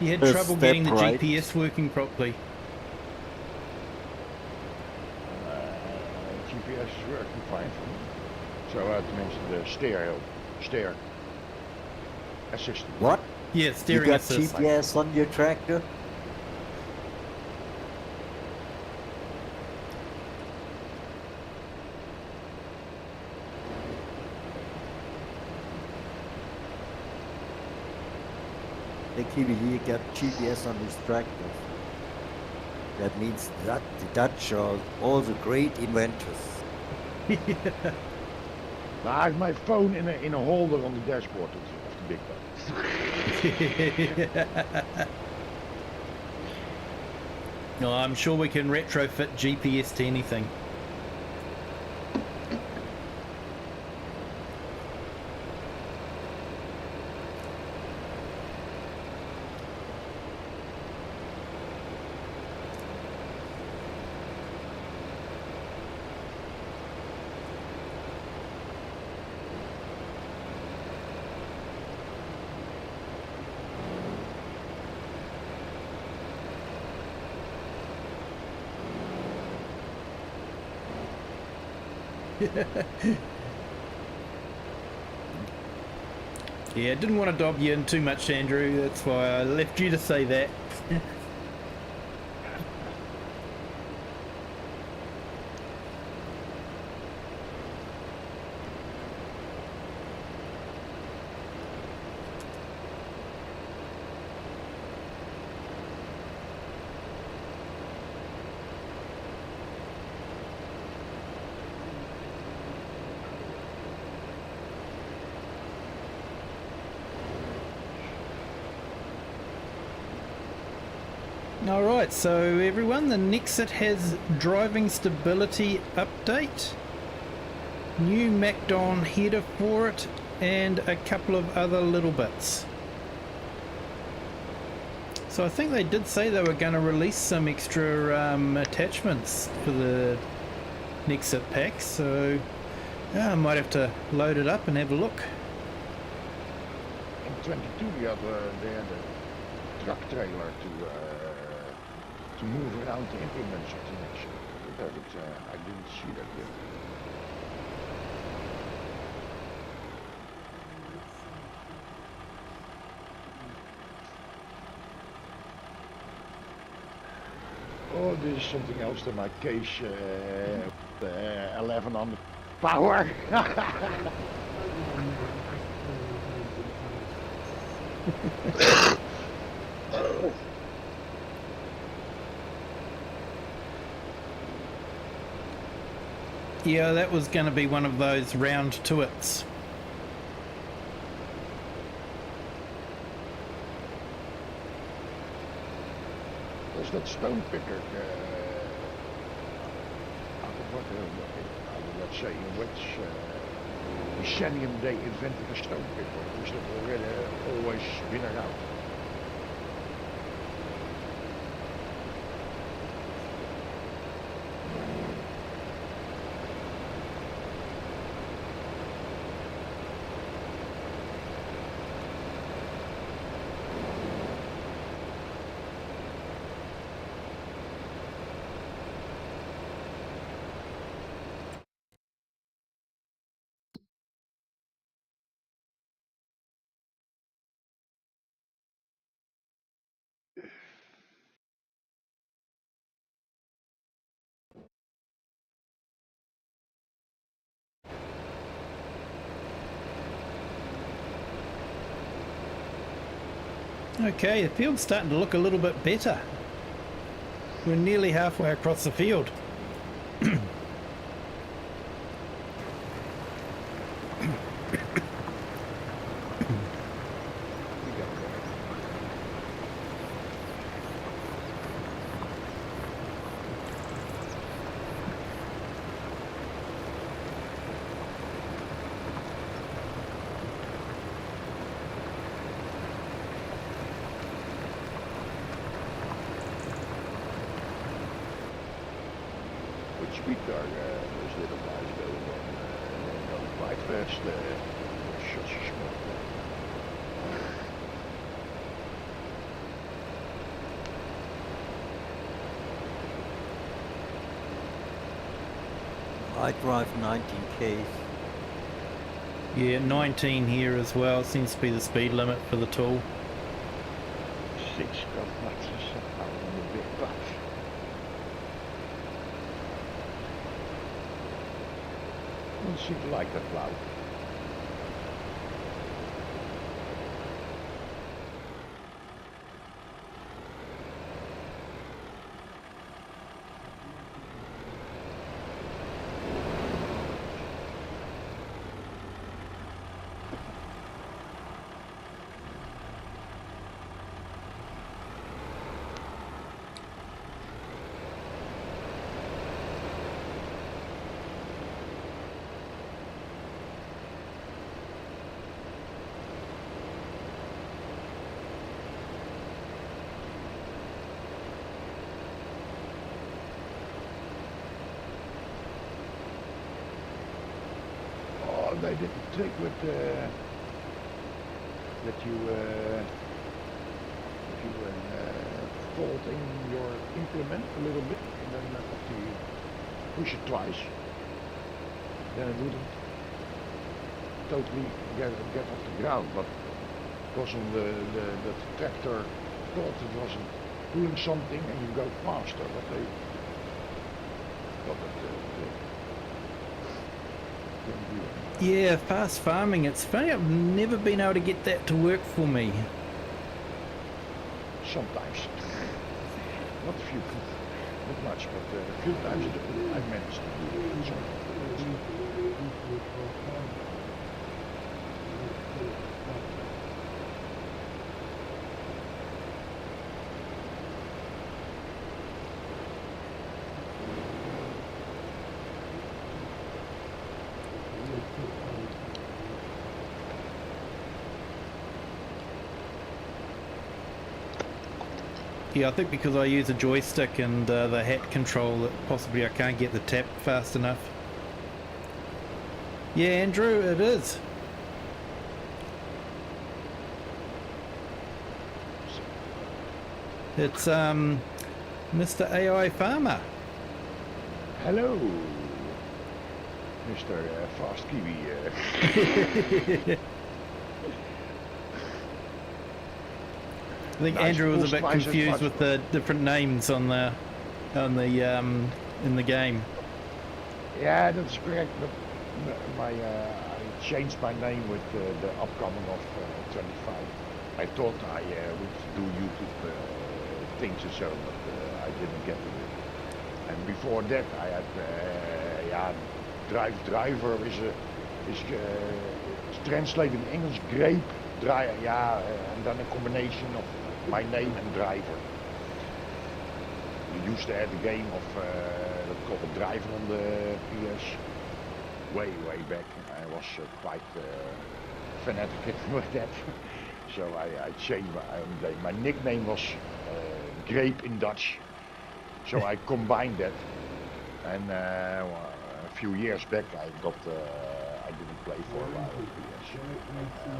You had First trouble step getting the right. GPS working properly. GPS is working fine for me. Zo tenminste de steer assistant. What? Yeah, You steering got assist. GPS on your tractor? The Kiwi here got GPS on his tractor. That means that the Dutch are also great inventors. Nou, I have my phone in a holder on the dashboard of the big one. No, I'm sure we can retrofit GPS to anything. Yeah, didn't want to dob you in too much, Andrew. That's why I left you to say that. Alright, so everyone, the Nexit has driving stability update, new MacDon header for it, and a couple of other little bits. So I think they did say they were going to release some extra attachments for the Nexit pack, so I might have to load it up and have a look. In 22 they had a truck trailer to move around to implement something actually. But I didn't see that yet. Oh, this is something else than my case 11 on the power. Yeah, that was going to be one of those round to-its. There's that stone picker. Let's say in which decennium they invented a stone picker, which have already always been around. Okay, the field's starting to look a little bit better. We're nearly halfway across the field. Which speed are those little guys going on the bike? Where's the such a small I drive 19 Ks. Yeah, 19 here as well. Seems to be the speed limit for the tool. 6 kilometers out on the big bus. Don't seem to like that Plow. They did the trick with that you fold in your implement a little bit and then after you push it twice, then it wouldn't totally get off the ground. But because on the tractor thought it wasn't doing something and you go faster, but they got it. Yeah, fast farming. It's funny, I've never been able to get that to work for me. Sometimes. Not a few, not much, but a few times I've managed to do it. Yeah, I think because I use a joystick and the hat control that possibly I can't get the tap fast enough. Yeah, Andrew, it is. It's Mr. AI Farmer. Hello, Mr. Fast Kiwi. I think Nice Andrew was a bit twice as confused much with the different names on the in the game. Yeah, that's correct. But I changed my name with the upcoming of 25. I thought I would do YouTube things and so, but I didn't get to it. And before that, I had driver is translated in English grape. And then a combination of my name and driver. We used to have a game of that called a driver on the PS way back. I was quite fanatic with that. So I changed my nickname was Grape in Dutch. So I combined that. And a few years back I got I didn't play for a while on PS.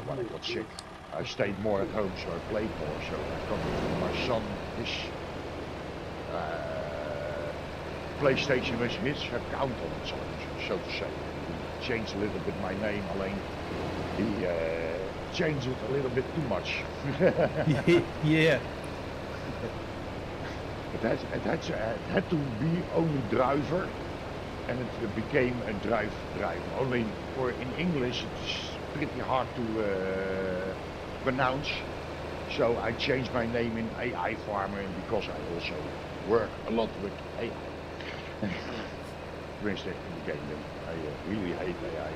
When I got sick, I stayed more at home, so I played more. So I got my son his PlayStation with his account on it, so to say. He changed a little bit my name, alleen he changed it a little bit too much. Yeah. It had to be only driver. And it became a driver. Only in English it's pretty hard to pronounce. So I changed my name in AI Farmer because I also work a lot with AI. Where's that in the game then? I really hate AI.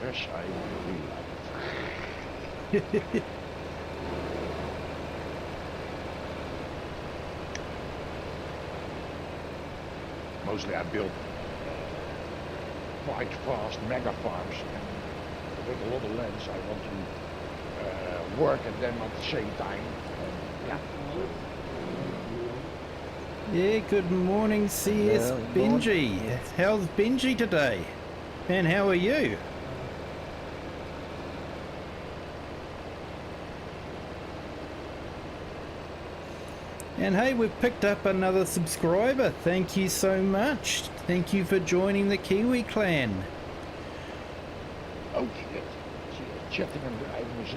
FS, I really like it. Mostly I built quite fast mega farms, and with a lot of lands I want to work at them at the same time. Yeah, good morning, CS Well, Benji. How's Benji today? And how are you? And hey, we've picked up another subscriber. Thank you so much. Thank you for joining the Kiwi clan. Oh shit. Chatting and driving is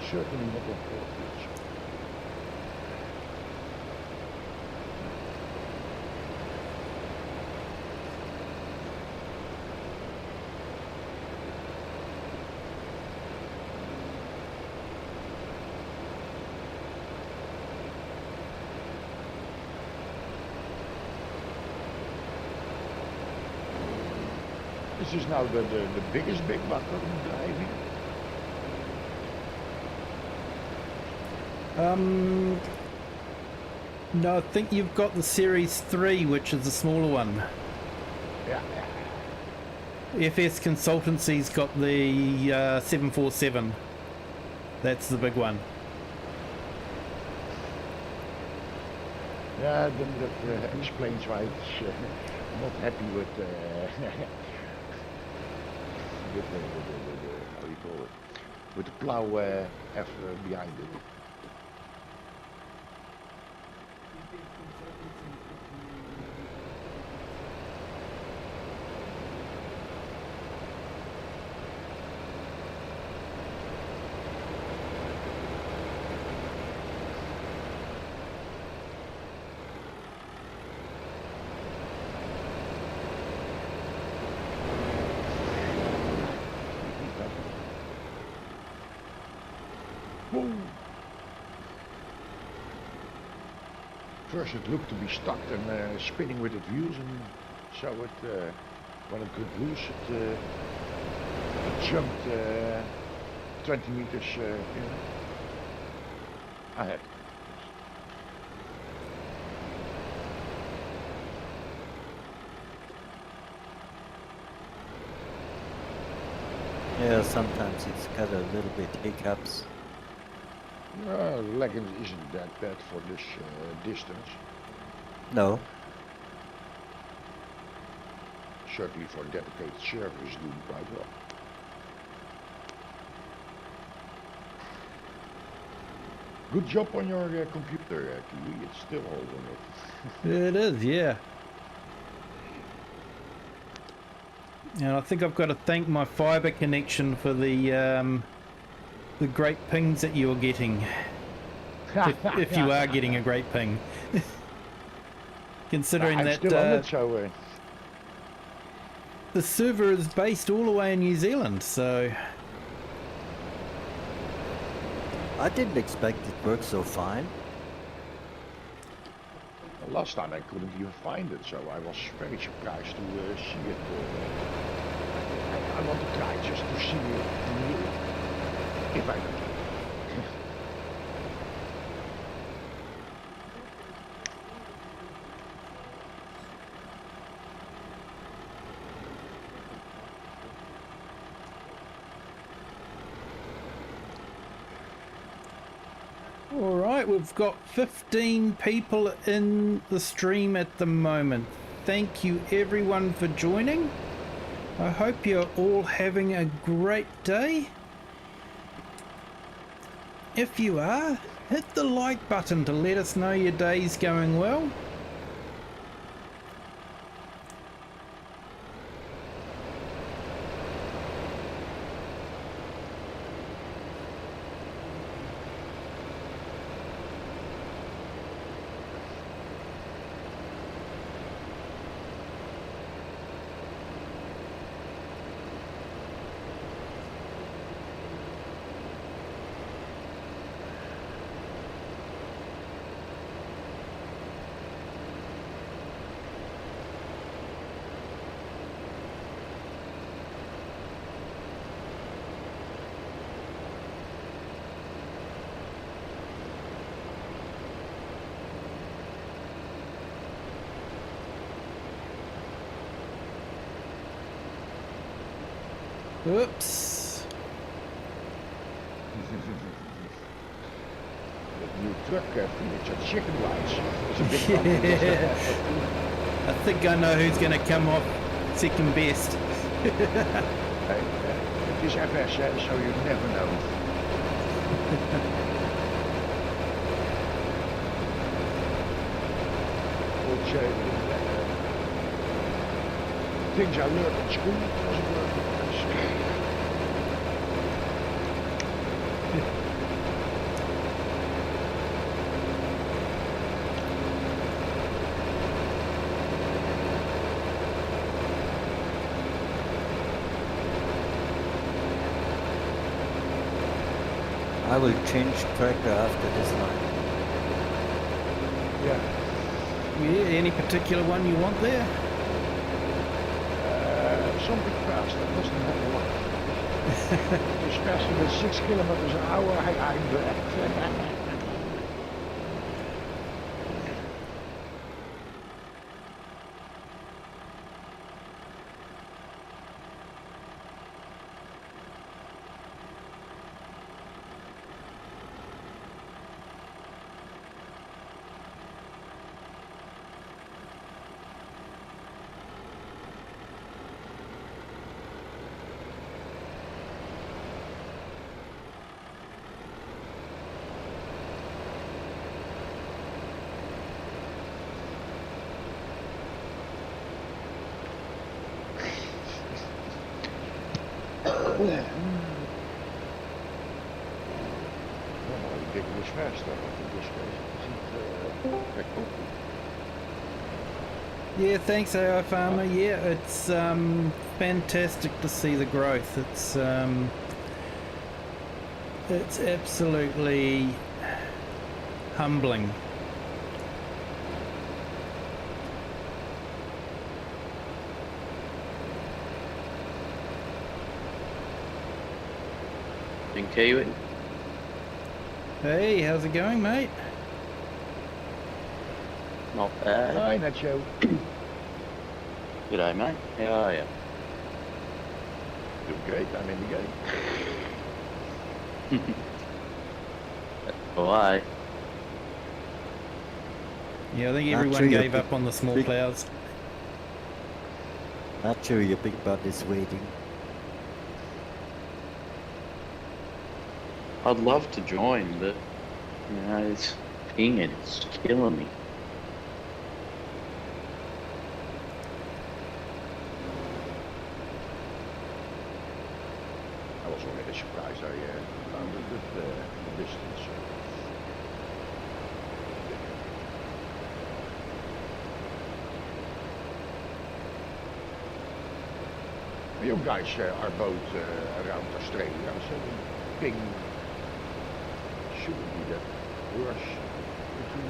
certainly not on FourFields. This is now the biggest big bucket I'm driving. No, I think you've got the Series 3, which is the smaller one. Yeah. FS Consultancy's got the 747. That's the big one. Yeah, then that explains why it's not happy with with how do you call it? With the Plow F behind it. Whoa. First it looked to be stuck and spinning with its wheels, and so it, when it got loose, it jumped 20 meters ahead. Yeah, sometimes it's got a little bit hiccups. The leggings isn't that bad for this distance. No. Certainly for dedicated servers, doing quite well. Good job on your computer, Kiwi. It's still holding it. It is, yeah. And I think I've got to thank my fibre connection for the great pings that you're getting. if you are getting a great ping. Considering I'm that still on it, so, the server is based all the way in New Zealand, so... I didn't expect it worked so fine. last time I couldn't even find it, so I was very surprised to see it. I want to try just to see it if I can. Alright, we've got 15 people in the stream at the moment. Thank you everyone for joining. I hope you're all having a great day. If you are, hit the like button to let us know your day's going well. Oops. The new truck Felix at chicken rights. It's a big company. Yeah. I think I know who's going to come off second best. Het is FS, hè, so you never know. Which, things I learned at school doesn't work in FS. I will change tractor after this line. Yeah. Yeah, any particular one you want there? Something fast, that doesn't have a lot. It's faster than 6 kilometers an hour, I'm back. Ik denk het is faster, want in this case it isn't Yeah, thanks AI Farmer. Yeah, it's fantastic to see the growth. It's absolutely humbling. In Kiwi. Hey, how's it going, mate? Not bad. Hi, Nacho. G'day, mate. How are you? Doing great, I'm in the game. Why? Yeah, I think Not everyone sure you gave big- up on the small big- plows. Not sure your big butt is waiting. I'd love to join, but you know, it's pinging. It's killing me. I was already surprised I found a good distance. You guys are both around Australia, so the ping shouldn't be that worse between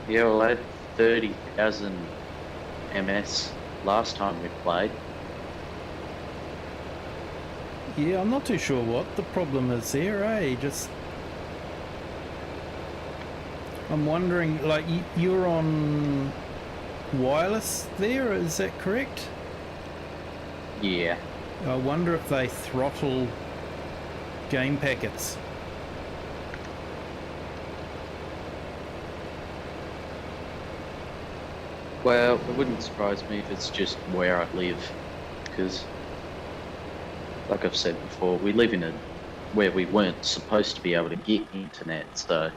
you. Yeah, well, I had 30,000 MS last time we played. Yeah, I'm not too sure what the problem is there, eh? I'm wondering, like, you're on wireless there, is that correct? Yeah. I wonder if they throttle game packets. Well, it wouldn't surprise me if it's just where I live, because, like I've said before, we live in where we weren't supposed to be able to get internet, so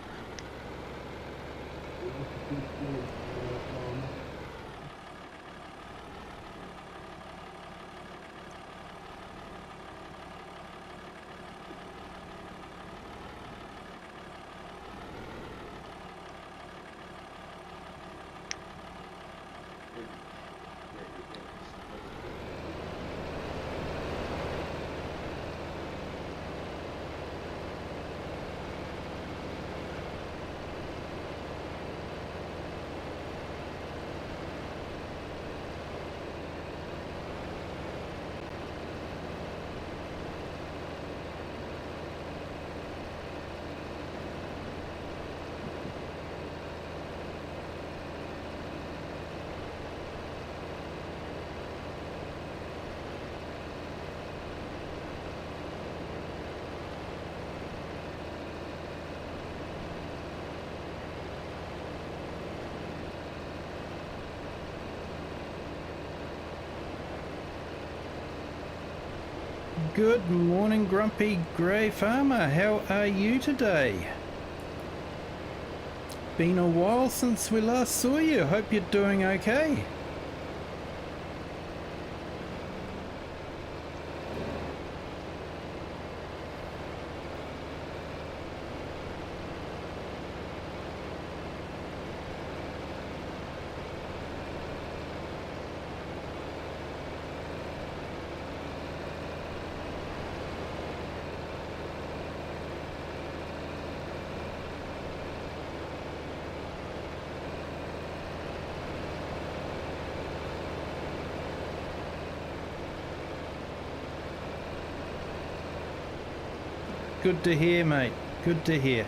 Good morning, Grumpy Grey Farmer. How are you today? Been a while since we last saw you. Hope you're doing okay. Good to hear, mate. Good to hear.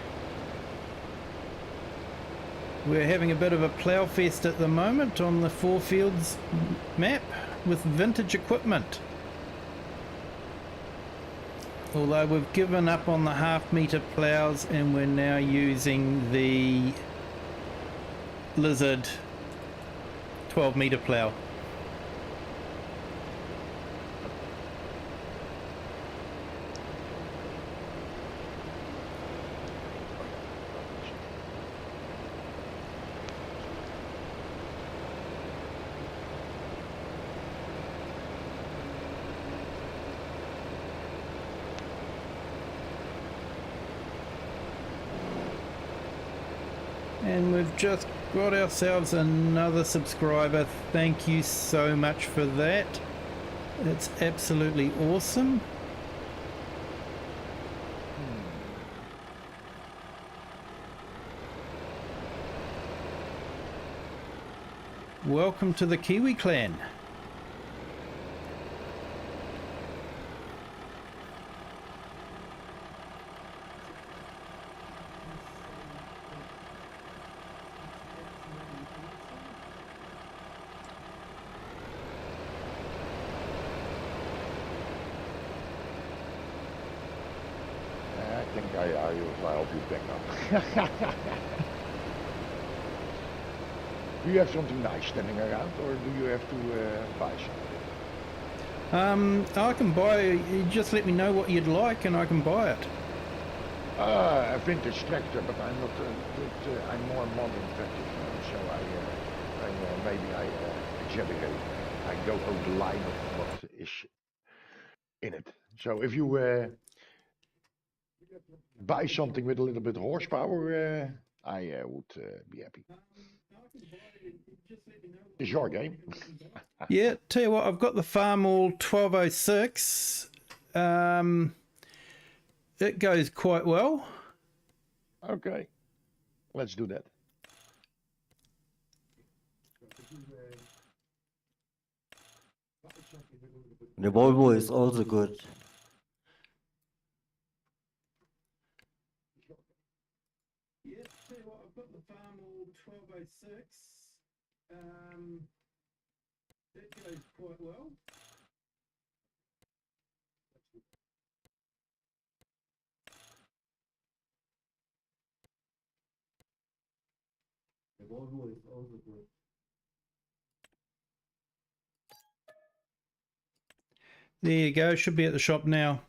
We're having a bit of a plough fest at the moment on the FourFields map with vintage equipment. Although we've given up on the half-metre ploughs and we're now using the Lizard 12-metre plough. And we've just got ourselves another subscriber. Thank you so much for that. It's absolutely awesome. Welcome to the Kiwi clan. I think I'll help you back up. Do you have something nice standing around, or do you have to buy something? I can buy. You just let me know what you'd like, and I can buy it. A vintage tractor, but I'm not. I'm more modern tractor, so maybe I exaggerate. I go over the line of what is in it. So if you buy something with a little bit of horsepower, I would be happy. It's your game. Yeah, tell you what, I've got the Farmall 1206. It goes quite well. Okay, let's do that. The Volvo is also good. Yeah, tell you what, I've got the Farmall 1206. It goes quite well. The Volvo is also good. There you go, should be at the shop now.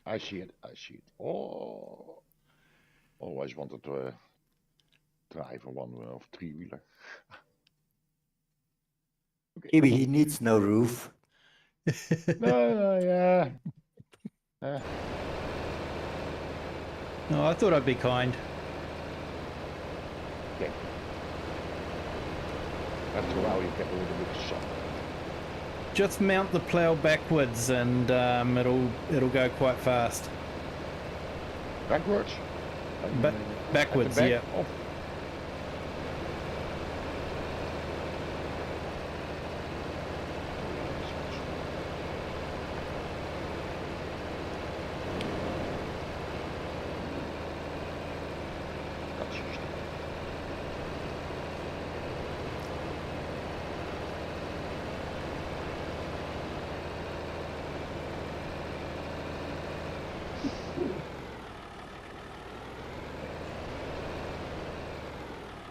I see it. I see it. Oh, always wanted to drive a one of three-wheeler. Okay. Kiwi, he needs no roof. No, yeah. No, I thought I'd be kind. Okay. After a while, you get a little bit of sun. Just mount the plough backwards, and it'll go quite fast. Backwards? Backwards, At the yeah. back of- That's just it.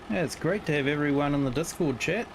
Yeah, it's great to have everyone in the Discord chat.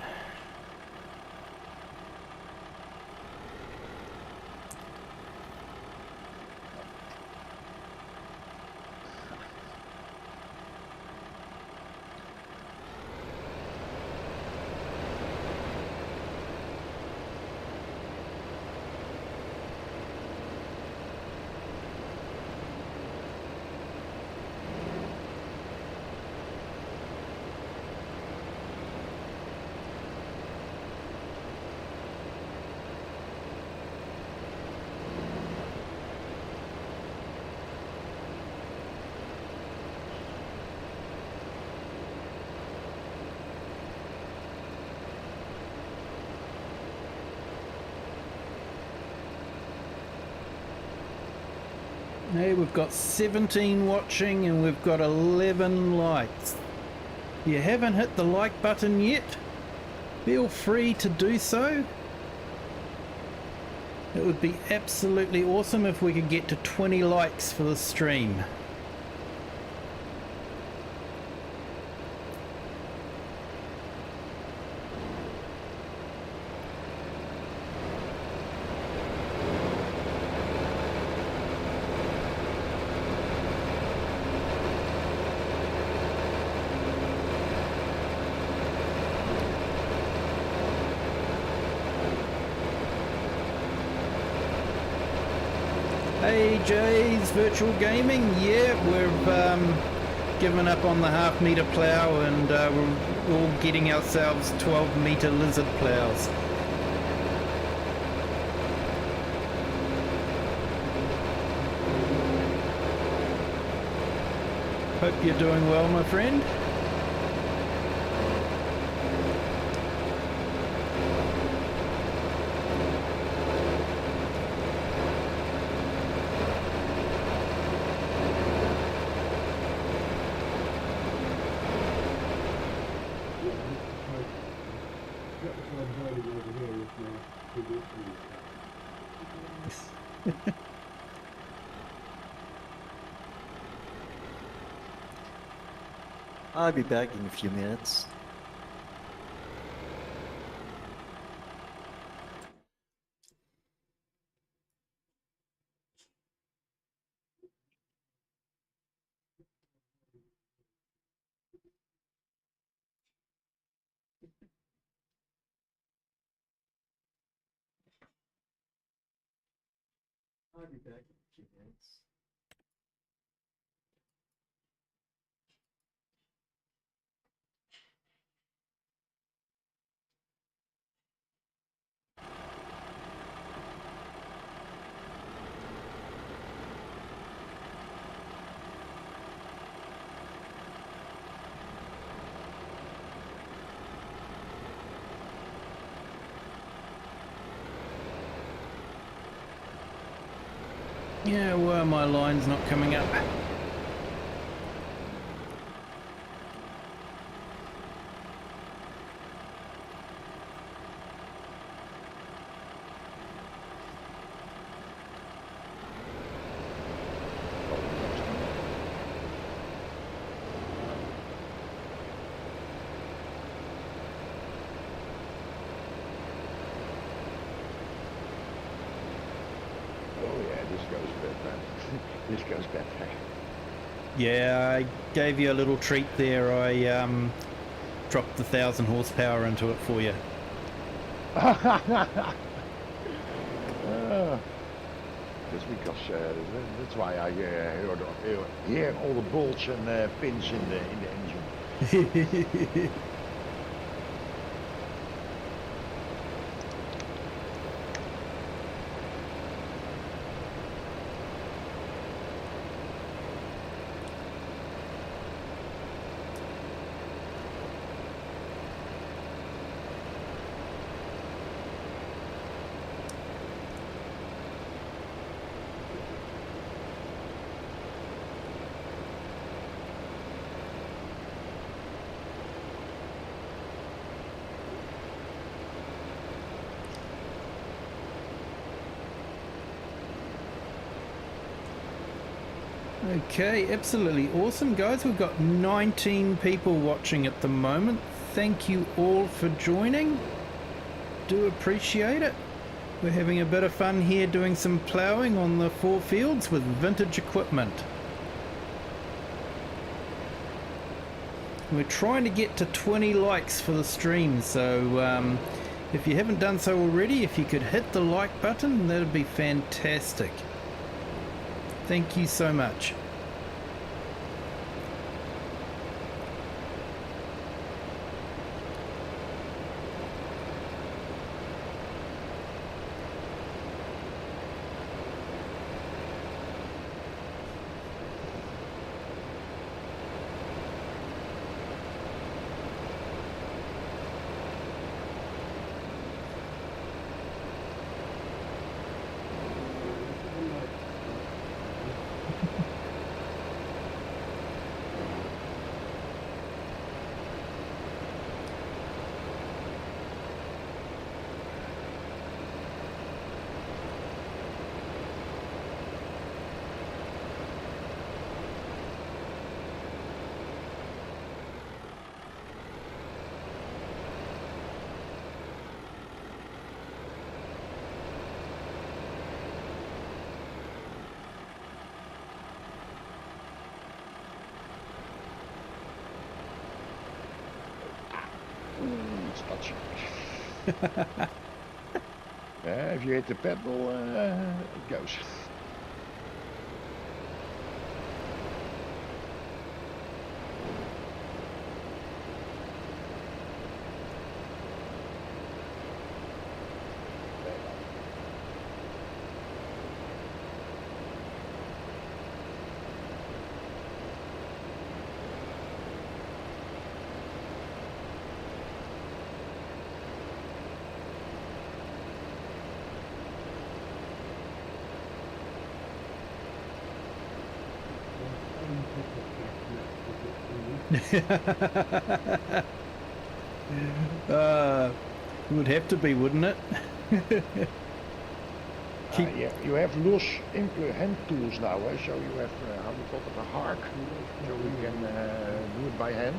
Hey, we've got 17 watching and we've got 11 likes. If you haven't hit the like button yet, feel free to do so. It would be absolutely awesome if we could get to 20 likes for the stream. Hey Jay's Virtual Gaming, yeah, we've given up on the half-metre plough and we're all getting ourselves 12-metre lizard ploughs. Hope you're doing well, my friend. I'll be back in a few minutes. I'll be back in a few minutes. Yeah, well, my line's not coming up. This goes better. Yeah, I gave you a little treat there. I dropped the 1,000 horsepower into it for you. Just because that's why I hear all the bolts and pins in the engine. Okay, absolutely awesome, guys. We've got 19 people watching at the moment. Thank you all for joining. Do appreciate it. We're having a bit of fun here doing some ploughing on the FourFields with vintage equipment. We're trying to get to 20 likes for the stream, so if you haven't done so already, if you could hit the like button, that'd be fantastic. Thank you so much. touch. Yeah, if you hit the pedal, it goes. Would have to be, wouldn't it? Yeah, you have loose hand tools now, so you have, how do you call it, a hark, so you can do it by hand.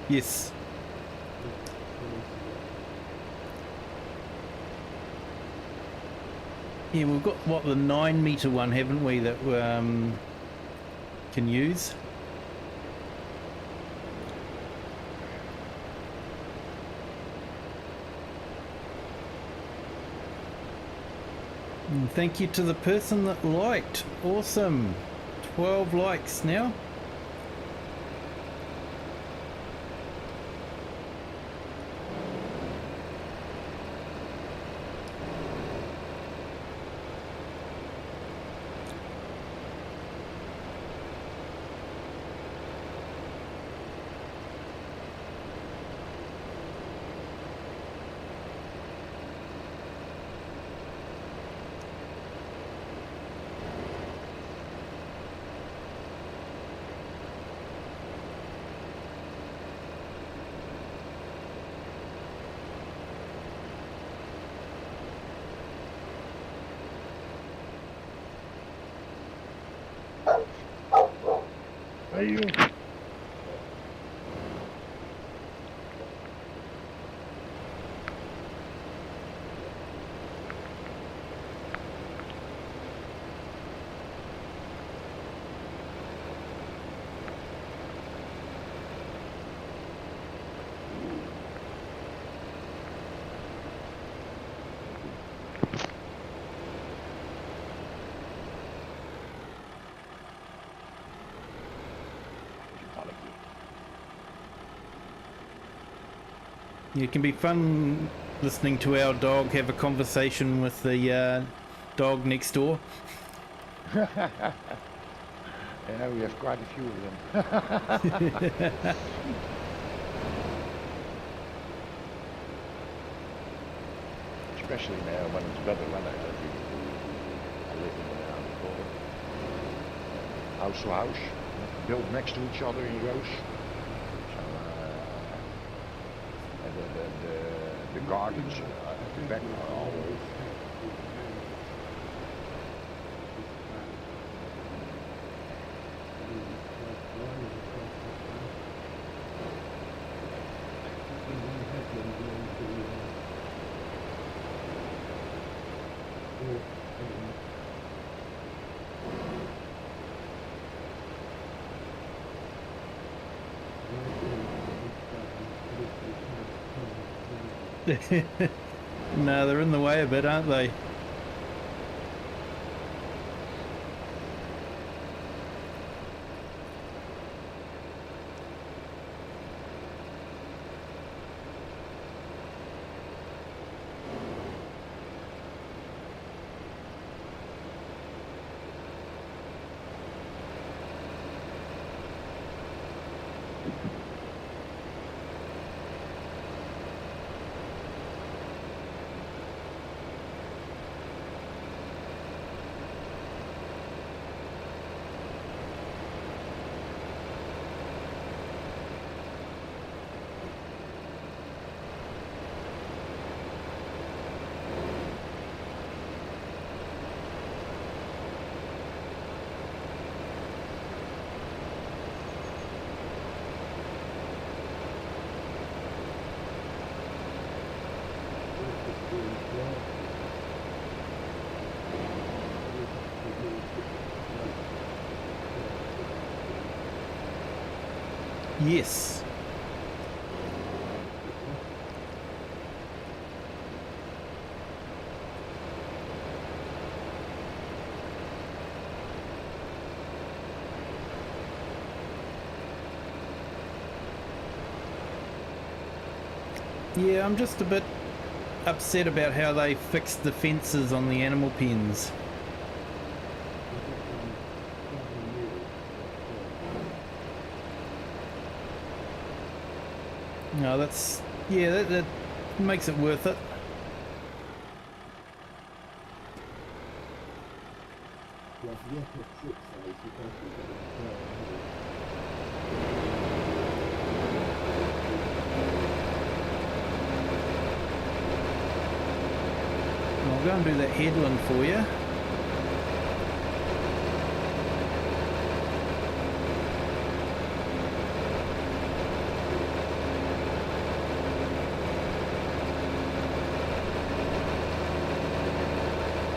Yes. Yeah, we've got, what, the 9-metre one, haven't we, that can use? And thank you to the person that liked. Awesome. 12 likes now. Hey you. It can be fun listening to our dog have a conversation with the dog next door. Yeah, we have quite a few of them. Especially now when it's better weather. I live in house to house, built next to each other in rows. The gardens at the back are all No, they're in the way a bit, aren't they? Yes. Yeah, I'm just a bit upset about how they fixed the fences on the animal pens. No, that's... yeah, that makes it worth it. I'll go and do that headland for you.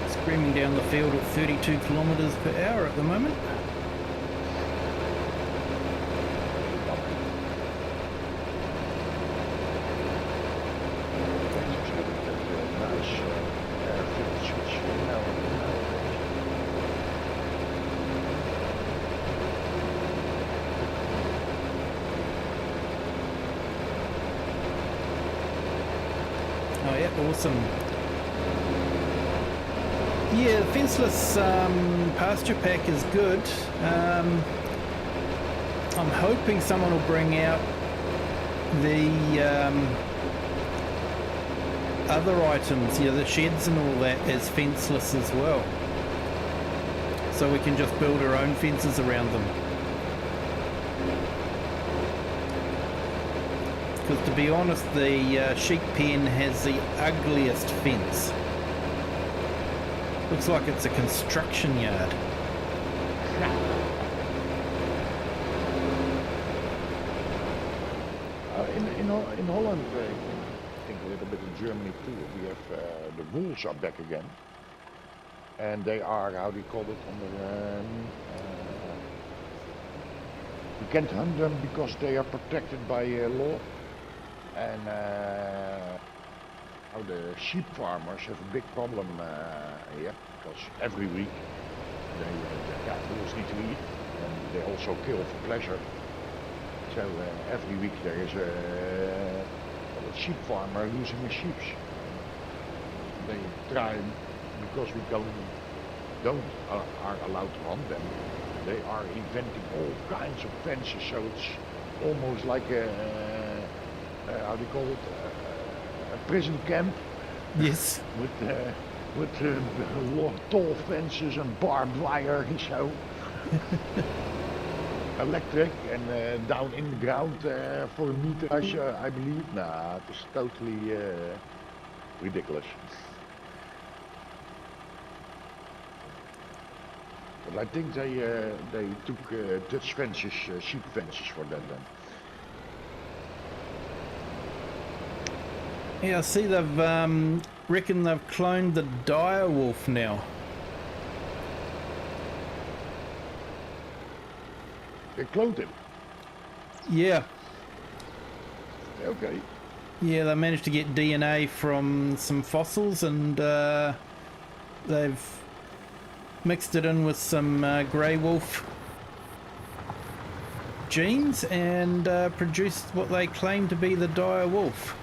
Screaming down the field at 32 kilometres per hour at the moment. Oh yeah, awesome. Yeah, the fenceless pasture pack is good. I'm hoping someone will bring out the other items, the sheds and all that, as fenceless as well. So we can just build our own fences around them. Because to be honest, the sheep pen has the ugliest fence. Looks like it's a construction yard. In Holland, I think a little bit in Germany too, we have the wolves are back again. And they are, how do you call it, you can't hunt them because they are protected by law. And now the sheep farmers have a big problem here, because every week wolves need to eat, and they also kill for pleasure. So every week there is a sheep farmer losing his sheep. They try, because we are allowed to hunt them, they are inventing all kinds of fences, so it's almost like a how do you call it, a prison camp. Yes. with tall fences and barbed wire and so. Electric and down in the ground for a meter, I believe. Nah, it is totally ridiculous. But I think they took Dutch fences, sheep fences for that then. Yeah, I see they've reckon they've cloned the dire wolf now. They cloned him. Yeah. Okay. Yeah, they managed to get DNA from some fossils, and they've mixed it in with some grey wolf genes and produced what they claim to be the dire wolf.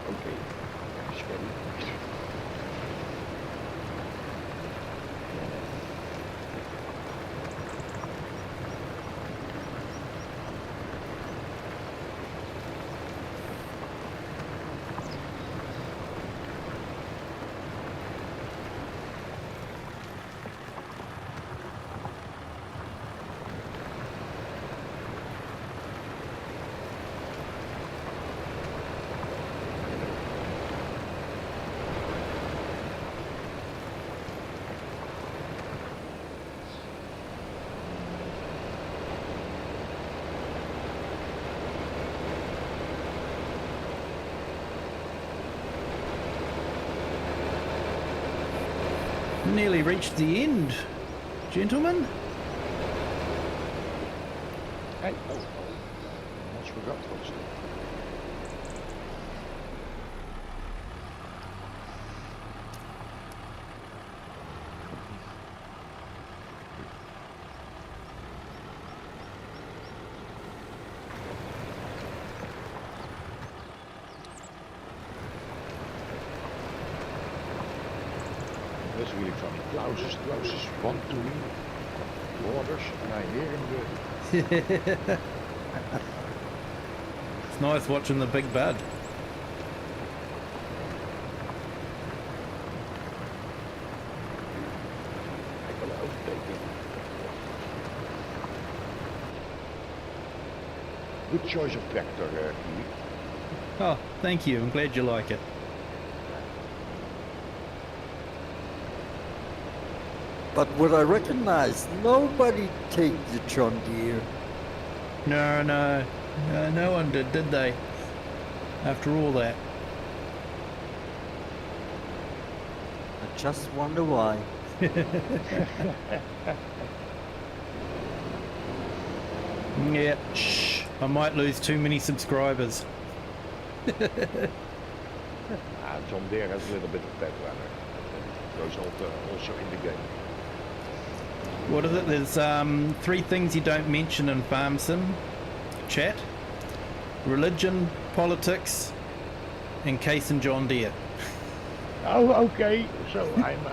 Okay. Scary. Nearly reached the end, gentlemen. Hey, oh, almost forgot what's it. That's really funny. Klaus is one to me. Orders, and I hear him It's nice watching the big bud. Ik wil overteken. Good choice of tractor, Kiwi. Oh, thank you. I'm glad you like it. But what I recognize, nobody take the John Deere. No one did they? After all that. I just wonder why. Yeah, shh. I might lose too many subscribers. John Deere has a little bit of pet runner. Goes also in the game. What is it? There's 3 things you don't mention in Farm Sim chat. Religion, politics, and Case and John Deere. Oh, okay. So I'm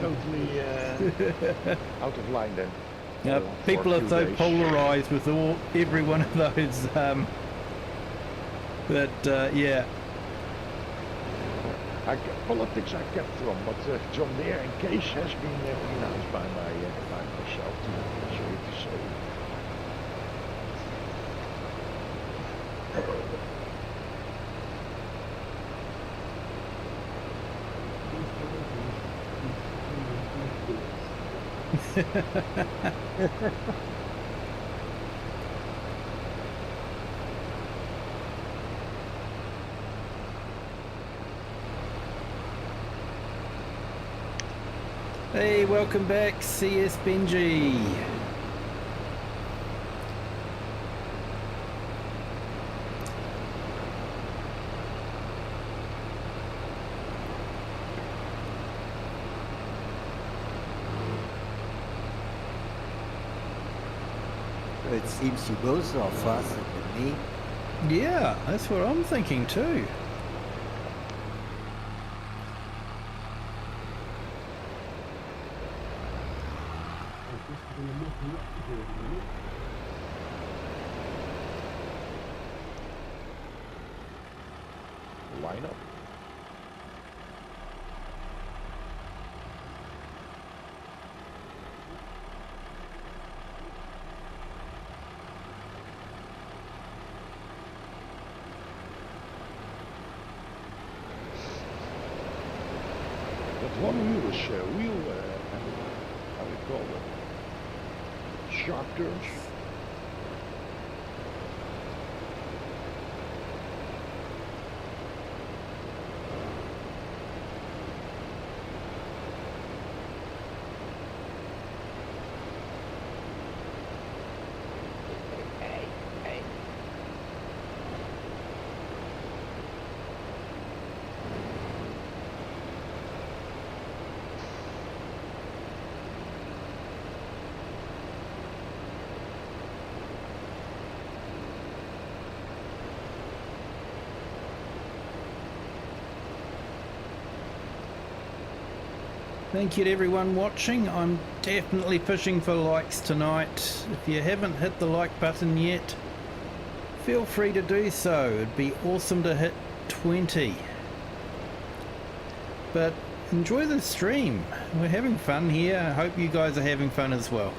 totally out of line then. Now, For people a are few so days. polarized with every one of those yeah. Politics I kept from, but John Deere and Case has been pronounced by myself too. Sorry to say. Hey, welcome back, CS Benji. It seems you both are faster than me. Yeah, that's what I'm thinking too. Line up. That one wheel is how do you call it? Sharp turns. Thank you to everyone watching. I'm definitely pushing for likes tonight. If you haven't hit the like button yet, feel free to do so. It'd be awesome to hit 20. But enjoy the stream. We're having fun here. I hope you guys are having fun as well.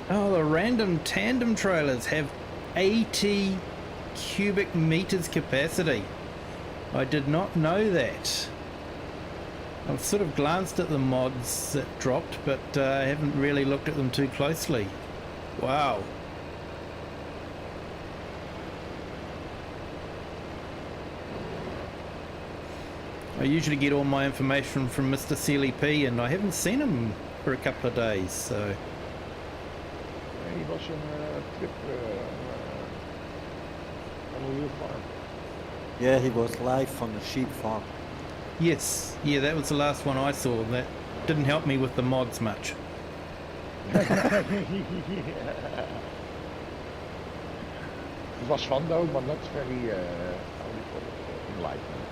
Oh, the random tandem trailers have 80 cubic meters capacity. I did not know that. I've sort of glanced at the mods that dropped, but I haven't really looked at them too closely. Wow. I usually get all my information from Mr. Sealy P, and I haven't seen him for a couple of days, so... He was on a trip on a real farm. Yeah, he was live on the sheep farm. Yes, yeah, that was the last one I saw. That didn't help me with the mods much. It was fun though, but not very how do you call it, enlightening.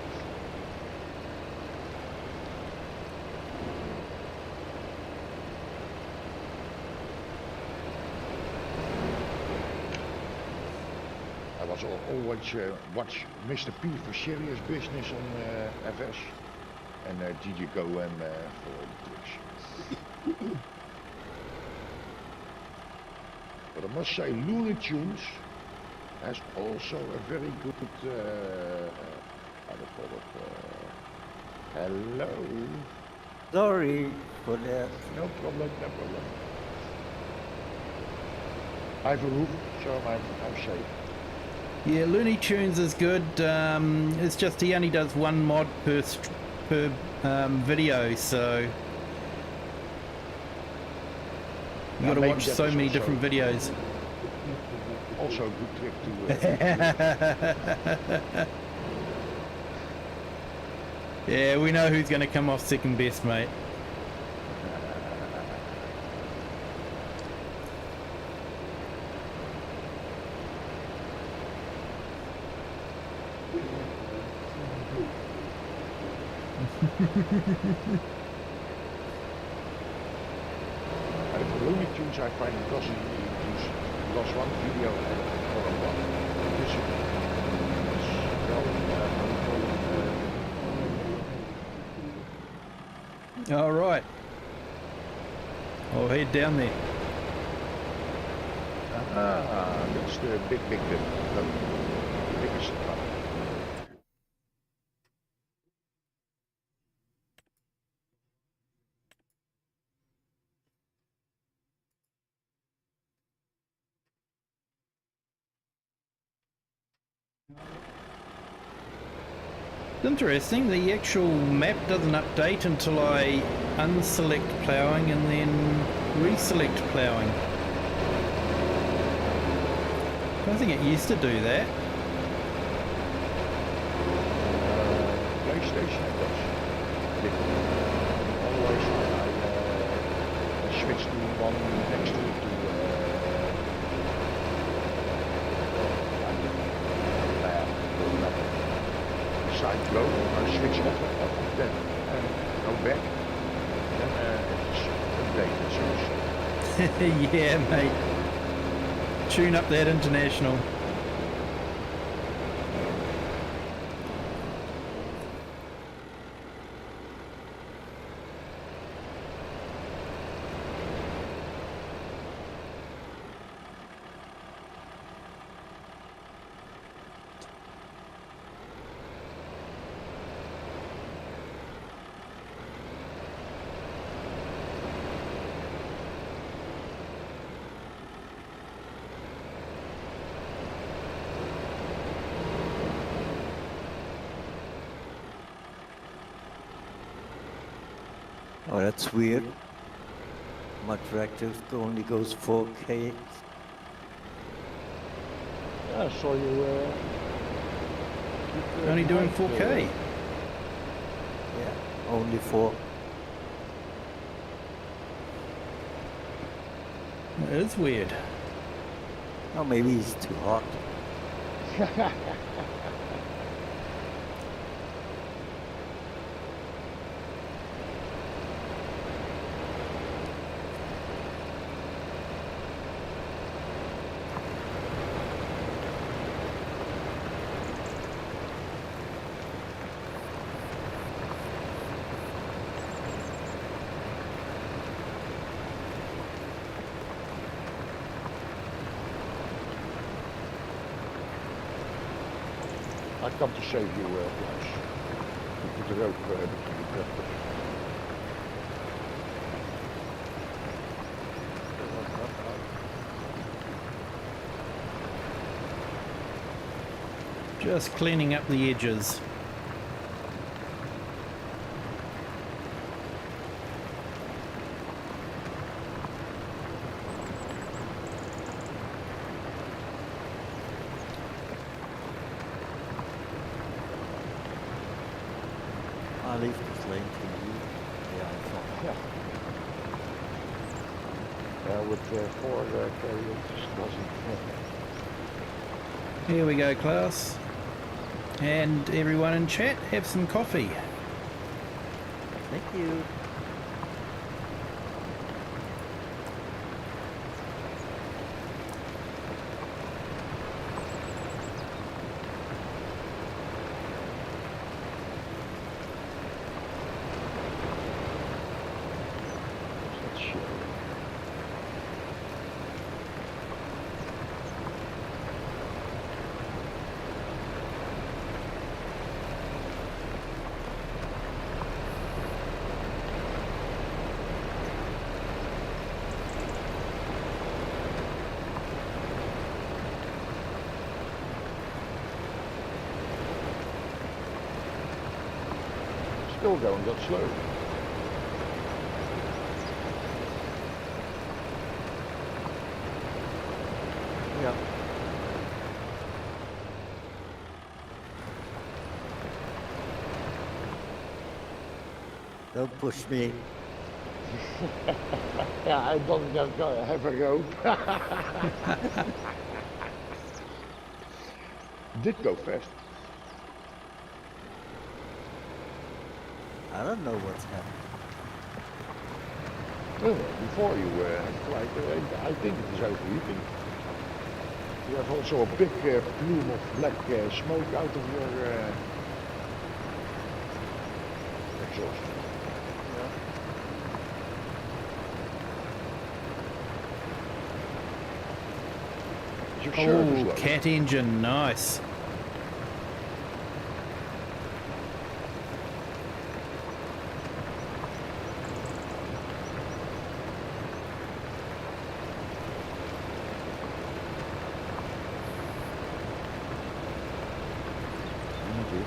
I was always watch Mr. P for serious business on FS, and DJ Go for all the tricks. But I must say, Looney Tunes has also a very good, how do you call it, hello? Sorry for that. No problem, no problem. I have a roof, so I'm safe. Yeah, Looney Tunes is good. It's just he only does one mod per video, so you got to maybe watch that so is many also- different videos. Also a good trick to. Yeah, we know who's going to come off second best, mate. And for Looney Tunes, I find because he lost one video for a while. This is well, how do you call it? All right. I'll head down there. That's the biggest trouble. It's interesting, the actual map doesn't update until I unselect ploughing and then reselect ploughing. I don't think it used to do that. PlayStation it does. Always I switch to one next to it to side go, I switch off then go back, then it's updated. So Yeah, mate. Tune up that international. Oh, that's weird. My tractor only goes 4K. yeah, I saw you keep, Only doing mic, 4K. Yeah, only 4. It is weird. Oh, maybe it's too hot. I come to save you, Klaus. You put the rope between the tractors. Just cleaning up the edges. I'll leave this lane to you. Yeah, I thought. Yeah. With 4 carriers, it just doesn't. Here we go, Klaus. And everyone in chat, have some coffee. Thank you. That's shit. Still going that slow. Yeah. Don't push me. Yeah, I don't have a rope. Did go fast. I don't know what's happening. Before you had quite, I think it is overheating. You have also a big plume of black smoke out of your exhaust. Is your service Oh, low? cat engine, nice.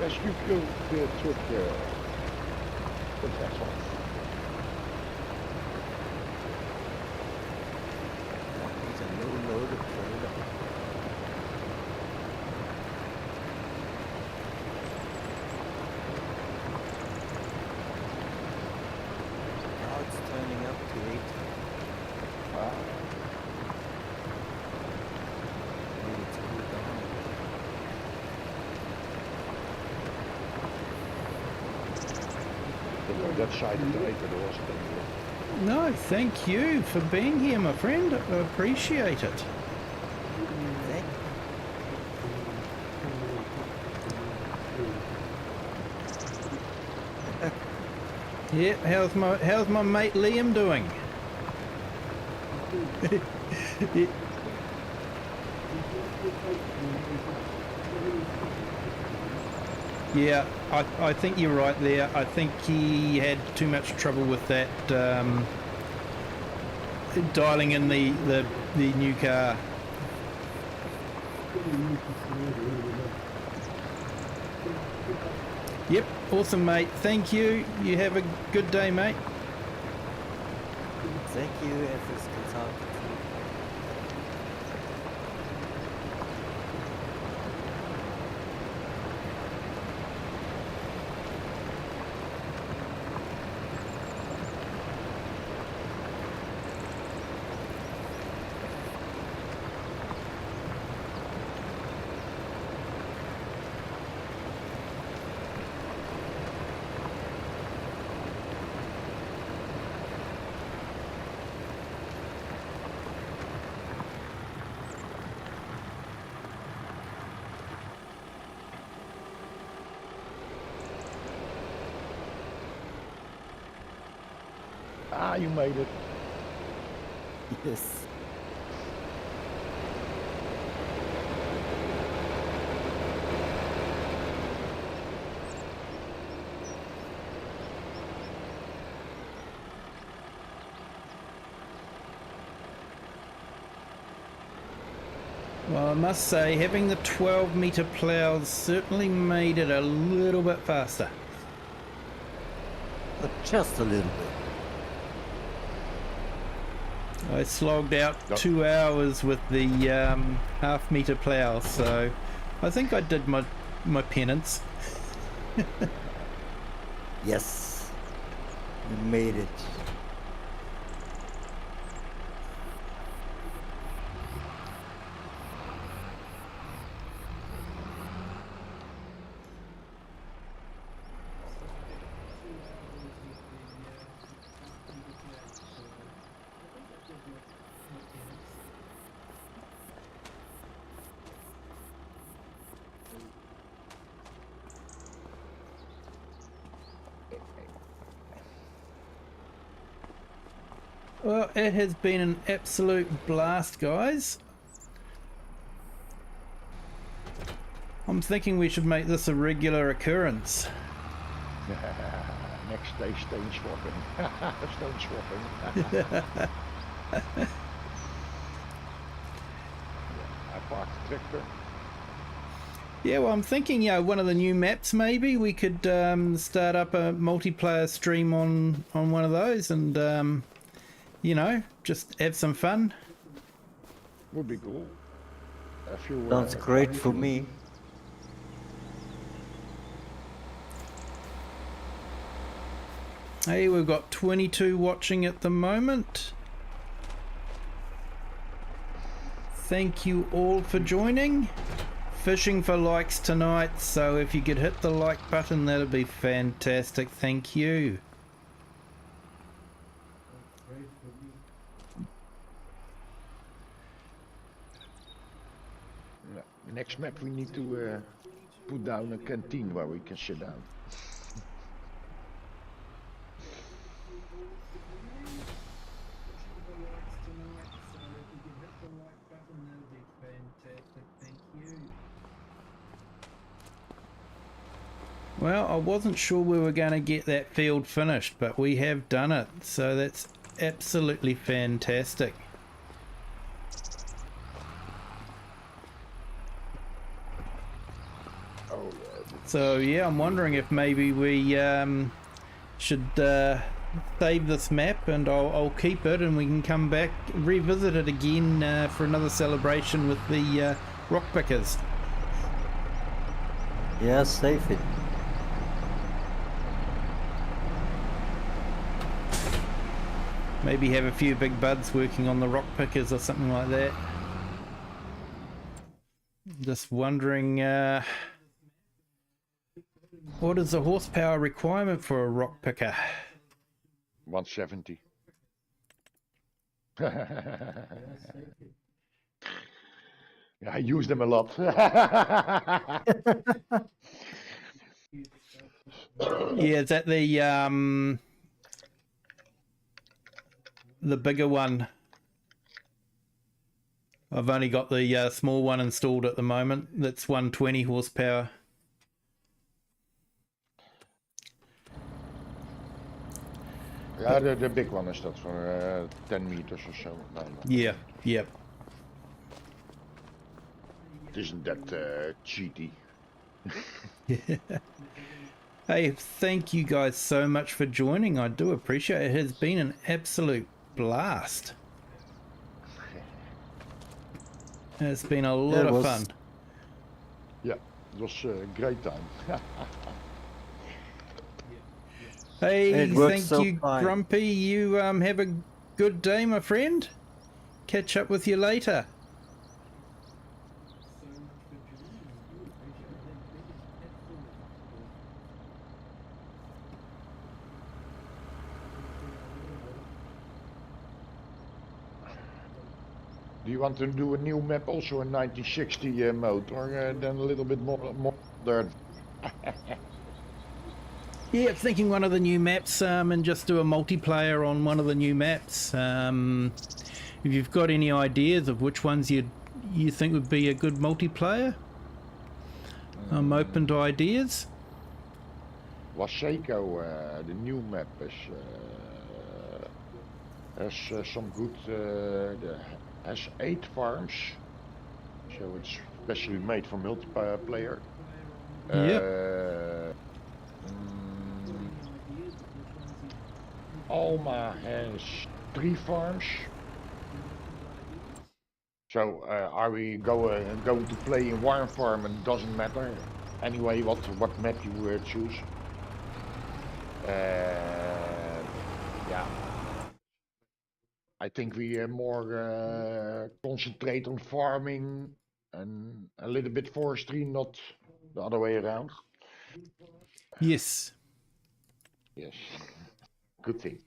Rescue killed the truck with that one. It's a low-loaded trailer. Now it's turning up to 8. Maybe it's cooled down. On that side of the lake there wasn't any. No, thank you for being here, my friend. I appreciate it. Thank Yeah, how's my mate Liam doing? Yeah, I think you're right there. I think he had too much trouble with that dialing in the new car. Yep, awesome, mate. Thank you. You have a good day, mate. Thank you, FS Consultant. Ah, you made it. Yes. Well, I must say, having the 12-metre plows certainly made it a little bit faster. But just a little bit. I slogged out 2 hours with the half-metre plow, so I think I did my penance. Yes, you made it. Well, it has been an absolute blast, guys. I'm thinking we should make this a regular occurrence. Next day, stone swapping. Stone swapping. I parked the tractor. Yeah, well, I'm thinking, one of the new maps, maybe we could start up a multiplayer stream on one of those, and just have some fun. Would be cool. A few, Sounds great for me. Hey, we've got 22 watching at the moment. Thank you all for joining. Fishing for likes tonight, so if you could hit the like button, that'd be fantastic. Thank you. Next map we need to put down a canteen where we can sit down. Well, I wasn't sure we were going to get that field finished, but we have done it, so that's absolutely fantastic. So yeah, I'm wondering if maybe we should save this map, and I'll keep it, and we can come back, revisit it again for another celebration with the rock pickers. Yeah, save it. Maybe have a few big buds working on the rock pickers or something like that. Just wondering, what is the horsepower requirement for a rock picker? 170. Yeah, I use them a lot. Yeah, is that the bigger one? I've only got the small one installed at the moment. That's 120 horsepower. Yeah, the big one is that for 10 meters or so. Yeah, yep. It isn't that cheaty. Hey, thank you guys so much for joining. I do appreciate it. It has been an absolute blast. It's been a lot of fun. Yeah, it was a great time. Hey, thank so you, fine. Grumpy. You have a good day, my friend. Catch up with you later. Do you want to do a new map also in 1960 mode, or then a little bit more modern? Yeah, thinking one of the new maps, and just do a multiplayer on one of the new maps. If you've got any ideas of which ones you think would be a good multiplayer, I'm open to ideas. Waseco, the new map has some good. Has 8 farms, So it's specially made for multiplayer. Yep. Alma has 3 farms. So are we going to play in one farm and it doesn't matter anyway what map you choose? Yeah, I think we more concentrate on farming and a little bit forestry, not the other way around. Yes. Yes, good thing.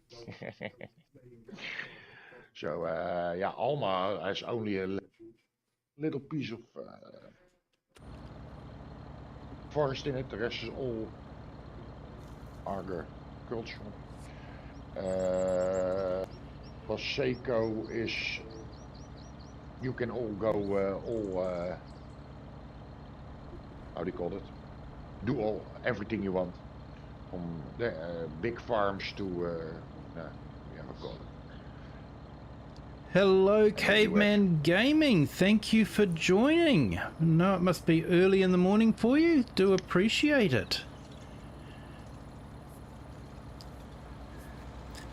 So yeah, Alma has only a little piece of forest in it. The rest is all agricultural. Paseco is, you can all go how do you call it? Do everything you want, from the big farms to yeah, I call it. Hello, Caveman Gaming. Thank you for joining. No, it must be early in the morning for you. Do appreciate it.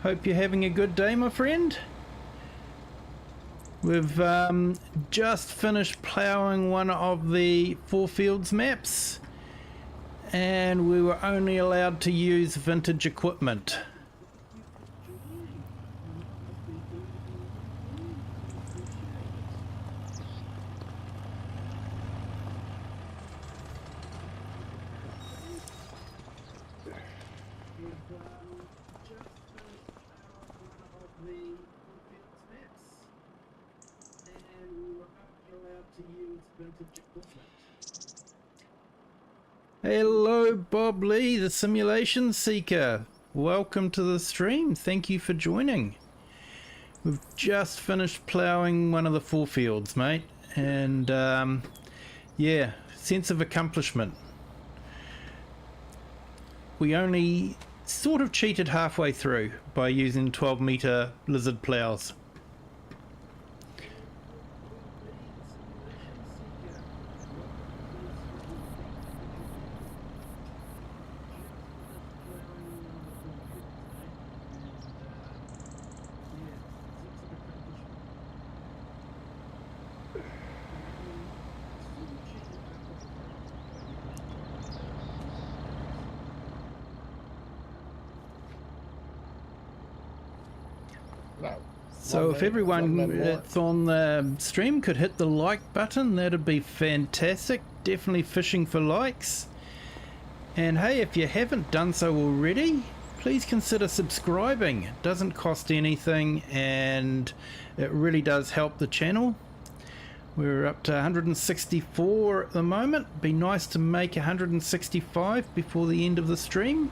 Hope you're having a good day, my friend. We've just finished ploughing one of the FourFields maps, and we were only allowed to use vintage equipment. Hello, Bob Lee, the Simulation Seeker. Welcome to the stream. Thank you for joining. We've just finished ploughing one of the FourFields, mate, and yeah, sense of accomplishment. We only sort of cheated halfway through by using 12-meter lizard ploughs. So if everyone that's on the stream could hit the like button, that'd be fantastic. Definitely fishing for likes. And hey, if you haven't done so already, please consider subscribing. It doesn't cost anything and it really does help the channel. We're up to 164 at the moment. Be nice to make 165 before the end of the stream.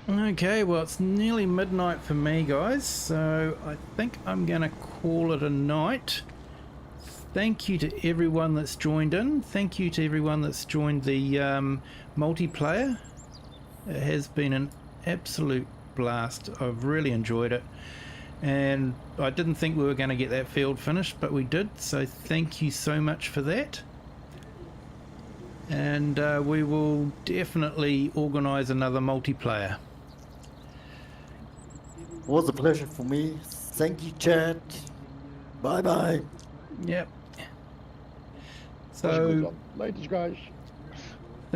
Okay, well, it's nearly midnight for me, guys, so I think I'm gonna call it a night. Thank you to everyone that's joined in. Thank you to everyone that's joined the multiplayer. It has been an absolute blast. I've really enjoyed it, and I didn't think we were going to get that field finished, but we did, so thank you so much for that. And we will definitely organise another multiplayer. Was a pleasure for me. Thank you, chat. Bye bye. Yep. So, ladies, guys.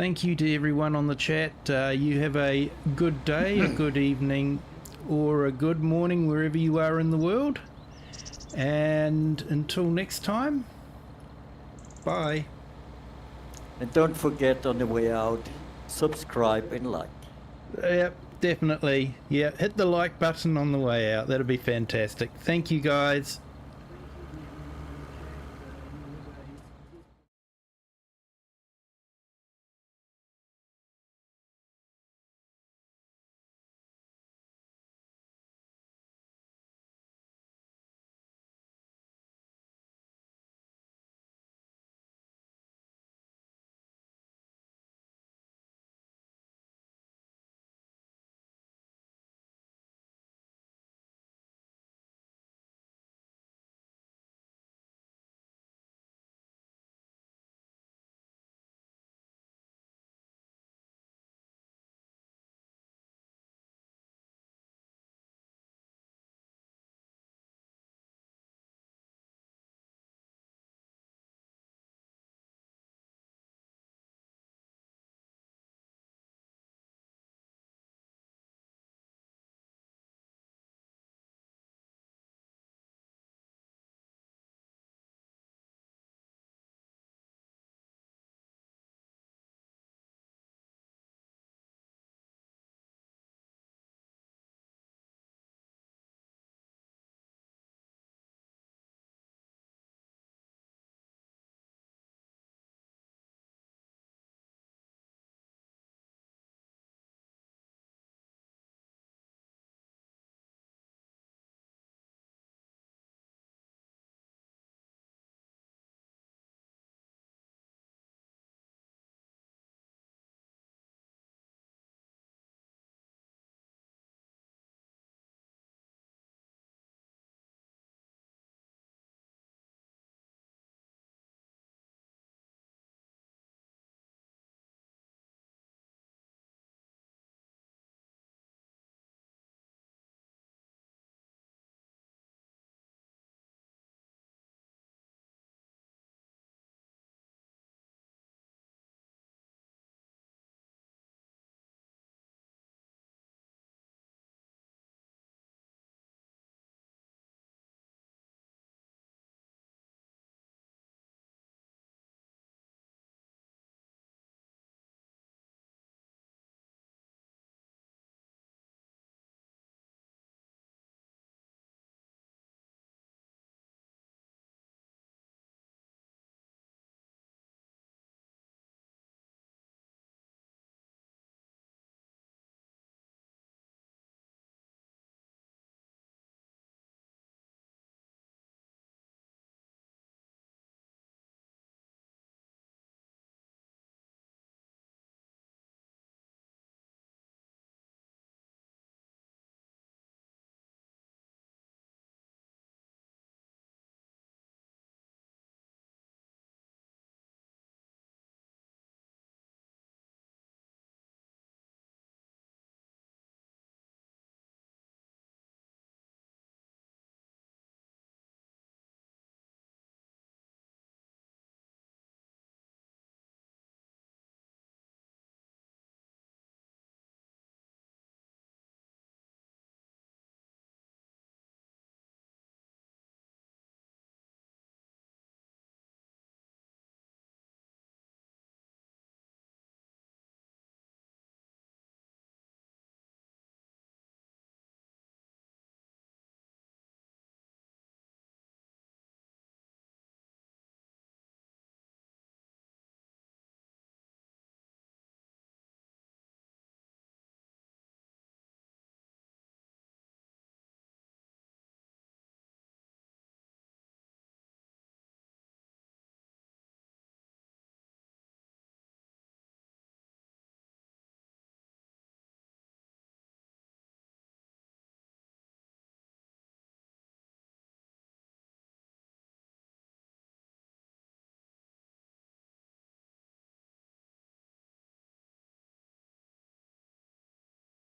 thank you to everyone on the chat. You have a good day, a good evening, or a good morning wherever you are in the world. And until next time, bye. And don't forget on the way out, subscribe and like. Yep, definitely. Yeah, hit the like button on the way out. That'd be fantastic. Thank you, guys.